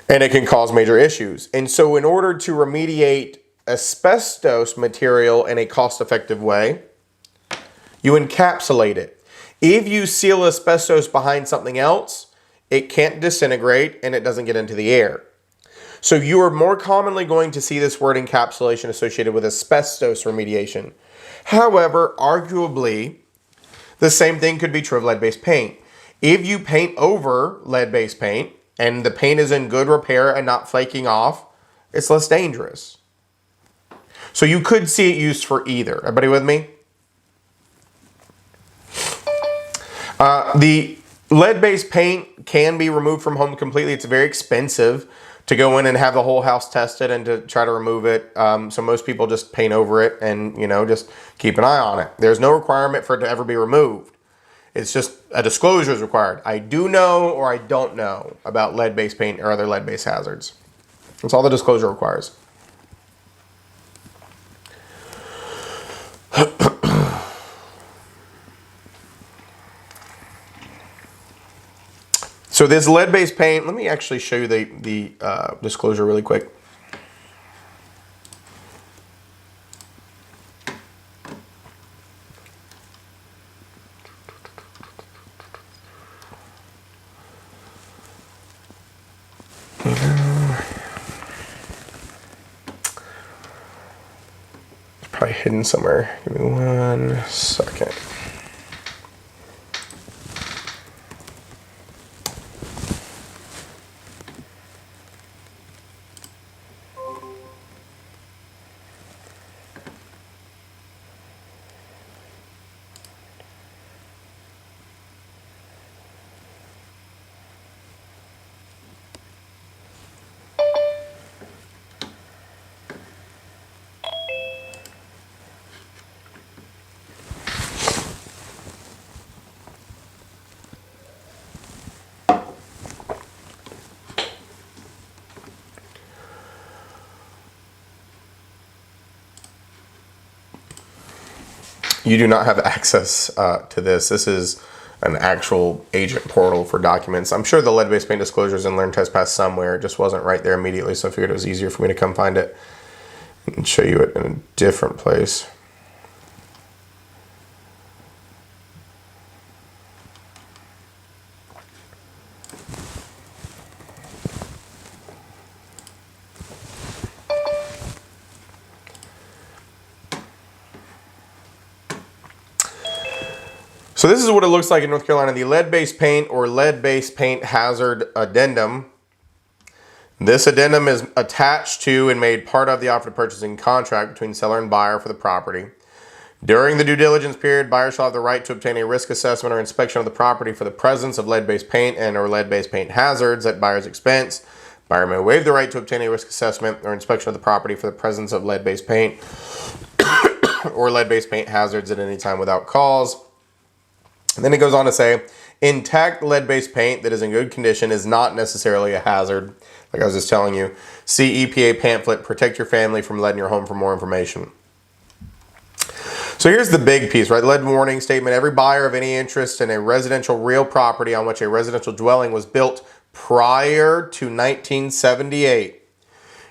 And it can cause major issues. And so in order to remediate asbestos material in a cost-effective way, you encapsulate it. If you seal asbestos behind something else, it can't disintegrate and it doesn't get into the air. So you are more commonly going to see this word encapsulation associated with asbestos remediation. However, arguably, the same thing could be true of lead-based paint. If you paint over lead-based paint and the paint is in good repair and not flaking off, it's less dangerous. So you could see it used for either. Everybody with me? The lead-based paint can be removed from home completely. It's very expensive to go in and have the whole house tested and to try to remove it. So most people just paint over it and, just keep an eye on it. There's no requirement for it to ever be removed. It's just a disclosure is required. I do know or I don't know about lead-based paint or other lead-based hazards. That's all the disclosure requires. So this lead-based paint, let me actually show you the disclosure really quick. It's probably hidden somewhere. Give me 1 second. You do not have access to this. This is an actual agent portal for documents. I'm sure the lead-based paint disclosures in Learn Test Pass somewhere. It just wasn't right there immediately, so I figured it was easier for me to come find it and show you it in a different place. So this is what it looks like in North Carolina. The lead-based paint or lead-based paint hazard addendum. This addendum is attached to and made part of the offer to purchasing contract between seller and buyer for the property. During the due diligence period, buyer shall have the right to obtain a risk assessment or inspection of the property for the presence of lead-based paint and or lead-based paint hazards at buyer's expense. Buyer may waive the right to obtain a risk assessment or inspection of the property for the presence of lead-based paint or lead-based paint hazards at any time without cause. And then it goes on to say, intact lead-based paint that is in good condition is not necessarily a hazard. Like I was just telling you, see EPA pamphlet, Protect Your Family from Lead in Your Home for more information. So here's the big piece, right? Lead warning statement. Every buyer of any interest in a residential real property on which a residential dwelling was built prior to 1978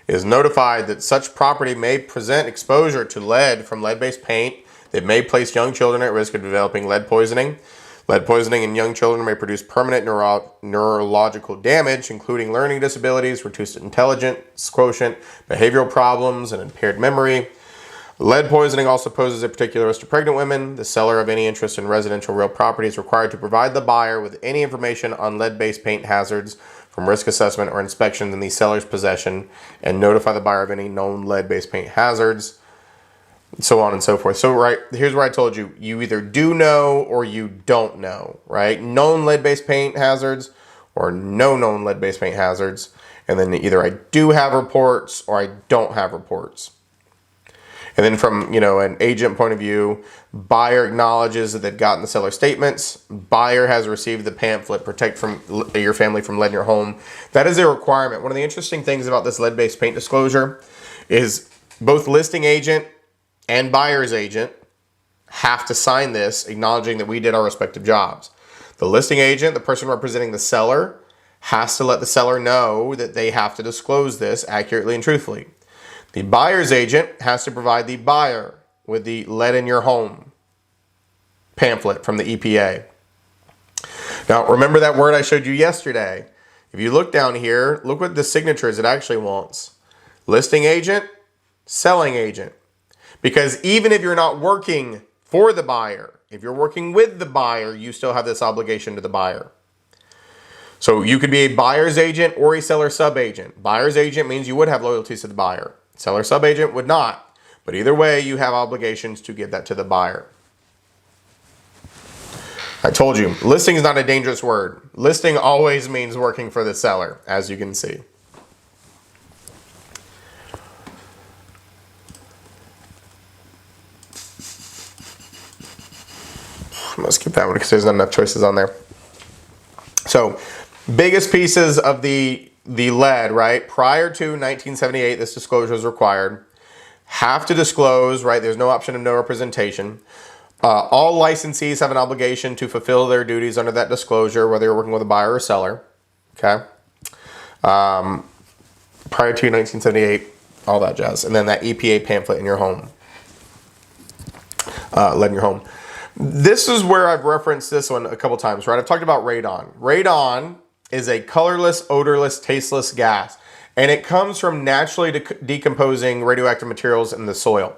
is notified that such property may present exposure to lead from lead-based paint that may place young children at risk of developing lead poisoning. Lead poisoning in young children may produce permanent neurological damage, including learning disabilities, reduced intelligence quotient, behavioral problems, and impaired memory. Lead poisoning also poses a particular risk to pregnant women. The seller of any interest in residential real property is required to provide the buyer with any information on lead-based paint hazards from risk assessment or inspection in the seller's possession and notify the buyer of any known lead-based paint hazards, so on and so forth. So right here's where I told you, you either do know or you don't know, right? Known lead-based paint hazards or no known lead-based paint hazards. And then either I do have reports or I don't have reports. And then from, an agent point of view, buyer acknowledges that they've gotten the seller statements. Buyer has received the pamphlet, Protect from Your Family from Lead in Your Home. That is a requirement. One of the interesting things about this lead-based paint disclosure is both listing agent and buyer's agent have to sign this, acknowledging that we did our respective jobs. The listing agent, the person representing the seller, has to let the seller know that they have to disclose this accurately and truthfully. The buyer's agent has to provide the buyer with the Lead in Your Home pamphlet from the EPA. Now, remember that word I showed you yesterday. If you look down here, look what the signatures it actually wants. Listing agent, selling agent. Because even if you're not working for the buyer, if you're working with the buyer, you still have this obligation to the buyer. So you could be a buyer's agent or a seller sub-agent. Buyer's agent means you would have loyalties to the buyer. Seller sub-agent would not. But either way, you have obligations to give that to the buyer. I told you, listing is not a dangerous word. Listing always means working for the seller, as you can see. I'm going to skip that one because there's not enough choices on there. So, biggest pieces of the lead, right? Prior to 1978, this disclosure is required. Have to disclose, right? There's no option of no representation. All licensees have an obligation to fulfill their duties under that disclosure, whether you're working with a buyer or seller. Okay? Prior to 1978, all that jazz. And then that EPA pamphlet in your home. Lead in your home. This is where I've referenced this one a couple times, right? I've talked about radon. Radon is a colorless, odorless, tasteless gas, and it comes from naturally decomposing radioactive materials in the soil.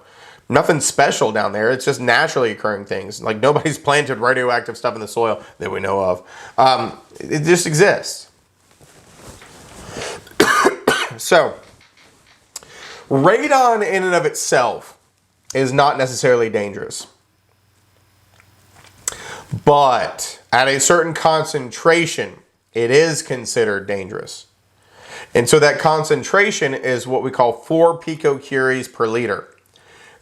Nothing special down there. It's just naturally occurring things. Like nobody's planted radioactive stuff in the soil that we know of. It just exists. So, radon in and of itself is not necessarily dangerous. But at a certain concentration, it is considered dangerous. And so that concentration is what we call 4 picocuries per liter.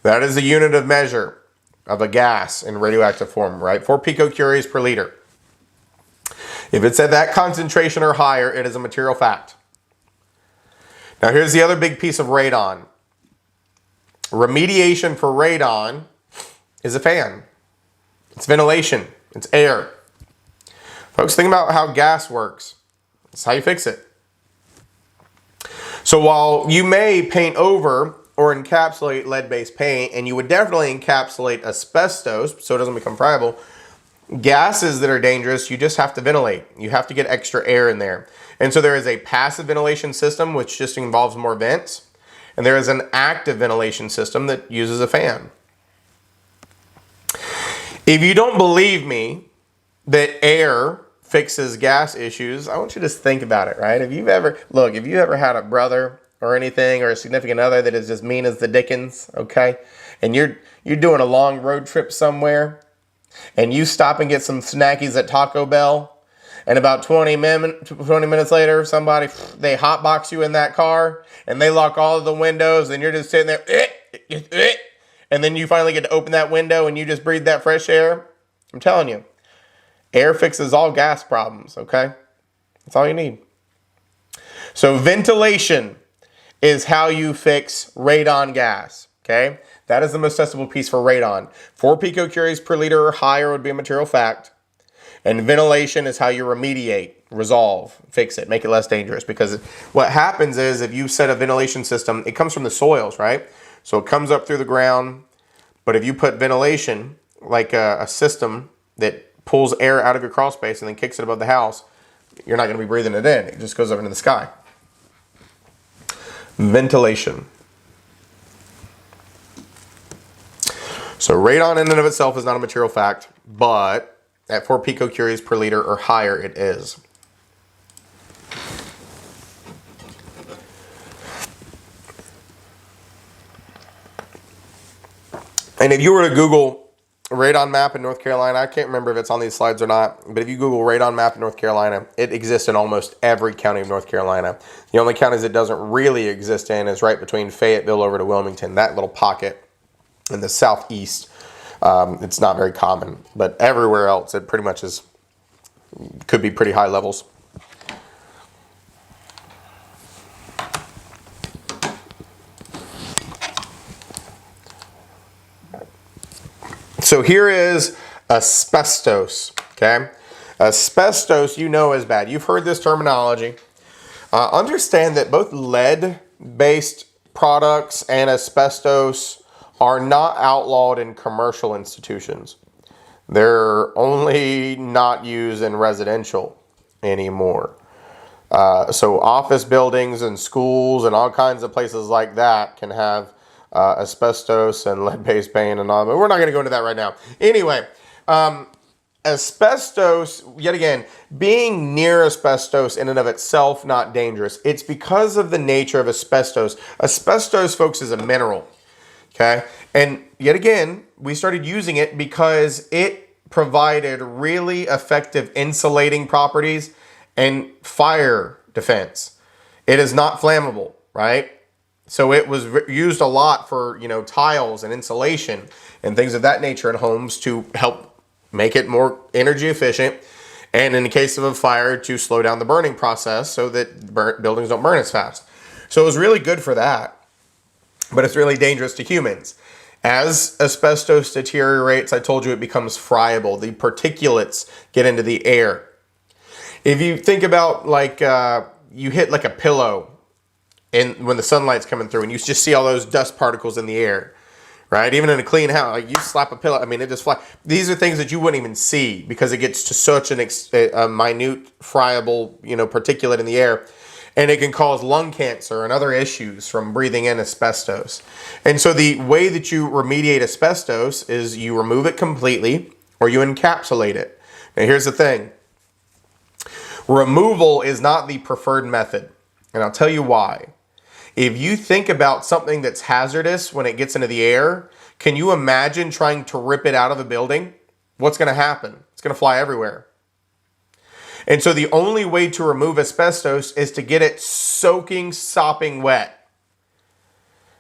That is the unit of measure of a gas in radioactive form, right? 4 picocuries per liter. If it's at that concentration or higher, it is a material fact. Now here's the other big piece of radon. Remediation for radon is a fan. It's ventilation. It's air. Folks, think about how gas works. It's how you fix it. So while you may paint over or encapsulate lead-based paint, and you would definitely encapsulate asbestos so it doesn't become friable, gases that are dangerous, you just have to ventilate. You have to get extra air in there. And so there is a passive ventilation system, which just involves more vents. And there is an active ventilation system that uses a fan. If you don't believe me that air fixes gas issues, I want you to just think about it, right? If you've ever had a brother or anything or a significant other that is just mean as the dickens, okay? And you're doing a long road trip somewhere and you stop and get some snackies at Taco Bell, and about 20 minutes later, they hotbox you in that car and they lock all of the windows and you're just sitting there, and then you finally get to open that window and you just breathe that fresh air. I'm telling you, air fixes all gas problems, okay? That's all you need. So ventilation is how you fix radon gas, okay? That is the most testable piece for radon. 4 picocuries per liter or higher would be a material fact. And ventilation is how you remediate, resolve, fix it, make it less dangerous. Because what happens is if you set a ventilation system, it comes from the soils, right? So it comes up through the ground. But if you put ventilation, like a system that pulls air out of your crawl space and then kicks it above the house, you're not going to be breathing it in. It just goes up into the sky. Ventilation. So radon in and of itself is not a material fact, but at 4 picocuries per liter or higher, it is. And if you were to Google radon map in North Carolina, I can't remember if it's on these slides or not, but if you Google radon map in North Carolina, it exists in almost every county of North Carolina. The only counties it doesn't really exist in is right between Fayetteville over to Wilmington, that little pocket. In the southeast, it's not very common, but everywhere else, it pretty much is, could be pretty high levels. So here is asbestos, okay? Asbestos, you know, is bad. You've heard this terminology. Understand that both lead-based products and asbestos are not outlawed in commercial institutions. They're only not used in residential anymore. So office buildings and schools and all kinds of places like that can have asbestos and lead-based paint and all, but we're not going to go into that right now. Anyway, asbestos, yet again, being near asbestos in and of itself not dangerous. It's because of the nature of asbestos. Asbestos, folks, is a mineral, okay? And yet again, we started using it because it provided really effective insulating properties and fire defense. It is not flammable, right? So it was used a lot for, you know, tiles and insulation and things of that nature in homes to help make it more energy efficient. And in the case of a fire, to slow down the burning process so that buildings don't burn as fast. So it was really good for that, but it's really dangerous to humans. As asbestos deteriorates, I told you it becomes friable. The particulates get into the air. If you think about like you hit like a pillow and when the sunlight's coming through and you just see all those dust particles in the air, right? Even in a clean house, like you slap a pillow, I mean, it just flies. These are things that you wouldn't even see because it gets to such a minute, friable, you know, particulate in the air. And it can cause lung cancer and other issues from breathing in asbestos. And so the way that you remediate asbestos is you remove it completely or you encapsulate it. Now here's the thing. Removal is not the preferred method. And I'll tell you why. If you think about something that's hazardous when it gets into the air, can you imagine trying to rip it out of a building? What's going to happen? It's going to fly everywhere. And so the only way to remove asbestos is to get it soaking, sopping wet,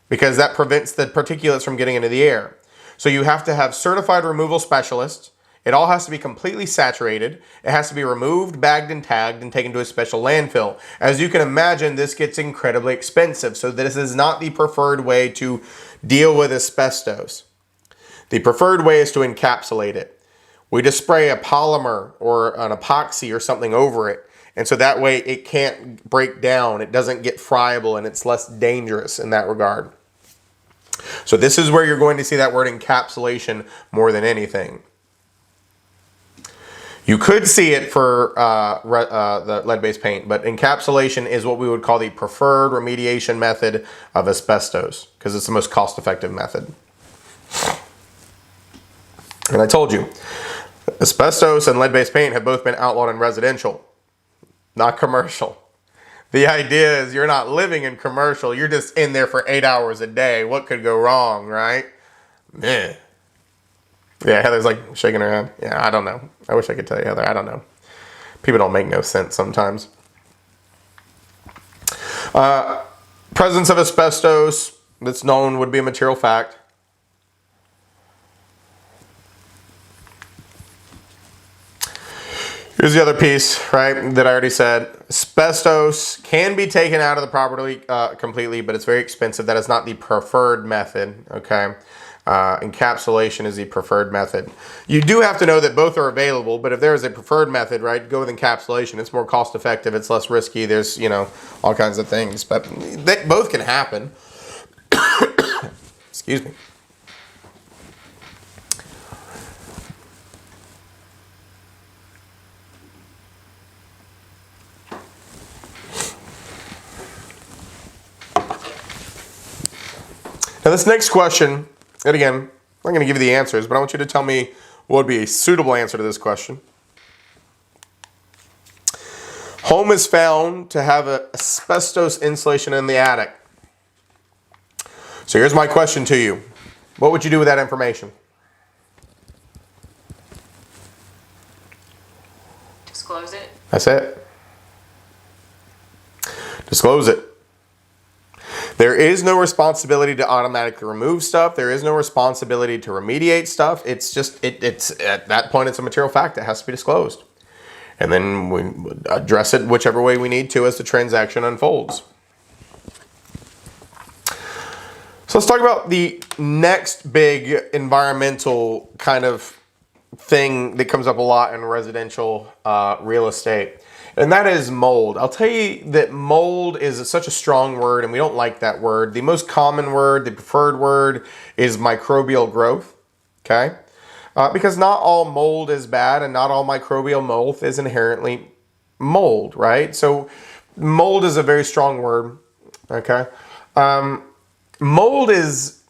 because that prevents the particulates from getting into the air. So you have to have certified removal specialists. It all has to be completely saturated. It has to be removed, bagged, and tagged, and taken to a special landfill. As you can imagine, this gets incredibly expensive. So this is not the preferred way to deal with asbestos. The preferred way is to encapsulate it. We just spray a polymer or an epoxy or something over it. And so that way it can't break down. It doesn't get friable and it's less dangerous in that regard. So this is where you're going to see that word encapsulation more than anything. You could see it for the lead-based paint, but encapsulation is what we would call the preferred remediation method of asbestos because it's the most cost-effective method. And I told you, asbestos and lead-based paint have both been outlawed in residential, not commercial. The idea is you're not living in commercial, you're just in there for 8 hours a day. What could go wrong, right? Meh. Yeah, Heather's like shaking her head. Yeah, I don't know. I wish I could tell you, Heather. I don't know. People don't make no sense sometimes. Presence of asbestos that's known would be a material fact. Here's the other piece, right, that I already said. Asbestos can be taken out of the property completely, but it's very expensive. That is not the preferred method, okay? Encapsulation is the preferred method. You do have to know that both are available, but if there is a preferred method, right, go with encapsulation. It's more cost effective. It's less risky. There's, you know, all kinds of things, but they both can happen. Excuse me. Now this next question, and again, I'm not going to give you the answers, but I want you to tell me what would be a suitable answer to this question. Home is found to have an asbestos insulation in the attic. So here's my question to you. What would you do with that information? Disclose it. That's it. Disclose it. There is no responsibility to automatically remove stuff. There is no responsibility to remediate stuff. It's just, it's at that point, it's a material fact that has to be disclosed. And then we address it whichever way we need to as the transaction unfolds. So let's talk about the next big environmental kind of thing that comes up a lot in residential real estate. And that is mold. I'll tell you that mold is such a strong word, and we don't like that word. The most common word, the preferred word, is microbial growth. Okay? Because not all mold is bad, and not all microbial growth is inherently mold, right? So mold is a very strong word. Okay? Mold is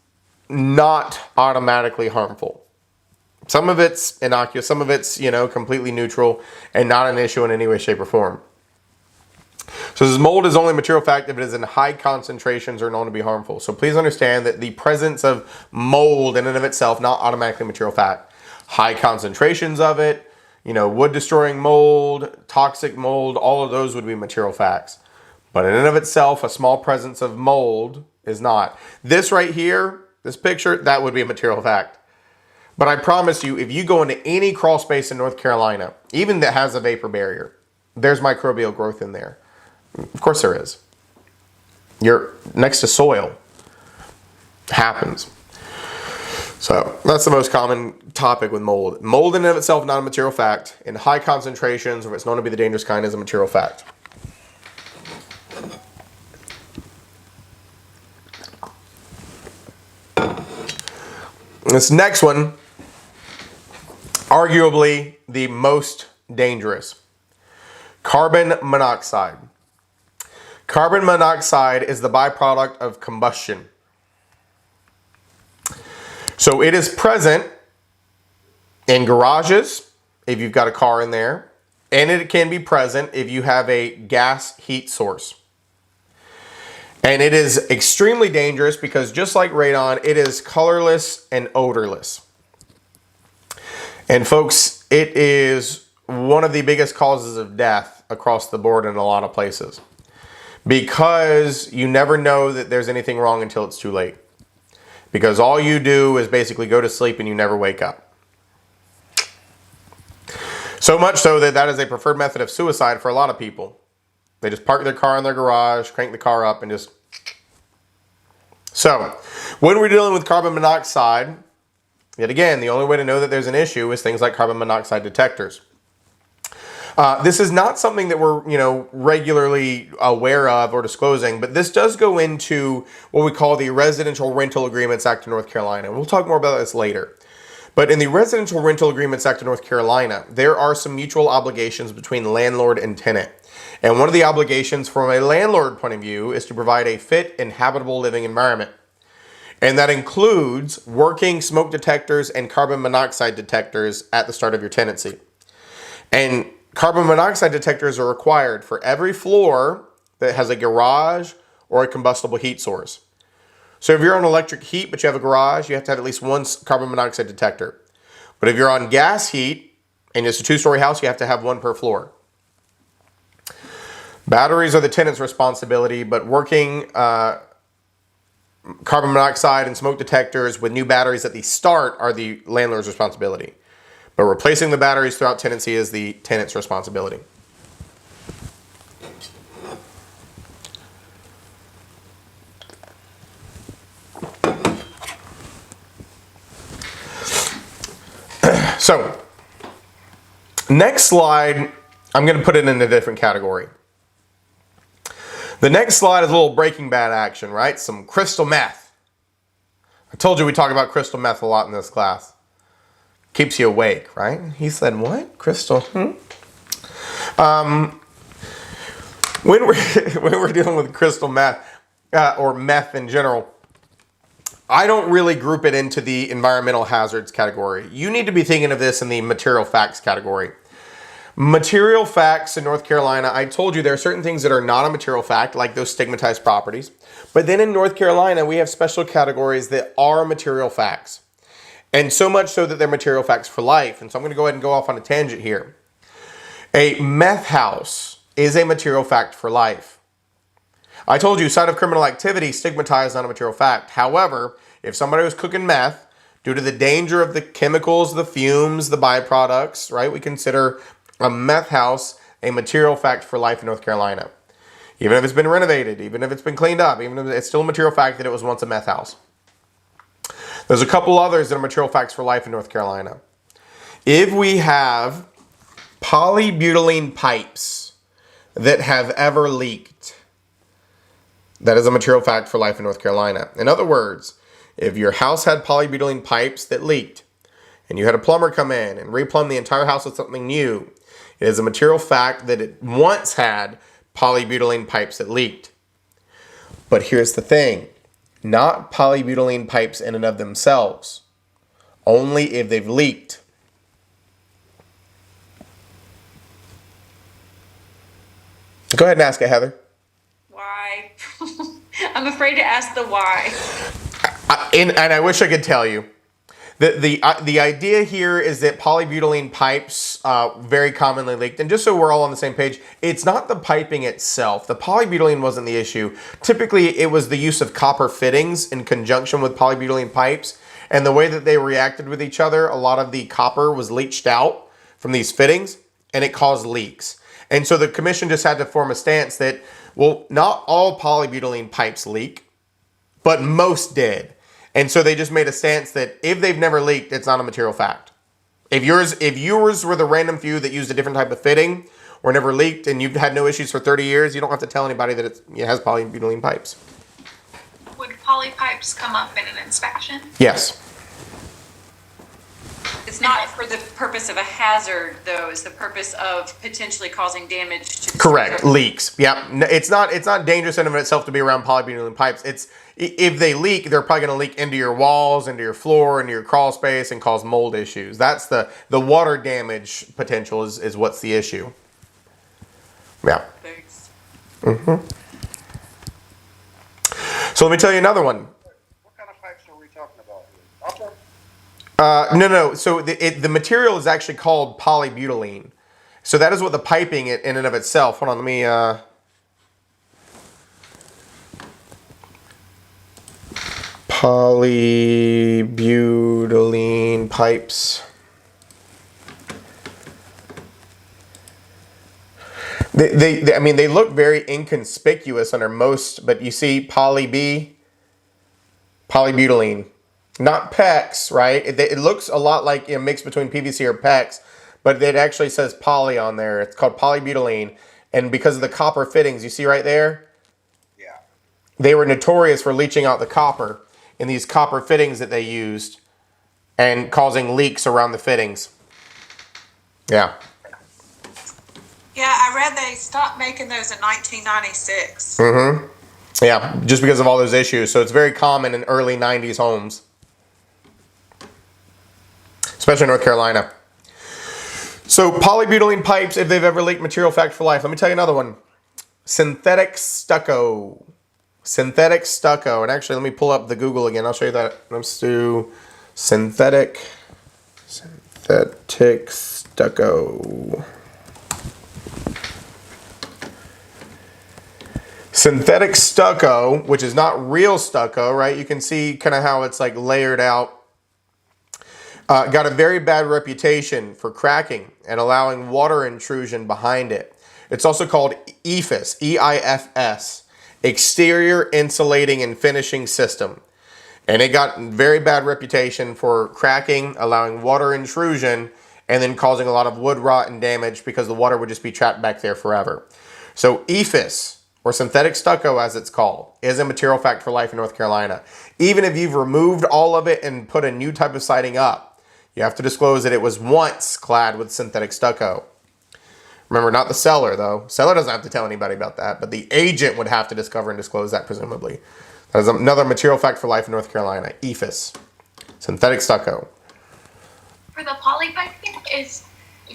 not automatically harmful. Some of it's innocuous, some of it's, completely neutral and not an issue in any way, shape, or form. So this mold is only a material fact if it is in high concentrations or known to be harmful. So please understand that the presence of mold in and of itself, not automatically material fact. High concentrations of it, wood destroying mold, toxic mold, all of those would be material facts. But in and of itself, a small presence of mold is not. This right here, this picture, that would be a material fact. But I promise you, if you go into any crawl space in North Carolina, even that has a vapor barrier, there's microbial growth in there. Of course there is. You're next to soil. Happens. So that's the most common topic with mold. Mold in and of itself, not a material fact. In high concentrations, or if it's known to be the dangerous kind, is a material fact. This next one, arguably the most dangerous. Carbon monoxide. Carbon monoxide is the byproduct of combustion. So it is present in garages, if you've got a car in there, and it can be present if you have a gas heat source. And it is extremely dangerous because just like radon, it is colorless and odorless. And folks, it is one of the biggest causes of death across the board in a lot of places. Because you never know that there's anything wrong until it's too late. Because all you do is basically go to sleep and you never wake up. So much so that that is a preferred method of suicide for a lot of people. They just park their car in their garage, crank the car up, and just... So, when we're dealing with carbon monoxide, yet again, the only way to know that there's an issue is things like carbon monoxide detectors. This is not something that we're, regularly aware of or disclosing, but this does go into what we call the Residential Rental Agreements Act of North Carolina. We'll talk more about this later. But in the Residential Rental Agreements Act of North Carolina, there are some mutual obligations between landlord and tenant. And one of the obligations from a landlord point of view is to provide a fit and habitable living environment. And that includes working smoke detectors and carbon monoxide detectors at the start of your tenancy. And carbon monoxide detectors are required for every floor that has a garage or a combustible heat source. So if you're on electric heat but you have a garage, you have to have at least one carbon monoxide detector. But if you're on gas heat and it's a 2-story house, you have to have one per floor. Batteries are the tenant's responsibility, but working carbon monoxide and smoke detectors with new batteries at the start are the landlord's responsibility. But replacing the batteries throughout tenancy is the tenant's responsibility. So, next slide, I'm going to put it in a different category. The next slide is a little Breaking Bad action, right? Some crystal meth. I told you we talk about crystal meth a lot in this class. Keeps you awake, right? He said, what? Crystal? When we're dealing with crystal meth, or meth in general, I don't really group it into the environmental hazards category. You need to be thinking of this in the material facts category. Material facts in North Carolina, I told you there are certain things that are not a material fact, like those stigmatized properties. But then in North Carolina, we have special categories that are material facts. And so much so that they're material facts for life. And so I'm going to go ahead and go off on a tangent here. A meth house is a material fact for life. I told you, site of criminal activity stigmatized on a material fact. However, if somebody was cooking meth, due to the danger of the chemicals, the fumes, the byproducts, right, we consider a meth house a material fact for life in North Carolina. Even if it's been renovated, even if it's been cleaned up, even if it's still a material fact that it was once a meth house. There's a couple others that are material facts for life in North Carolina. If we have polybutylene pipes that have ever leaked, that is a material fact for life in North Carolina. In other words, if your house had polybutylene pipes that leaked, and you had a plumber come in and replumb the entire house with something new, it is a material fact that it once had polybutylene pipes that leaked. But here's the thing. Not polybutylene pipes in and of themselves. Only if they've leaked. Go ahead and ask it, Heather. Why? I'm afraid to ask the why. And I wish I could tell you. The idea here is that polybutylene pipes very commonly leaked. And just so we're all on the same page, it's not the piping itself. The polybutylene wasn't the issue. Typically, it was the use of copper fittings in conjunction with polybutylene pipes. And the way that they reacted with each other, a lot of the copper was leached out from these fittings, and it caused leaks. And so the commission just had to form a stance that, well, not all polybutylene pipes leak, but most did. And so they just made a stance that if they've never leaked, it's not a material fact. If yours were the random few that used a different type of fitting or never leaked and you've had no issues for 30 years, you don't have to tell anybody that it has polybutylene pipes. Would poly pipes come up in an inspection? Yes. It's not for the purpose of a hazard, though. It's the purpose of potentially causing damage to the Correct. structure. Leaks. Yep. It's not dangerous in and of itself to be around polybutylene pipes. It's if they leak, they're probably going to leak into your walls, into your floor, into your crawl space, and cause mold issues. That's the water damage potential is what's the issue. Yeah. Thanks. Mm-hmm. So let me tell you another one. What kind of pipes are we talking about here? Copper? No. So the material is actually called polybutylene. So that is what the piping in and of itself. Hold on, let me. Polybutylene pipes. They look very inconspicuous under most, but you see polybutylene, not PEX, right? It looks a lot like a mix between PVC or PEX, but it actually says poly on there. It's called polybutylene, and because of the copper fittings, you see right there? Yeah. They were notorious for leaching out the copper in these copper fittings that they used and causing leaks around the fittings. Yeah. Yeah, I read they stopped making those in 1996. Mm-hmm. Yeah, just because of all those issues. So it's very common in early 90s homes, especially in North Carolina. So polybutylene pipes, if they've ever leaked, material fact for life. Let me tell you another one. Synthetic stucco. Synthetic stucco. And actually, let me pull up the Google again. I'll show you that. Let's do synthetic stucco. Synthetic stucco, which is not real stucco, right? You can see kind of how it's like layered out. Got a very bad reputation for cracking and allowing water intrusion behind it. It's also called EIFS, E-I-F-S, Exterior Insulating and Finishing System. And it got very bad reputation for cracking, allowing water intrusion, and then causing a lot of wood rot and damage because the water would just be trapped back there forever. So EIFS, or synthetic stucco as it's called, is a material fact for life in North Carolina. Even if you've removed all of it and put a new type of siding up, you have to disclose that it was once clad with synthetic stucco. Remember, not the seller, though. Seller doesn't have to tell anybody about that, but the agent would have to discover and disclose that, presumably. That is another material fact for life in North Carolina. EIFS, synthetic stucco. For the poly piping,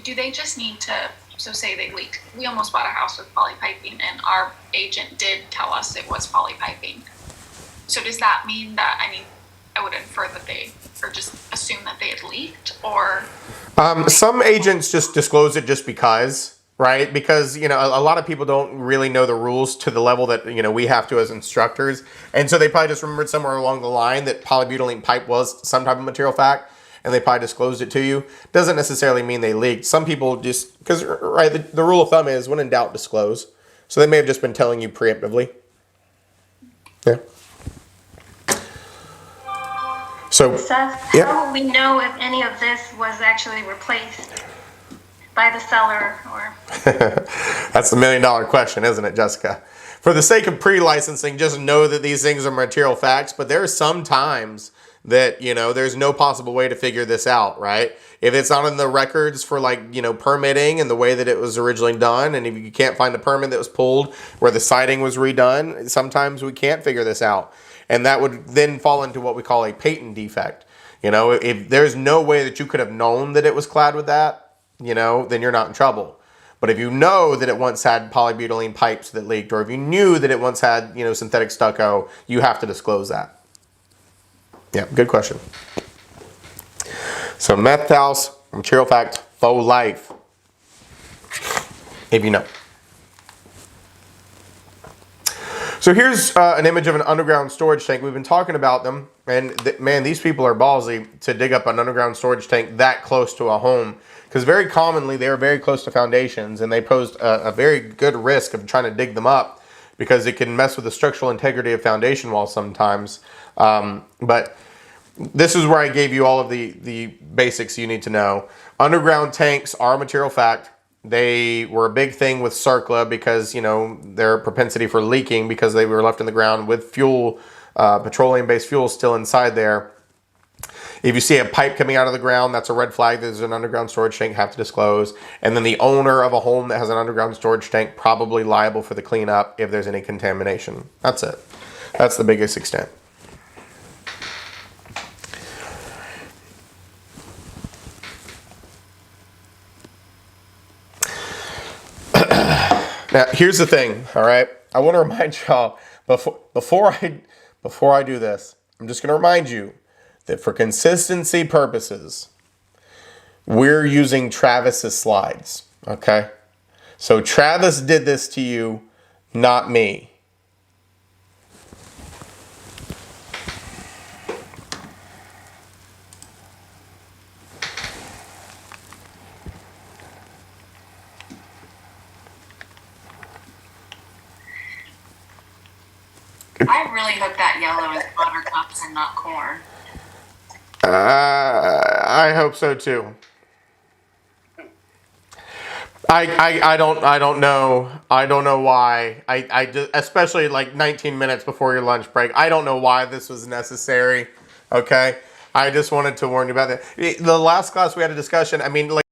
do they just need to, so say they leaked, we almost bought a house with poly piping and our agent did tell us it was poly piping. So does that mean that, I would infer that or just assume that they had leaked, or? Some agents just disclose it just because. right? Because, a lot of people don't really know the rules to the level that, we have to as instructors. And so they probably just remembered somewhere along the line that polybutylene pipe was some type of material fact, and they probably disclosed it to you. Doesn't necessarily mean they leaked. Some people just, because, right, the rule of thumb is when in doubt, disclose. So they may have just been telling you preemptively. Yeah. So, Seth, yeah. how will we know if any of this was actually replaced by the seller or? That's the $1 million question, isn't it, Jessica? For the sake of pre-licensing, just know that these things are material facts, but there are some times that, there's no possible way to figure this out, right? If it's not in the records for permitting and the way that it was originally done, and if you can't find a permit that was pulled where the siding was redone, sometimes we can't figure this out. And that would then fall into what we call a patent defect. If there's no way that you could have known that it was clad with that, then you're not in trouble. But if you know that it once had polybutylene pipes that leaked, or if you knew that it once had, synthetic stucco, you have to disclose that. Yeah, good question. So meth house, material fact, faux life. If you know. So here's an image of an underground storage tank. We've been talking about them, and man, these people are ballsy to dig up an underground storage tank that close to a home, because very commonly they are very close to foundations, and they posed a very good risk of trying to dig them up because it can mess with the structural integrity of foundation walls sometimes. But this is where I gave you all of the basics you need to know. Underground tanks are a material fact. They were a big thing with CERCLA because, their propensity for leaking because they were left in the ground with fuel, petroleum-based fuel still inside there. If you see a pipe coming out of the ground, that's a red flag. There's an underground storage tank, have to disclose. And then the owner of a home that has an underground storage tank probably liable for the cleanup if there's any contamination. That's it. That's the biggest extent. Now, here's the thing, all right? I want to remind y'all, before I do this, I'm just going to remind you that for consistency purposes, we're using Travis's slides, okay? So Travis did this to you, not me. I really hope that yellow is buttercups and not corn. I hope so too. I don't know why. I just, especially like 19 minutes before your lunch break. I don't know why this was necessary. Okay, I just wanted to warn you about that. The last class we had a discussion. I mean, like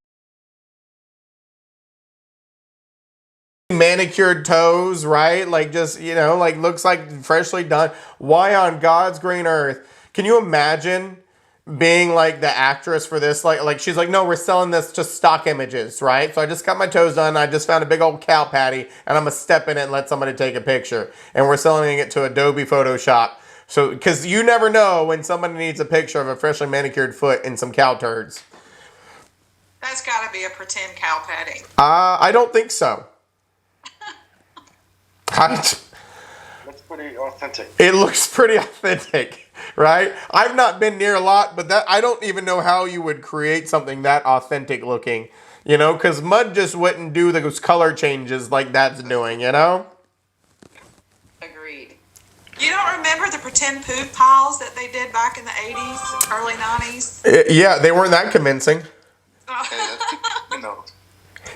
manicured toes, right? Like just like looks like freshly done. Why on God's green earth? Can you imagine being like the actress for this? Like she's like, no, we're selling this to stock images, right? So I just got my toes done. I just found a big old cow patty, and I'm gonna step in it and let somebody take a picture. And we're selling it to Adobe Photoshop. So because you never know when somebody needs a picture of a freshly manicured foot and some cow turds. That's got to be a pretend cow patty. I don't think so. That's pretty authentic. It looks pretty authentic, right? I've not been near a lot, but I don't even know how you would create something that authentic looking, because mud just wouldn't do those color changes like that's doing, Agreed. You don't remember the pretend poop piles that they did back in the 80s, early 90s? Yeah, they weren't that convincing.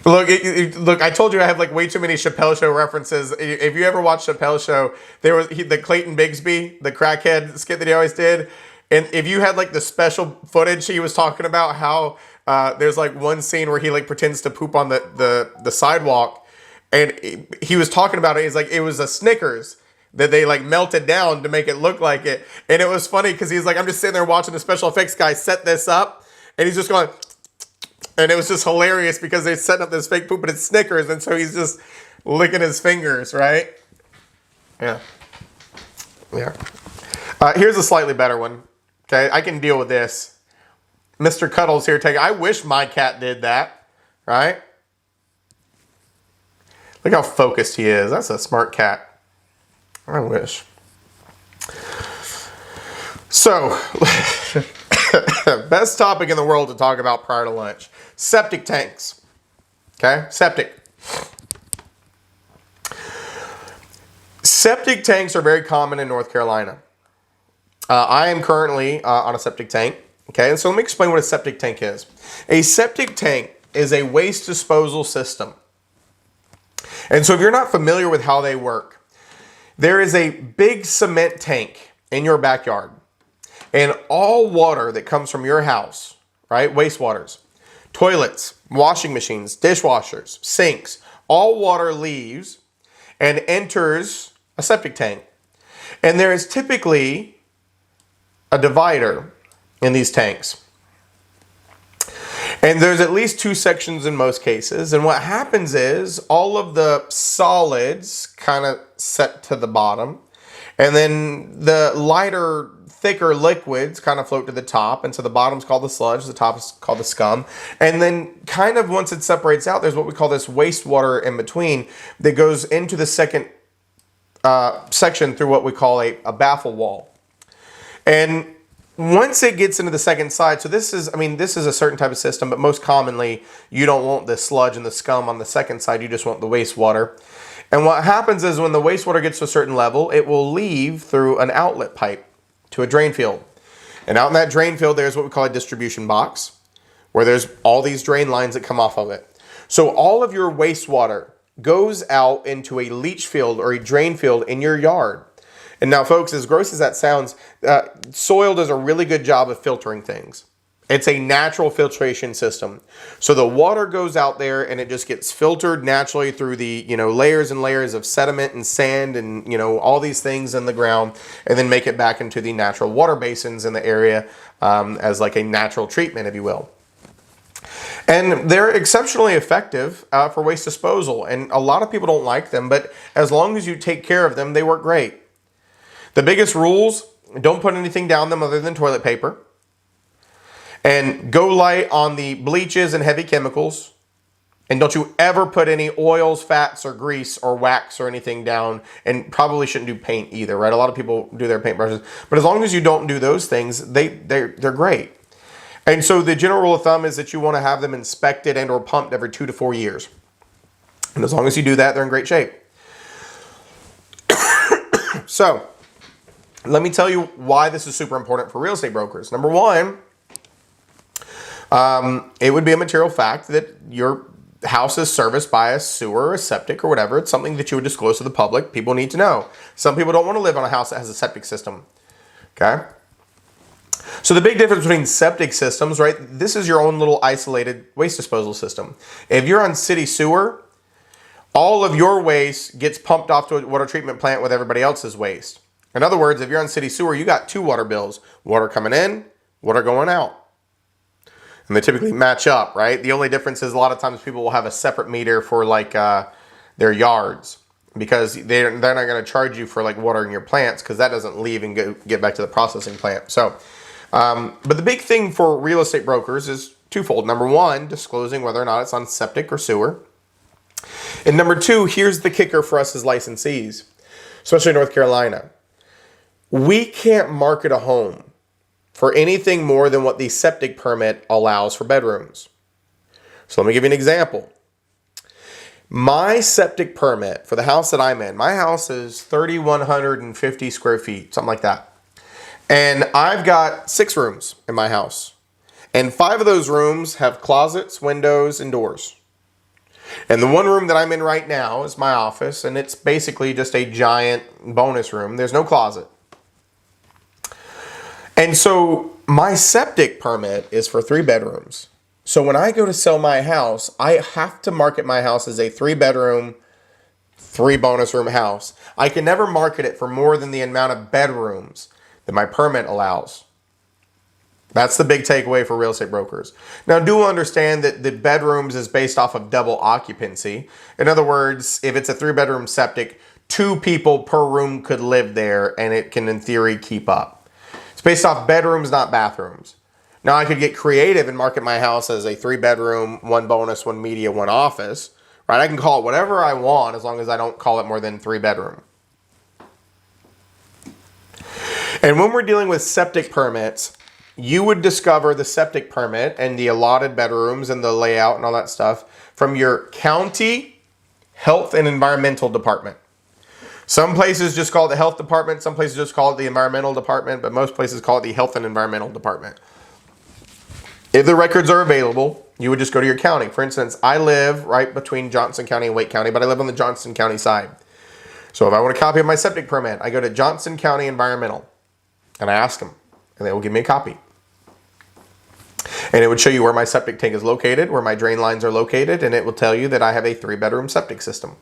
Look, I told you I have like way too many Chappelle Show references. If you ever watched Chappelle Show, there was the Clayton Bigsby, the crackhead skit that he always did. And if you had like the special footage, he was talking about how there's like one scene where he like pretends to poop on the sidewalk. And he was talking about it. He's like, it was a Snickers that they like melted down to make it look like it. And it was funny because he's like, I'm just sitting there watching the special effects guy set this up. And he's just going... And it was just hilarious because they set up this fake poop, but it's Snickers, and so he's just licking his fingers, right? Yeah. Here's a slightly better one. Okay, I can deal with this. Mr. Cuddles here. I wish my cat did that, right? Look how focused he is. That's a smart cat. I wish. So, best topic in the world to talk about prior to lunch. Septic tanks. Okay? Septic. Septic tanks are very common in North Carolina. I am currently on a septic tank. Okay, and so let me explain what a septic tank is. A septic tank is a waste disposal system. And so if you're not familiar with how they work, there is a big cement tank in your backyard. And all water that comes from your house, right, wastewaters, toilets, washing machines, dishwashers, sinks, all water leaves and enters a septic tank. And there is typically a divider in these tanks. And there's at least 2 sections in most cases. And what happens is all of the solids kind of set to the bottom. And then the lighter, thicker liquids kind of float to the top. And so the bottom's called the sludge, the top is called the scum. And then kind of once it separates out, there's what we call this wastewater in between that goes into the second section through what we call a baffle wall. And once it gets into the second side, so this is a certain type of system, but most commonly you don't want the sludge and the scum on the second side, you just want the wastewater. And what happens is when the wastewater gets to a certain level, it will leave through an outlet pipe to a drain field. And out in that drain field, there's what we call a distribution box, where there's all these drain lines that come off of it. So all of your wastewater goes out into a leach field or a drain field in your yard. And now, folks, as gross as that sounds, soil does a really good job of filtering things. It's a natural filtration system. So the water goes out there and it just gets filtered naturally through the, layers and layers of sediment and sand and, all these things in the ground, and then make it back into the natural water basins in the area as like a natural treatment, if you will. And they're exceptionally effective for waste disposal. And a lot of people don't like them, but as long as you take care of them, they work great. The biggest rules, don't put anything down them other than toilet paper. And go light on the bleaches and heavy chemicals. And don't you ever put any oils, fats, or grease, or wax, or anything down. And probably shouldn't do paint either, right? A lot of people do their paintbrushes. But as long as you don't do those things, they're great. And so the general rule of thumb is that you want to have them inspected and or pumped every 2 to 4 years. And as long as you do that, they're in great shape. So, let me tell you why this is super important for real estate brokers. Number one, it would be a material fact that your house is serviced by a sewer or a septic or whatever. It's something that you would disclose to the public. People need to know. Some people don't want to live on a house that has a septic system. Okay? So the big difference between septic systems, right? This is your own little isolated waste disposal system. If you're on city sewer, all of your waste gets pumped off to a water treatment plant with everybody else's waste. In other words, if you're on city sewer, you got 2 water bills. Water coming in, water going out. And they typically match up, right? The only difference is a lot of times people will have a separate meter for like their yards, because they're not going to charge you for like watering your plants, because that doesn't leave and get back to the processing plant. So, but the big thing for real estate brokers is twofold. Number one, disclosing whether or not it's on septic or sewer. And number two, here's the kicker for us as licensees, especially in North Carolina. We can't market a home for anything more than what the septic permit allows for bedrooms. So let me give you an example. My septic permit for the house that I'm in, my house is 3,150 square feet, something like that. And I've got 6 rooms in my house. And 5 of those rooms have closets, windows, and doors. And the one room that I'm in right now is my office, and it's basically just a giant bonus room. There's no closet. And so my septic permit is for 3 bedrooms. So when I go to sell my house, I have to market my house as a 3-bedroom, 3 bonus room house. I can never market it for more than the amount of bedrooms that my permit allows. That's the big takeaway for real estate brokers. Now, do understand that the bedrooms is based off of double occupancy. In other words, if it's a 3-bedroom septic, 2 people per room could live there, and it can, in theory, keep up. It's based off bedrooms, not bathrooms. Now, I could get creative and market my house as a 3-bedroom, 1 bonus, 1 media, 1 office, right? I can call it whatever I want as long as I don't call it more than 3 bedroom. And when we're dealing with septic permits, you would discover the septic permit and the allotted bedrooms and the layout and all that stuff from your county health and environmental department. Some places just call it the health department, some places just call it the environmental department, but most places call it the health and environmental department. If the records are available, you would just go to your county. For instance, I live right between Johnson County and Wake County, but I live on the Johnson County side. So if I want a copy of my septic permit, I go to Johnson County Environmental and I ask them, and they will give me a copy. And it would show you where my septic tank is located, where my drain lines are located, and it will tell you that I have a 3-bedroom septic system.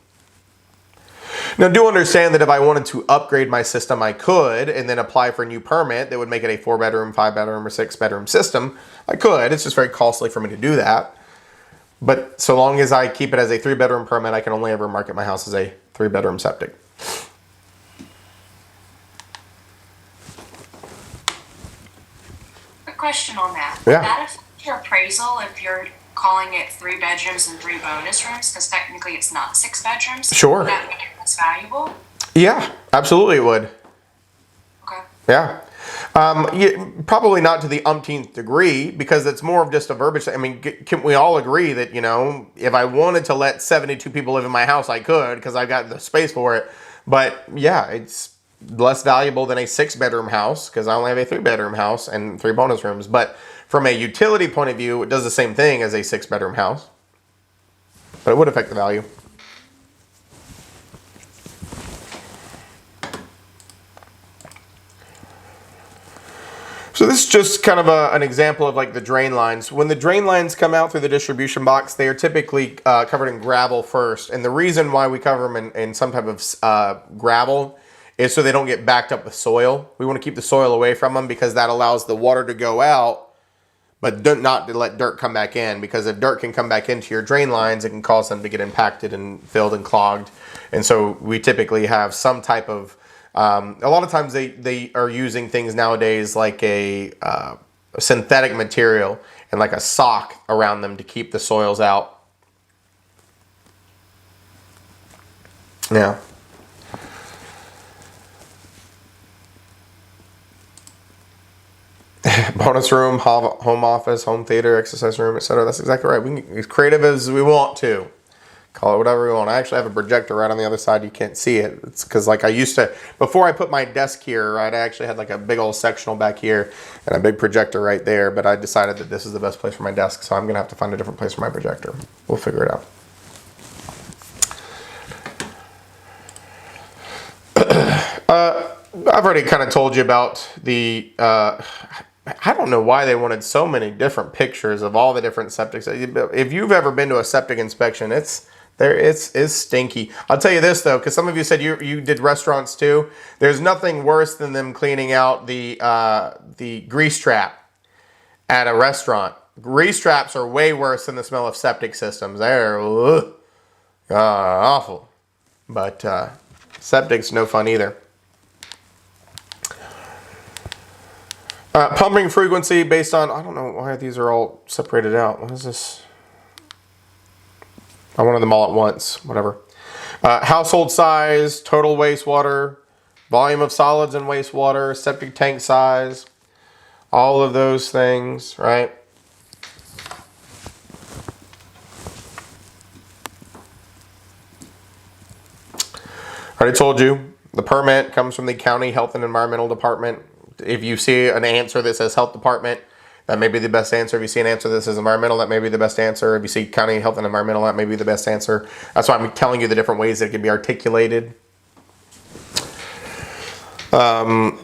Now, do understand that if I wanted to upgrade my system, I could, and then apply for a new permit that would make it a 4-bedroom, 5-bedroom, or 6-bedroom system. I could. It's just very costly for me to do that. But so long as I keep it as a 3-bedroom permit, I can only ever market my house as a 3-bedroom septic. Quick question on that. Yeah. Would that affect your appraisal if you're calling it 3 bedrooms and 3 bonus rooms? Because technically it's not 6 bedrooms. Sure. Would that make it less valuable? Yeah, absolutely it would. Okay. Yeah. Probably not to the umpteenth degree, because it's more of just a verbiage. I mean, can we all agree that, you know, if I wanted to let 72 people live in my house, I could, because I've got the space for it. But yeah, it's less valuable than a 6-bedroom house, because I only have a 3-bedroom house and 3 bonus rooms. But from a utility point of view, it does the same thing as a 6-bedroom house. But it would affect the value. So this is just kind of an example of like the drain lines. When the drain lines come out through the distribution box, they are typically covered in gravel first. And the reason why we cover them in some type of gravel is so they don't get backed up with soil. We want to keep the soil away from them, because that allows the water to go out, but not to let dirt come back in. Because if dirt can come back into your drain lines, it can cause them to get impacted and filled and clogged. And so we typically have some type of a lot of times they are using things nowadays like a synthetic material and like a sock around them to keep the soils out. Yeah. Bonus room, home office, home theater, exercise room, etc. That's exactly right. We can be as creative as we want to. Call it whatever we want. I actually have a projector right on the other side. You can't see it. It's because like I used to, before I put my desk here, right, I actually had like a big old sectional back here and a big projector right there. But I decided that this is the best place for my desk, so I'm going to have to find a different place for my projector. We'll figure it out. I've already kind of told you about the, I don't know why they wanted so many different pictures of all the different septics. If you've ever been to a septic inspection, it's stinky. I'll tell you this though, because some of you said you did restaurants too. There's nothing worse than them cleaning out the grease trap at a restaurant. Grease traps are way worse than the smell of septic systems. They're awful. But septic's no fun either. Pumping frequency based on, I don't know why these are all separated out. What is this? I wanted them all at once, whatever. Household size, total wastewater, volume of solids and wastewater, septic tank size, all of those things, right? I already told you, the permit comes from the County Health and Environmental Department. If you see an answer that says Health Department, that may be the best answer. If you see an answer that says Environmental, that may be the best answer. If you see County Health and Environmental, that may be the best answer. That's why I'm telling you the different ways that it can be articulated. For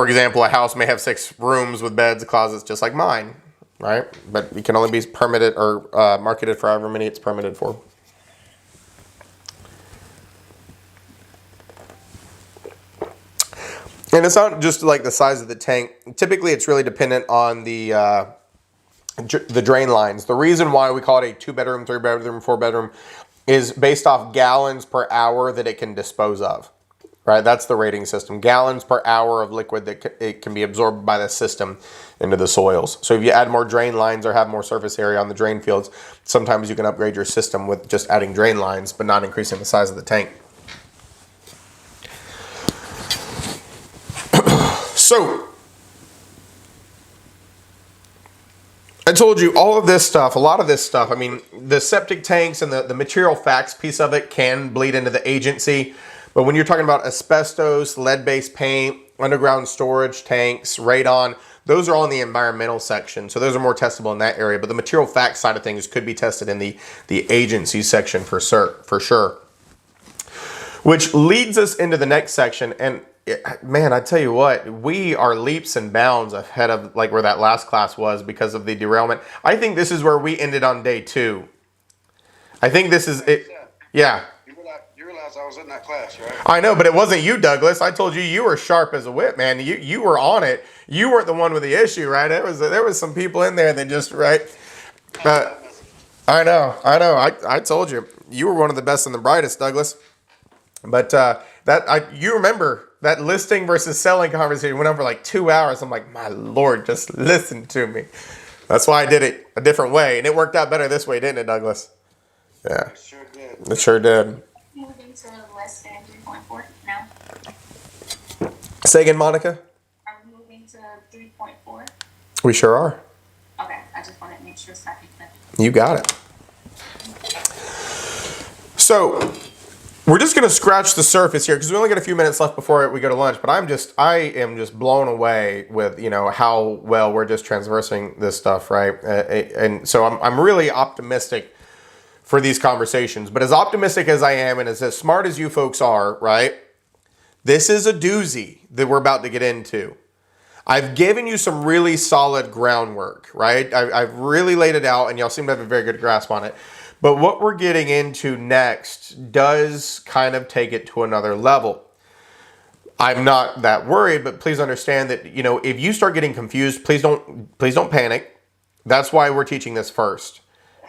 example, a house may have 6 rooms with beds, closets, just like mine, right? But it can only be permitted or marketed for however many it's permitted for. And it's not just like the size of the tank. Typically, it's really dependent on the drain lines. The reason why we call it a 2-bedroom, 3-bedroom, 4-bedroom is based off gallons per hour that it can dispose of. right? That's the rating system. Gallons per hour of liquid that it can be absorbed by the system into the soils. So if you add more drain lines or have more surface area on the drain fields, sometimes you can upgrade your system with just adding drain lines, but not increasing the size of the tank. So, I told you all of this stuff, a lot of this stuff. I mean, the septic tanks and the material facts piece of it can bleed into the agency. But when you're talking about asbestos, lead-based paint, underground storage tanks, radon, those are all in the environmental section. So those are more testable in that area. But the material facts side of things could be tested in the agency section for sure. Which leads us into the next section. And man, I tell you what, we are leaps and bounds ahead of like where that last class was because of the derailment. I think this is where we ended on day 2. I think this is it. Yeah. You realize I was in that class, right? I know, but it wasn't you, Douglas. I told you you were sharp as a whip, man. You were on it. You weren't the one with the issue, right? There was some people in there that just right. I know. I told you you were one of the best and the brightest, Douglas. But you remember that listing versus selling conversation went on for like 2 hours. I'm like, my Lord, just listen to me. That's why I did it a different way, and it worked out better this way, didn't it, Douglas? Yeah, It sure did. it sure did. Moving to less than 3.4 now. Say again, Monica. Are we moving to 3.4? We sure are. Okay, I just wanted to make sure so I can click. You got it. So we're just going to scratch the surface here because we only got a few minutes left before we go to lunch. But I am just blown away with how well we're just transversing this stuff, right? And so I'm really optimistic for these conversations. But as optimistic as I am and as smart as you folks are, right? This is a doozy that we're about to get into. I've given you some really solid groundwork, right? I've really laid it out, and y'all seem to have a very good grasp on it. But what we're getting into next does kind of take it to another level. I'm not that worried, but please understand that, if you start getting confused, please don't panic. That's why we're teaching this first.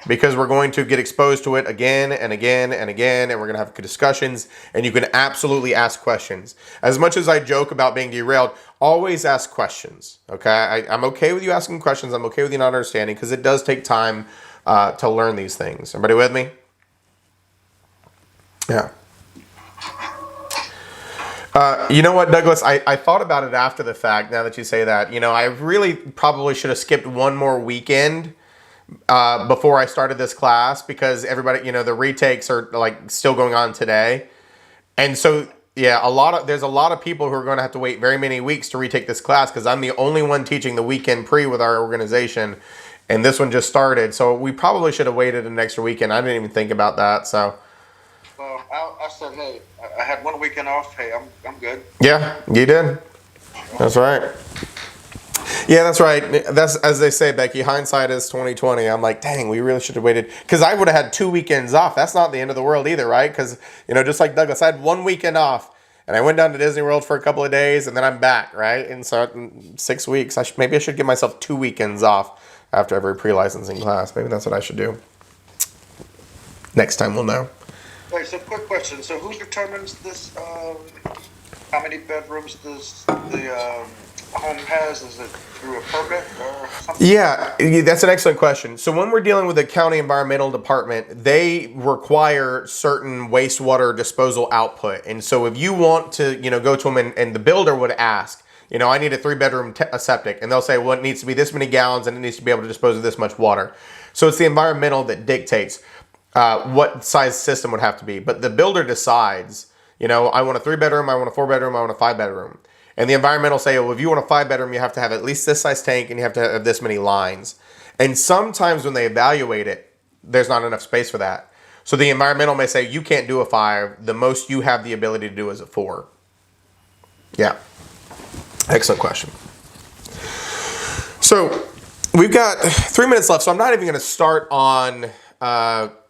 Because we're going to get exposed to it again and again and again, and we're going to have discussions, and you can absolutely ask questions. As much as I joke about being derailed, always ask questions, okay? I'm okay with you asking questions. I'm okay with you not understanding, because it does take time to learn these things. Everybody with me? Yeah. You know what, Douglas? I thought about it after the fact, now that you say that. I really probably should have skipped one more weekend before I started this class, because everybody, the retakes are like still going on today. And so, yeah, there's a lot of people who are going to have to wait very many weeks to retake this class, because I'm the only one teaching the weekend pre with our organization, and this one just started. So we probably should have waited an extra weekend. I didn't even think about that. So, Well, I said, hey, I had 1 weekend off. Hey, I'm good. yeah, you did. That's right. Yeah, that's right. That's, as they say, Becky, hindsight is 20/20. I'm like, dang, we really should have waited, because I would have had 2 weekends off. That's not the end of the world either, right? Because, just like Douglas, I had 1 weekend off, and I went down to Disney World for a couple of days, and then I'm back, right? And so in 6 weeks, maybe I should give myself 2 weekends off after every pre-licensing class. Maybe that's what I should do. Next time we'll know. Hey, so quick question. So who determines this, how many bedrooms does the home has? Is it through a permit or something? Yeah, that's an excellent question. So when we're dealing with the county environmental department, they require certain wastewater disposal output. And so if you want to, go to them and the builder would ask, I need a 3-bedroom septic. And they'll say, well, it needs to be this many gallons and it needs to be able to dispose of this much water. So it's the environmental that dictates what size system would have to be. But the builder decides, I want a 3-bedroom, I want a 4-bedroom, I want a 5-bedroom. And the environmental say, well, if you want a 5-bedroom, you have to have at least this size tank and you have to have this many lines. And sometimes when they evaluate it, there's not enough space for that. So the environmental may say, you can't do a 5. The most you have the ability to do is a 4. Yeah. Excellent question. So we've got 3 minutes left, so I'm not even going to start on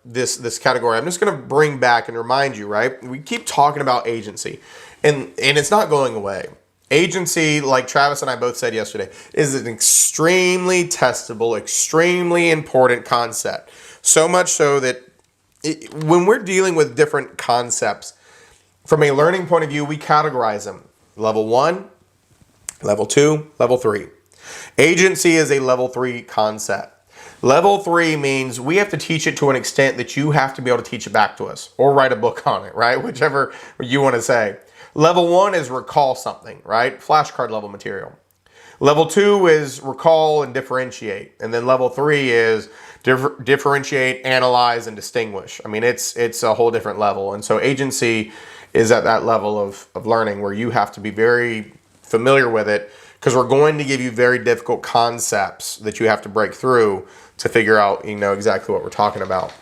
this category. I'm just going to bring back and remind you, right? We keep talking about agency, and it's not going away. Agency, like Travis and I both said yesterday, is an extremely testable, extremely important concept. So much so that when we're dealing with different concepts, From a learning point of view, we categorize them. Level 1, level 2, level 3. Agency is a level 3 concept. Level 3 means we have to teach it to an extent that you have to be able to teach it back to us or write a book on it, right? Whichever you want to say. Level 1 is recall something, right? Flashcard level material. Level 2 is recall and differentiate. And then level 3 is differentiate, analyze, and distinguish. I mean, it's a whole different level. And so agency is at that level of learning where you have to be very familiar with it, because we're going to give you very difficult concepts that you have to break through to figure out, exactly what we're talking about.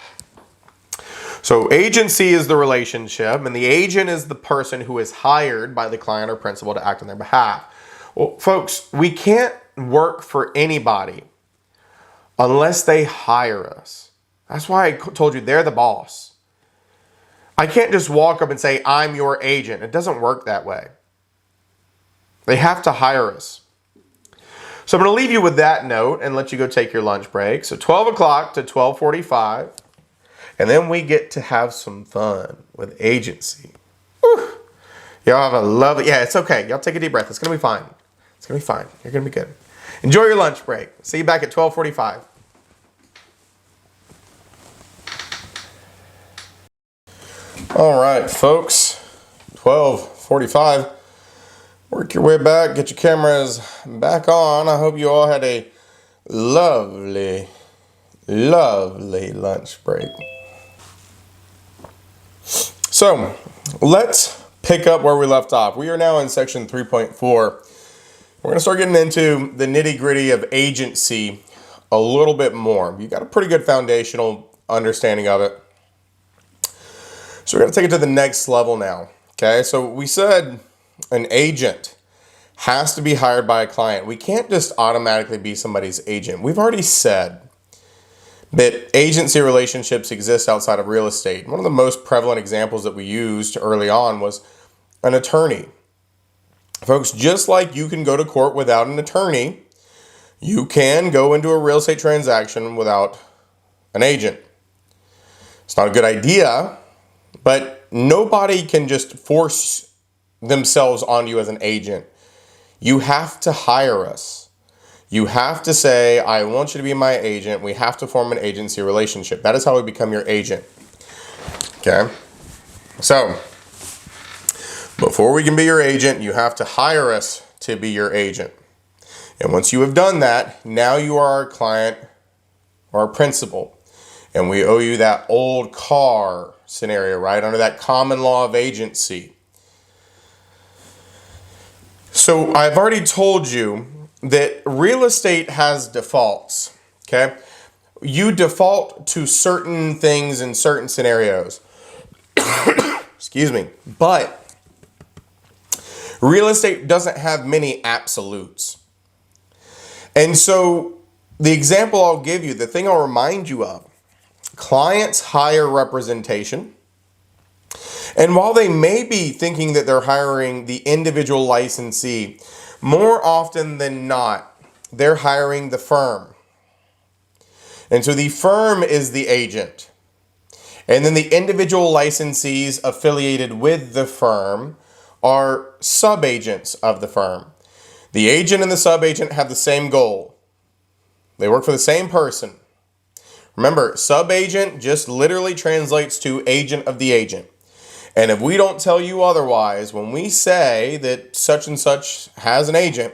So agency is the relationship, and the agent is the person who is hired by the client or principal to act on their behalf. Well, folks, we can't work for anybody unless they hire us. That's why I told you they're the boss. I can't just walk up and say, I'm your agent. It doesn't work that way. They have to hire us. So I'm going to leave you with that note and let you go take your lunch break. So 12 o'clock to 12:45. And then we get to have some fun with agency. Whew. Y'all have a lovely... Yeah, it's okay. Y'all take a deep breath. It's going to be fine. It's going to be fine. You're going to be good. Enjoy your lunch break. See you back at 12:45. All right, folks. 12:45. Work your way back. Get your cameras back on. I hope you all had a lovely, lovely lunch break. So, let's pick up where we left off. We are now in section 3.4. We're going to start getting into the nitty-gritty of agency a little bit more. You got a pretty good foundational understanding of it. So we're going to take it to the next level now. Okay, so we said an agent has to be hired by a client. We can't just automatically be somebody's agent. We've already said that agency relationships exist outside of real estate. One of the most prevalent examples that we used early on was an attorney. Folks, just like you can go to court without an attorney, you can go into a real estate transaction without an agent. It's not a good idea, but nobody can just force themselves on you as an agent. You have to hire us. You have to say, I want you to be my agent. We have to form an agency relationship. That is how we become your agent. Okay? So, before we can be your agent, you have to hire us to be your agent. And once you have done that, now you are our client or our principal. And we owe you that old car scenario, right? Under that common law of agency. So I've already told you that real estate has defaults, okay? You default to certain things in certain scenarios. Excuse me. But real estate doesn't have many absolutes. And so the example I'll give you, the thing I'll remind you of, clients hire representation. And while they may be thinking that they're hiring the individual licensee, more often than not, they're hiring the firm. And so the firm is the agent. And then the individual licensees affiliated with the firm are sub-agents of the firm. The agent and the sub-agent have the same goal. They work for the same person. Remember, sub-agent just literally translates to agent of the agent. And if we don't tell you otherwise, when we say that such and such has an agent,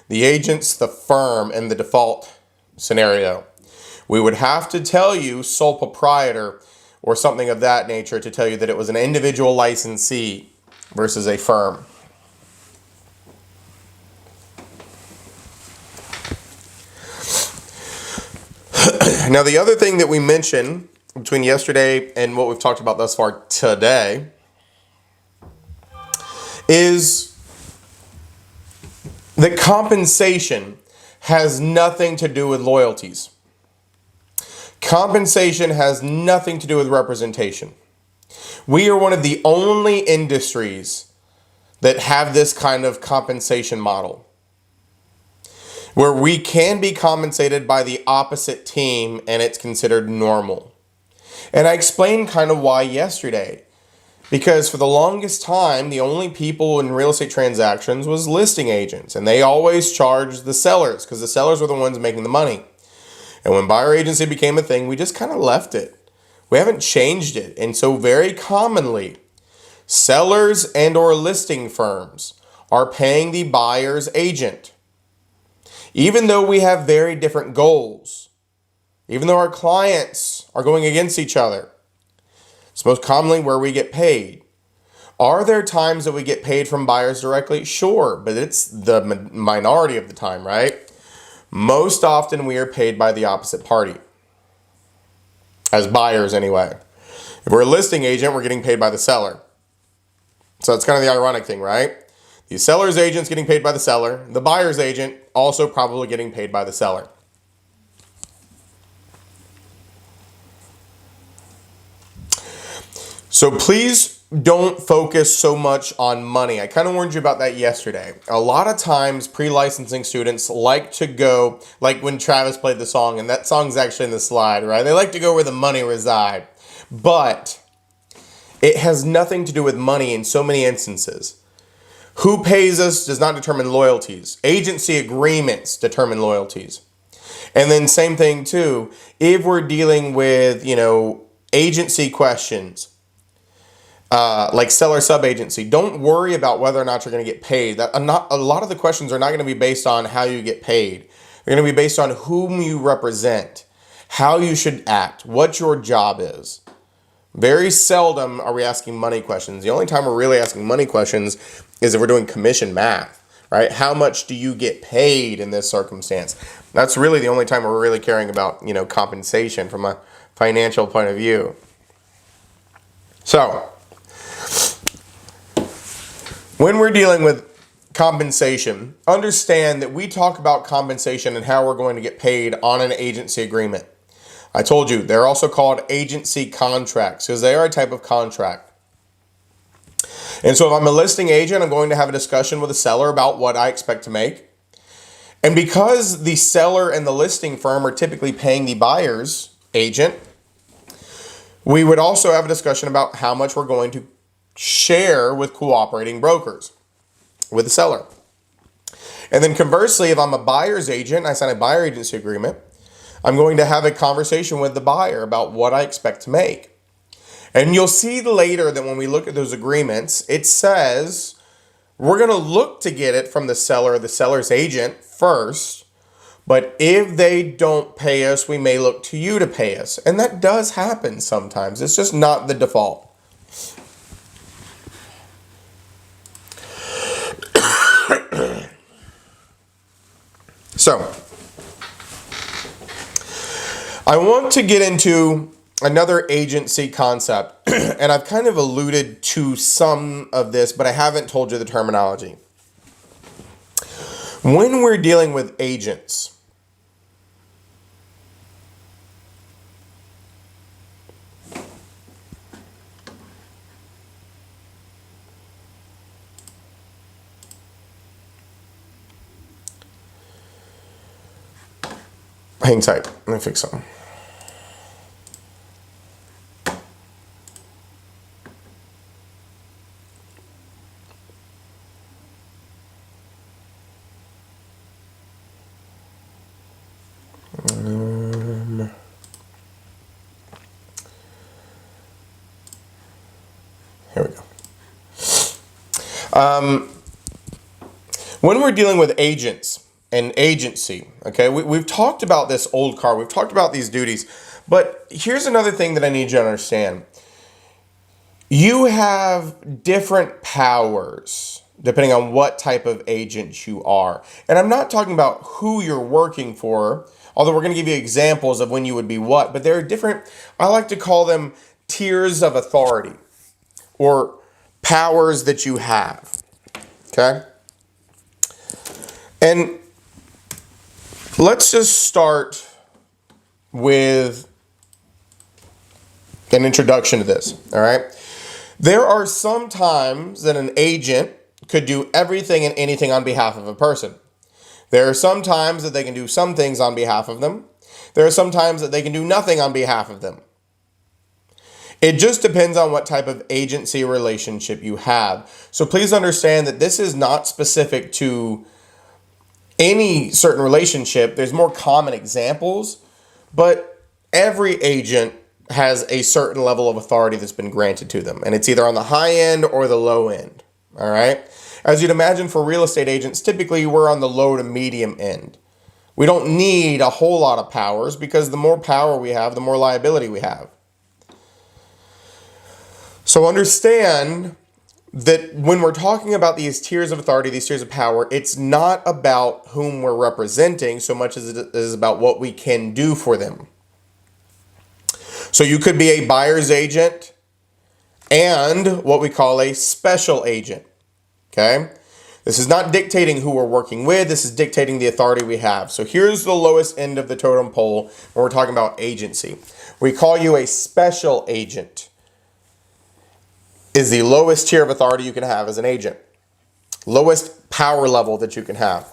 the agent's the firm in the default scenario. We would have to tell you sole proprietor or something of that nature to tell you that it was an individual licensee versus a firm. Now, the other thing that we mentioned between yesterday and what we've talked about thus far today is that compensation has nothing to do with loyalties. Compensation has nothing to do with representation. We are one of the only industries that have this kind of compensation model, where we can be compensated by the opposite team and it's considered normal. And I explained kind of why yesterday. Because for the longest time, the only people in real estate transactions was listing agents, and they always charged the sellers because the sellers were the ones making the money. And when buyer agency became a thing, we just kind of left it. We haven't changed it. And so very commonly, sellers and or listing firms are paying the buyer's agent. Even though we have very different goals, even though our clients are going against each other, it's most commonly where we get paid. Are there times that we get paid from buyers directly? Sure, but it's the minority of the time, right? Most often we are paid by the opposite party. As buyers anyway. If we're a listing agent, we're getting paid by the seller. So that's kind of the ironic thing, right? The seller's agent's getting paid by the seller. The buyer's agent also probably getting paid by the seller. So please don't focus so much on money. I kind of warned you about that yesterday. A lot of times pre-licensing students like to go, like when Travis played the song, and that song's actually in the slide, right? They like to go where the money reside. But it has nothing to do with money in so many instances. Who pays us does not determine loyalties. Agency agreements determine loyalties. And then same thing too, if we're dealing with, agency questions, like seller sub-agency, don't worry about whether or not you're going to get paid. A lot of the questions are not going to be based on how you get paid. They're going to be based on whom you represent, how you should act, what your job is. Very seldom are we asking money questions. The only time we're really asking money questions is if we're doing commission math, right? How much do you get paid in this circumstance? That's really the only time we're really caring about, compensation from a financial point of view. So, when we're dealing with compensation, understand that we talk about compensation and how we're going to get paid on an agency agreement. I told you, they're also called agency contracts because they are a type of contract. And so if I'm a listing agent, I'm going to have a discussion with the seller about what I expect to make. And because the seller and the listing firm are typically paying the buyer's agent, we would also have a discussion about how much we're going to share with cooperating brokers, with the seller. And then conversely, if I'm a buyer's agent, I sign a buyer agency agreement, I'm going to have a conversation with the buyer about what I expect to make. And you'll see later that when we look at those agreements, it says we're going to look to get it from the seller or the seller's agent first, but if they don't pay us, we may look to you to pay us. And that does happen sometimes. It's just not the default. So, I want to get into another agency concept, and I've kind of alluded to some of this, but I haven't told you the terminology. When we're dealing with agents, hang tight, let me fix something. Here we go. When we're dealing with agents and agency, okay, we've talked about this old car, we've talked about these duties, but here's another thing that I need you to understand. You have different powers depending on what type of agent you are. And I'm not talking about who you're working for, although we're going to give you examples of when you would be what, but there are different, I like to call them tiers of authority or powers that you have, okay? And let's just start with an introduction to this, all right? There are some times that an agent could do everything and anything on behalf of a person. There are some times that they can do some things on behalf of them. There are some times that they can do nothing on behalf of them. It just depends on what type of agency relationship you have. So please understand that this is not specific to any certain relationship. There's more common examples, but every agent has a certain level of authority that's been granted to them, and it's either on the high end or the low end. All right. As you'd imagine, for real estate agents, typically we're on the low to medium end. We don't need a whole lot of powers, because the more power we have, the more liability we have. So understand that when we're talking about these tiers of authority, these tiers of power, it's not about whom we're representing so much as it is about what we can do for them. So you could be a buyer's agent and what we call a special agent. Okay? This is not dictating who we're working with. This is dictating the authority we have. So here's the lowest end of the totem pole when we're talking about agency. We call you a special agent. Is the lowest tier of authority you can have as an agent. Lowest power level that you can have.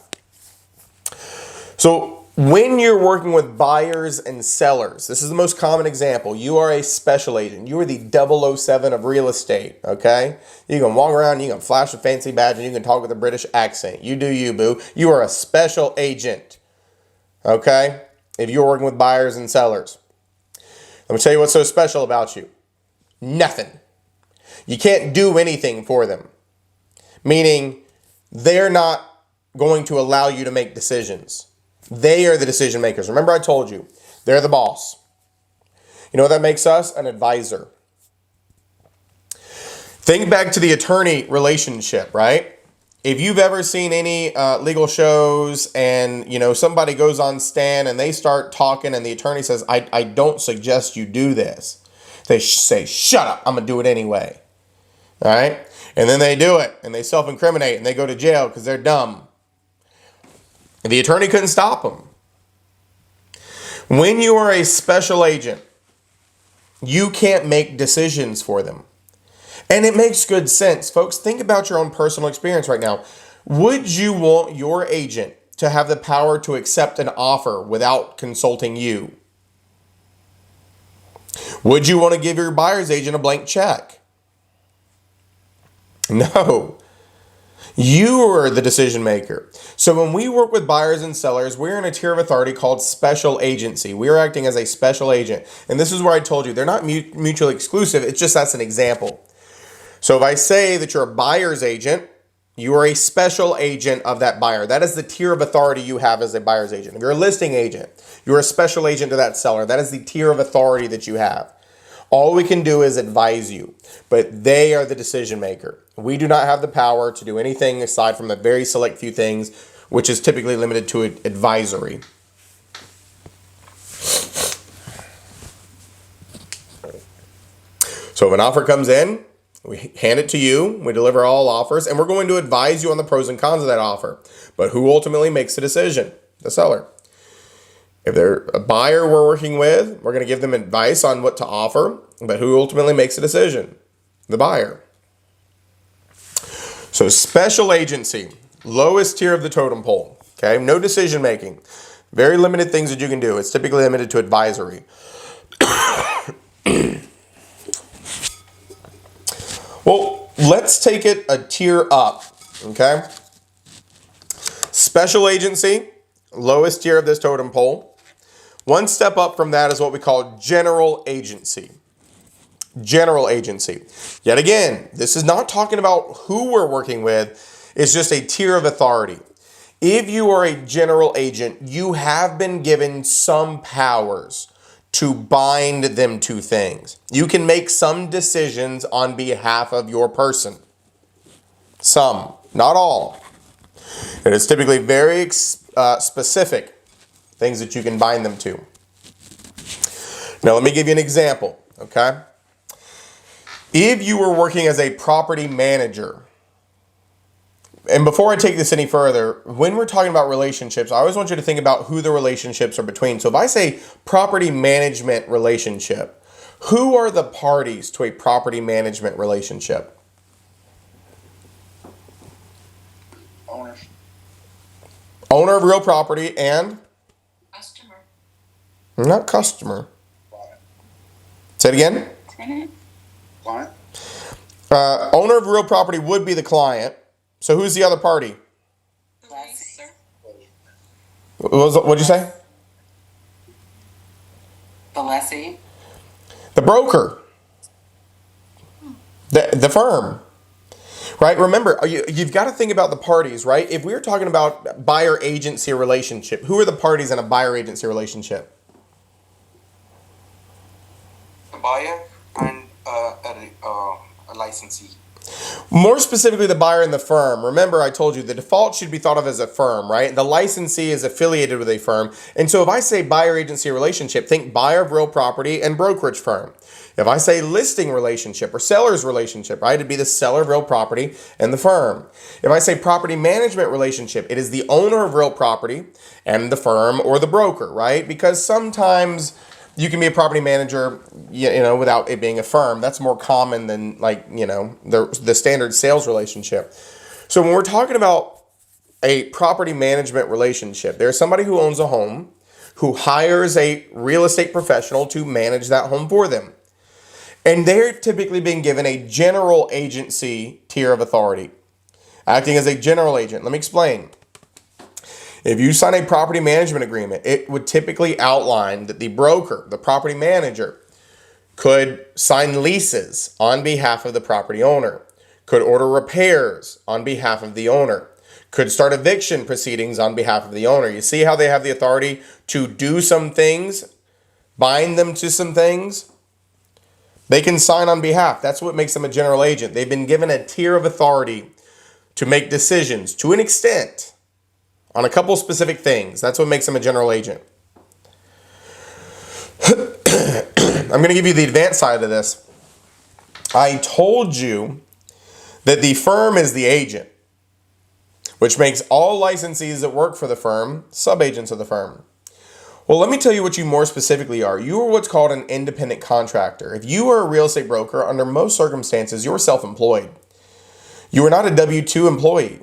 So when you're working with buyers and sellers, this is the most common example. You are a special agent. You are the 007 of real estate, okay? You can walk around, you can flash a fancy badge, and you can talk with a British accent. You do you, boo. You are a special agent, okay? If you're working with buyers and sellers. Let me tell you what's so special about you. Nothing. You can't do anything for them. Meaning, they're not going to allow you to make decisions. They are the decision makers. Remember I told you, they're the boss. You know what that makes us? An advisor. Think back to the attorney relationship, right? If you've ever seen any legal shows and, somebody goes on stand and they start talking and the attorney says, I don't suggest you do this. They say, shut up, I'm going to do it anyway. All right? And then they do it and they self-incriminate and they go to jail because they're dumb. And the attorney couldn't stop them. When you are a special agent, you can't make decisions for them. And it makes good sense. Folks, think about your own personal experience right now. Would you want your agent to have the power to accept an offer without consulting you? Would you want to give your buyer's agent a blank check? No. You are the decision maker. So when we work with buyers and sellers, we're in a tier of authority called special agency. We are acting as a special agent. And this is where I told you, they're not mutually exclusive. It's just that's an example. So if I say that you're a buyer's agent, you are a special agent of that buyer. That is the tier of authority you have as a buyer's agent. If you're a listing agent, you're a special agent to that seller. That is the tier of authority that you have. All we can do is advise you, but they are the decision maker. We do not have the power to do anything aside from a very select few things, which is typically limited to advisory. So if an offer comes in, we hand it to you, we deliver all offers, and we're going to advise you on the pros and cons of that offer. But who ultimately makes the decision? The seller. If they're a buyer we're working with, we're going to give them advice on what to offer, but who ultimately makes the decision? The buyer. So special agency, lowest tier of the totem pole. Okay, no decision making. Very limited things that you can do. It's typically limited to advisory. Well, let's take it a tier up. Okay. Special agency, lowest tier of this totem pole. One step up from that is what we call general agency. General agency. Yet again, this is not talking about who we're working with. It's just a tier of authority. If you are a general agent, you have been given some powers to bind them to things. You can make some decisions on behalf of your person. Some, not all. And it's typically very specific things that you can bind them to. Now, let me give you an example, okay? If you were working as a property manager, and before I take this any further, when we're talking about relationships, I always want you to think about who the relationships are between. So if I say property management relationship, who are the parties to a property management relationship? Owners. Owner of real property and? Customer. Not customer. Say it again? Ain't it? Client? Owner of real property would be the client. So who's the other party? What'd you say? The lessee. The broker. The firm. Right? Remember, you've got to think about the parties, right? If we were talking about buyer-agency relationship, who are the parties in a buyer-agency relationship? A buyer and a licensee. More specifically, the buyer and the firm. Remember, I told you the default should be thought of as a firm, right? The licensee is affiliated with a firm. And so if I say buyer-agency relationship, think buyer of real property and brokerage firm. If I say listing relationship or seller's relationship, right, it'd be the seller of real property and the firm. If I say property management relationship, it is the owner of real property and the firm or the broker, right? Because sometimes you can be a property manager, you know, without it being a firm. That's more common than, like, you know, the standard sales relationship. So when we're talking about a property management relationship, there's somebody who owns a home who hires a real estate professional to manage that home for them. And they're typically being given a general agency tier of authority, acting as a general agent. Let me explain. If you sign a property management agreement, it would typically outline that the broker, the property manager, could sign leases on behalf of the property owner, could order repairs on behalf of the owner, could start eviction proceedings on behalf of the owner. You see how they have the authority to do some things, bind them to some things? They can sign on behalf. That's what makes them a general agent. They've been given a tier of authority to make decisions to an extent on a couple specific things. That's what makes them a general agent. I'm going to give you the advanced side of this. I told you that the firm is the agent, which makes all licensees that work for the firm subagents of the firm. Well, let me tell you what you more specifically are. You are what's called an independent contractor. If you are a real estate broker, under most circumstances, you're self-employed. You are not a W-2 employee.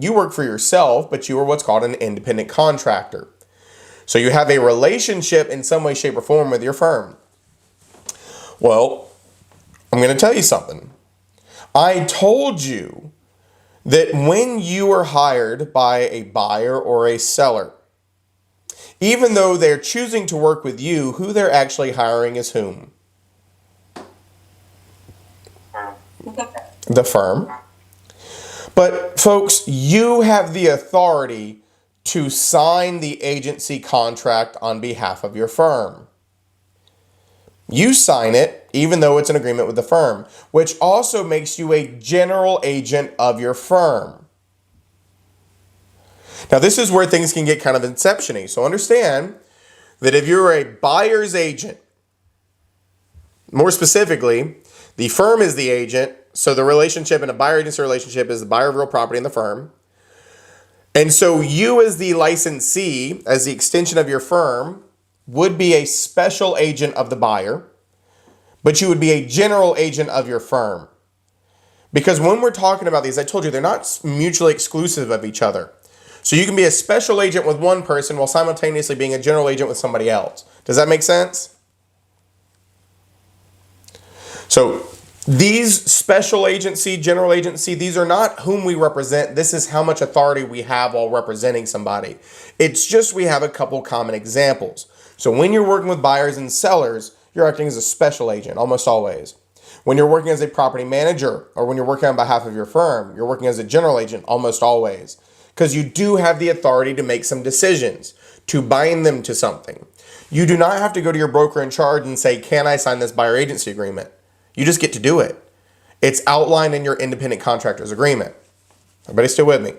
You work for yourself, but you are what's called an independent contractor. So you have a relationship in some way, shape, or form with your firm. Well, I'm going to tell you something. I told you that when you are hired by a buyer or a seller, even though they're choosing to work with you, who they're actually hiring is whom? The firm. But folks, you have the authority to sign the agency contract on behalf of your firm. You sign it, even though it's an agreement with the firm, which also makes you a general agent of your firm. Now, this is where things can get kind of inception-y. So understand that if you're a buyer's agent, more specifically, the firm is the agent. So the relationship in a buyer-agency relationship is the buyer of real property and the firm. And so you as the licensee, as the extension of your firm, would be a special agent of the buyer, but you would be a general agent of your firm. Because when we're talking about these, I told you, they're not mutually exclusive of each other. So you can be a special agent with one person while simultaneously being a general agent with somebody else. Does that make sense? So these special agency, general agency, these are not whom we represent. This is how much authority we have while representing somebody. It's just we have a couple common examples. So when you're working with buyers and sellers, you're acting as a special agent almost always. When you're working as a property manager or when you're working on behalf of your firm, you're working as a general agent almost always. Because you do have the authority to make some decisions, to bind them to something. You do not have to go to your broker in charge and say, can I sign this buyer agency agreement? You just get to do it. It's outlined in your independent contractor's agreement. Everybody still with me?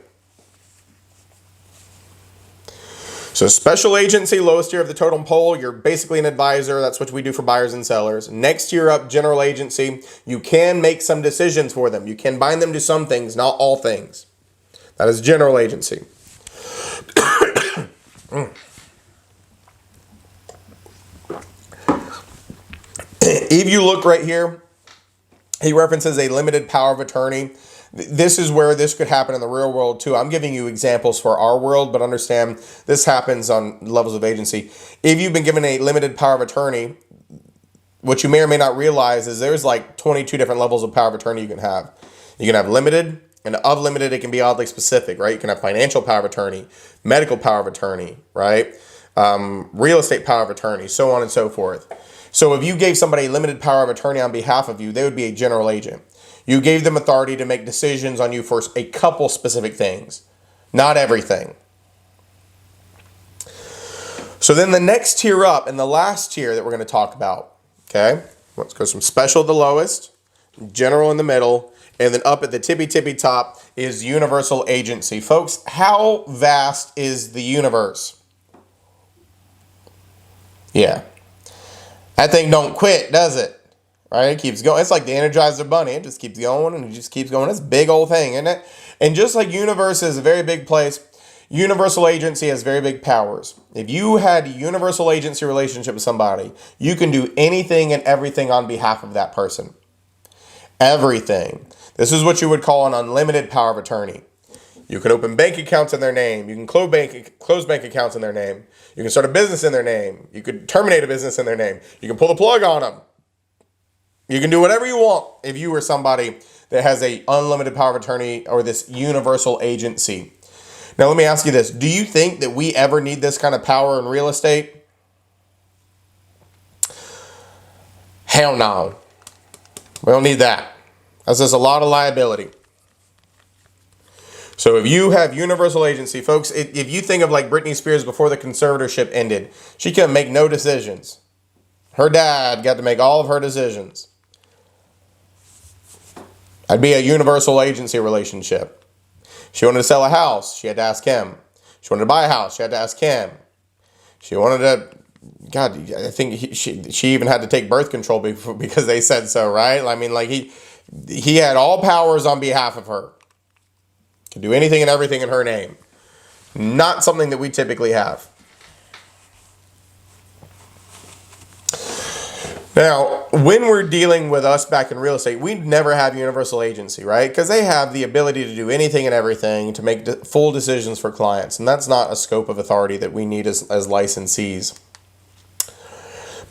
So special agency, lowest tier of the totem pole, you're basically an advisor. That's what we do for buyers and sellers. Next tier up, general agency, you can make some decisions for them. You can bind them to some things, not all things. That is general agency. If you look right here, he references a limited power of attorney. This is where this could happen in the real world too. I'm giving you examples for our world, but understand this happens on levels of agency. If you've been given a limited power of attorney, what you may or may not realize is there's like 22 different levels of power of attorney you can have. You can have limited, and of limited, it can be oddly specific, right? You can have financial power of attorney, medical power of attorney, right? Real estate power of attorney, so on and so forth. So if you gave somebody limited power of attorney on behalf of you, they would be a general agent. You gave them authority to make decisions on you for a couple specific things, not everything. So then the next tier up, and the last tier that we're going to talk about, okay? Let's go from special to the lowest, general in the middle, and then up at the tippy top is universal agency. Folks, how vast is the universe? Yeah. That thing don't quit, does it? Right? It keeps going. It's like the Energizer Bunny. It just keeps going and it just keeps going. It's a big old thing, isn't it? And just like universe is a very big place, universal agency has very big powers. If you had a universal agency relationship with somebody, you can do anything and everything on behalf of that person. Everything. This is what you would call an unlimited power of attorney. You can open bank accounts in their name. You can close bank accounts in their name. You can start a business in their name. You could terminate a business in their name. You can pull the plug on them. You can do whatever you want if you were somebody that has a unlimited power of attorney or this universal agency. Now, let me ask you this. Do you think that we ever need this kind of power in real estate? Hell no. We don't need that. That's just a lot of liability. So if you have universal agency, folks, if you think of like Britney Spears before the conservatorship ended, she couldn't make no decisions. Her dad got to make all of her decisions. That'd be a universal agency relationship. She wanted to sell a house, she had to ask him. She wanted to buy a house, she had to ask him. She wanted to, God, I think she even had to take birth control because they said so, right? I mean, like he had all powers on behalf of her. Could do anything and everything in her name. Not something that we typically have. Now, when we're dealing with us back in real estate, we never have universal agency, right? Because they have the ability to do anything and everything to make full decisions for clients. And that's not a scope of authority that we need as licensees.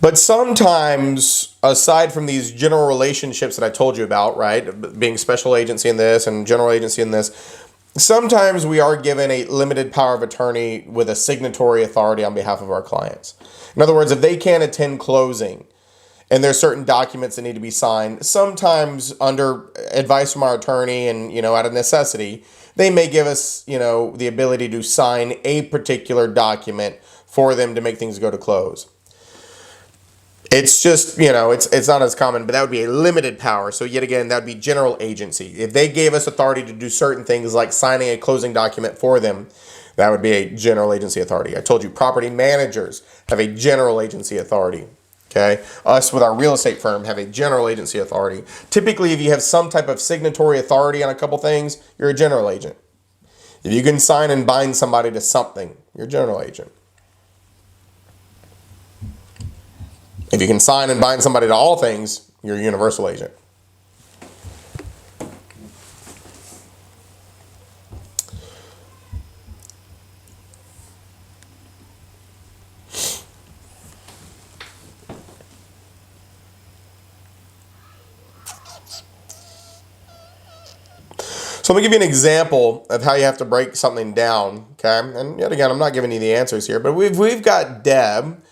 But sometimes, aside from these general relationships that I told you about, right? Being special agency in this and general agency in this, sometimes we are given a limited power of attorney with a signatory authority on behalf of our clients. In other words, if they can't attend closing and there's certain documents that need to be signed, sometimes under advice from our attorney and, out of necessity, they may give us, the ability to sign a particular document for them to make things go to close. It's just, it's not as common, but that would be a limited power. So yet again, that would be general agency. If they gave us authority to do certain things like signing a closing document for them, that would be a general agency authority. I told you property managers have a general agency authority. Okay, us with our real estate firm have a general agency authority. Typically, if you have some type of signatory authority on a couple things, you're a general agent. If you can sign and bind somebody to something, you're a general agent. If you can sign and bind somebody to all things, you're a universal agent. So let me give you an example of how you have to break something down, okay? And yet again, I'm not giving you the answers here, but we've got Deb,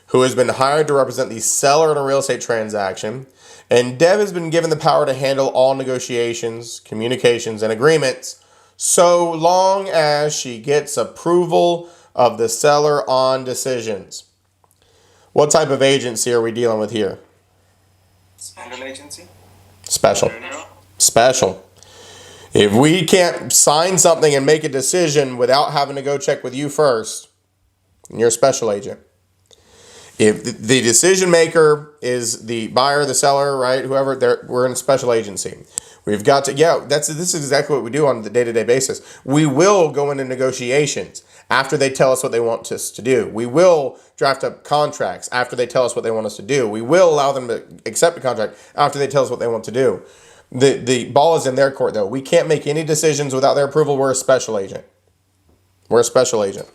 who has been hired to represent the seller in a real estate transaction. And Deb has been given the power to handle all negotiations, communications, and agreements so long as she gets approval of the seller on decisions. What type of agency are we dealing with here? General agency? Special. Special. If we can't sign something and make a decision without having to go check with you first, you're a special agent. If the decision maker is the buyer, the seller, right, whoever, we're in a special agency. We've got to, this is exactly what we do on the day-to-day basis. We will go into negotiations after they tell us what they want us to do. We will draft up contracts after they tell us what they want us to do. We will allow them to accept a contract after they tell us what they want to do. The ball is in their court, though. We can't make any decisions without their approval. We're a special agent. We're a special agent.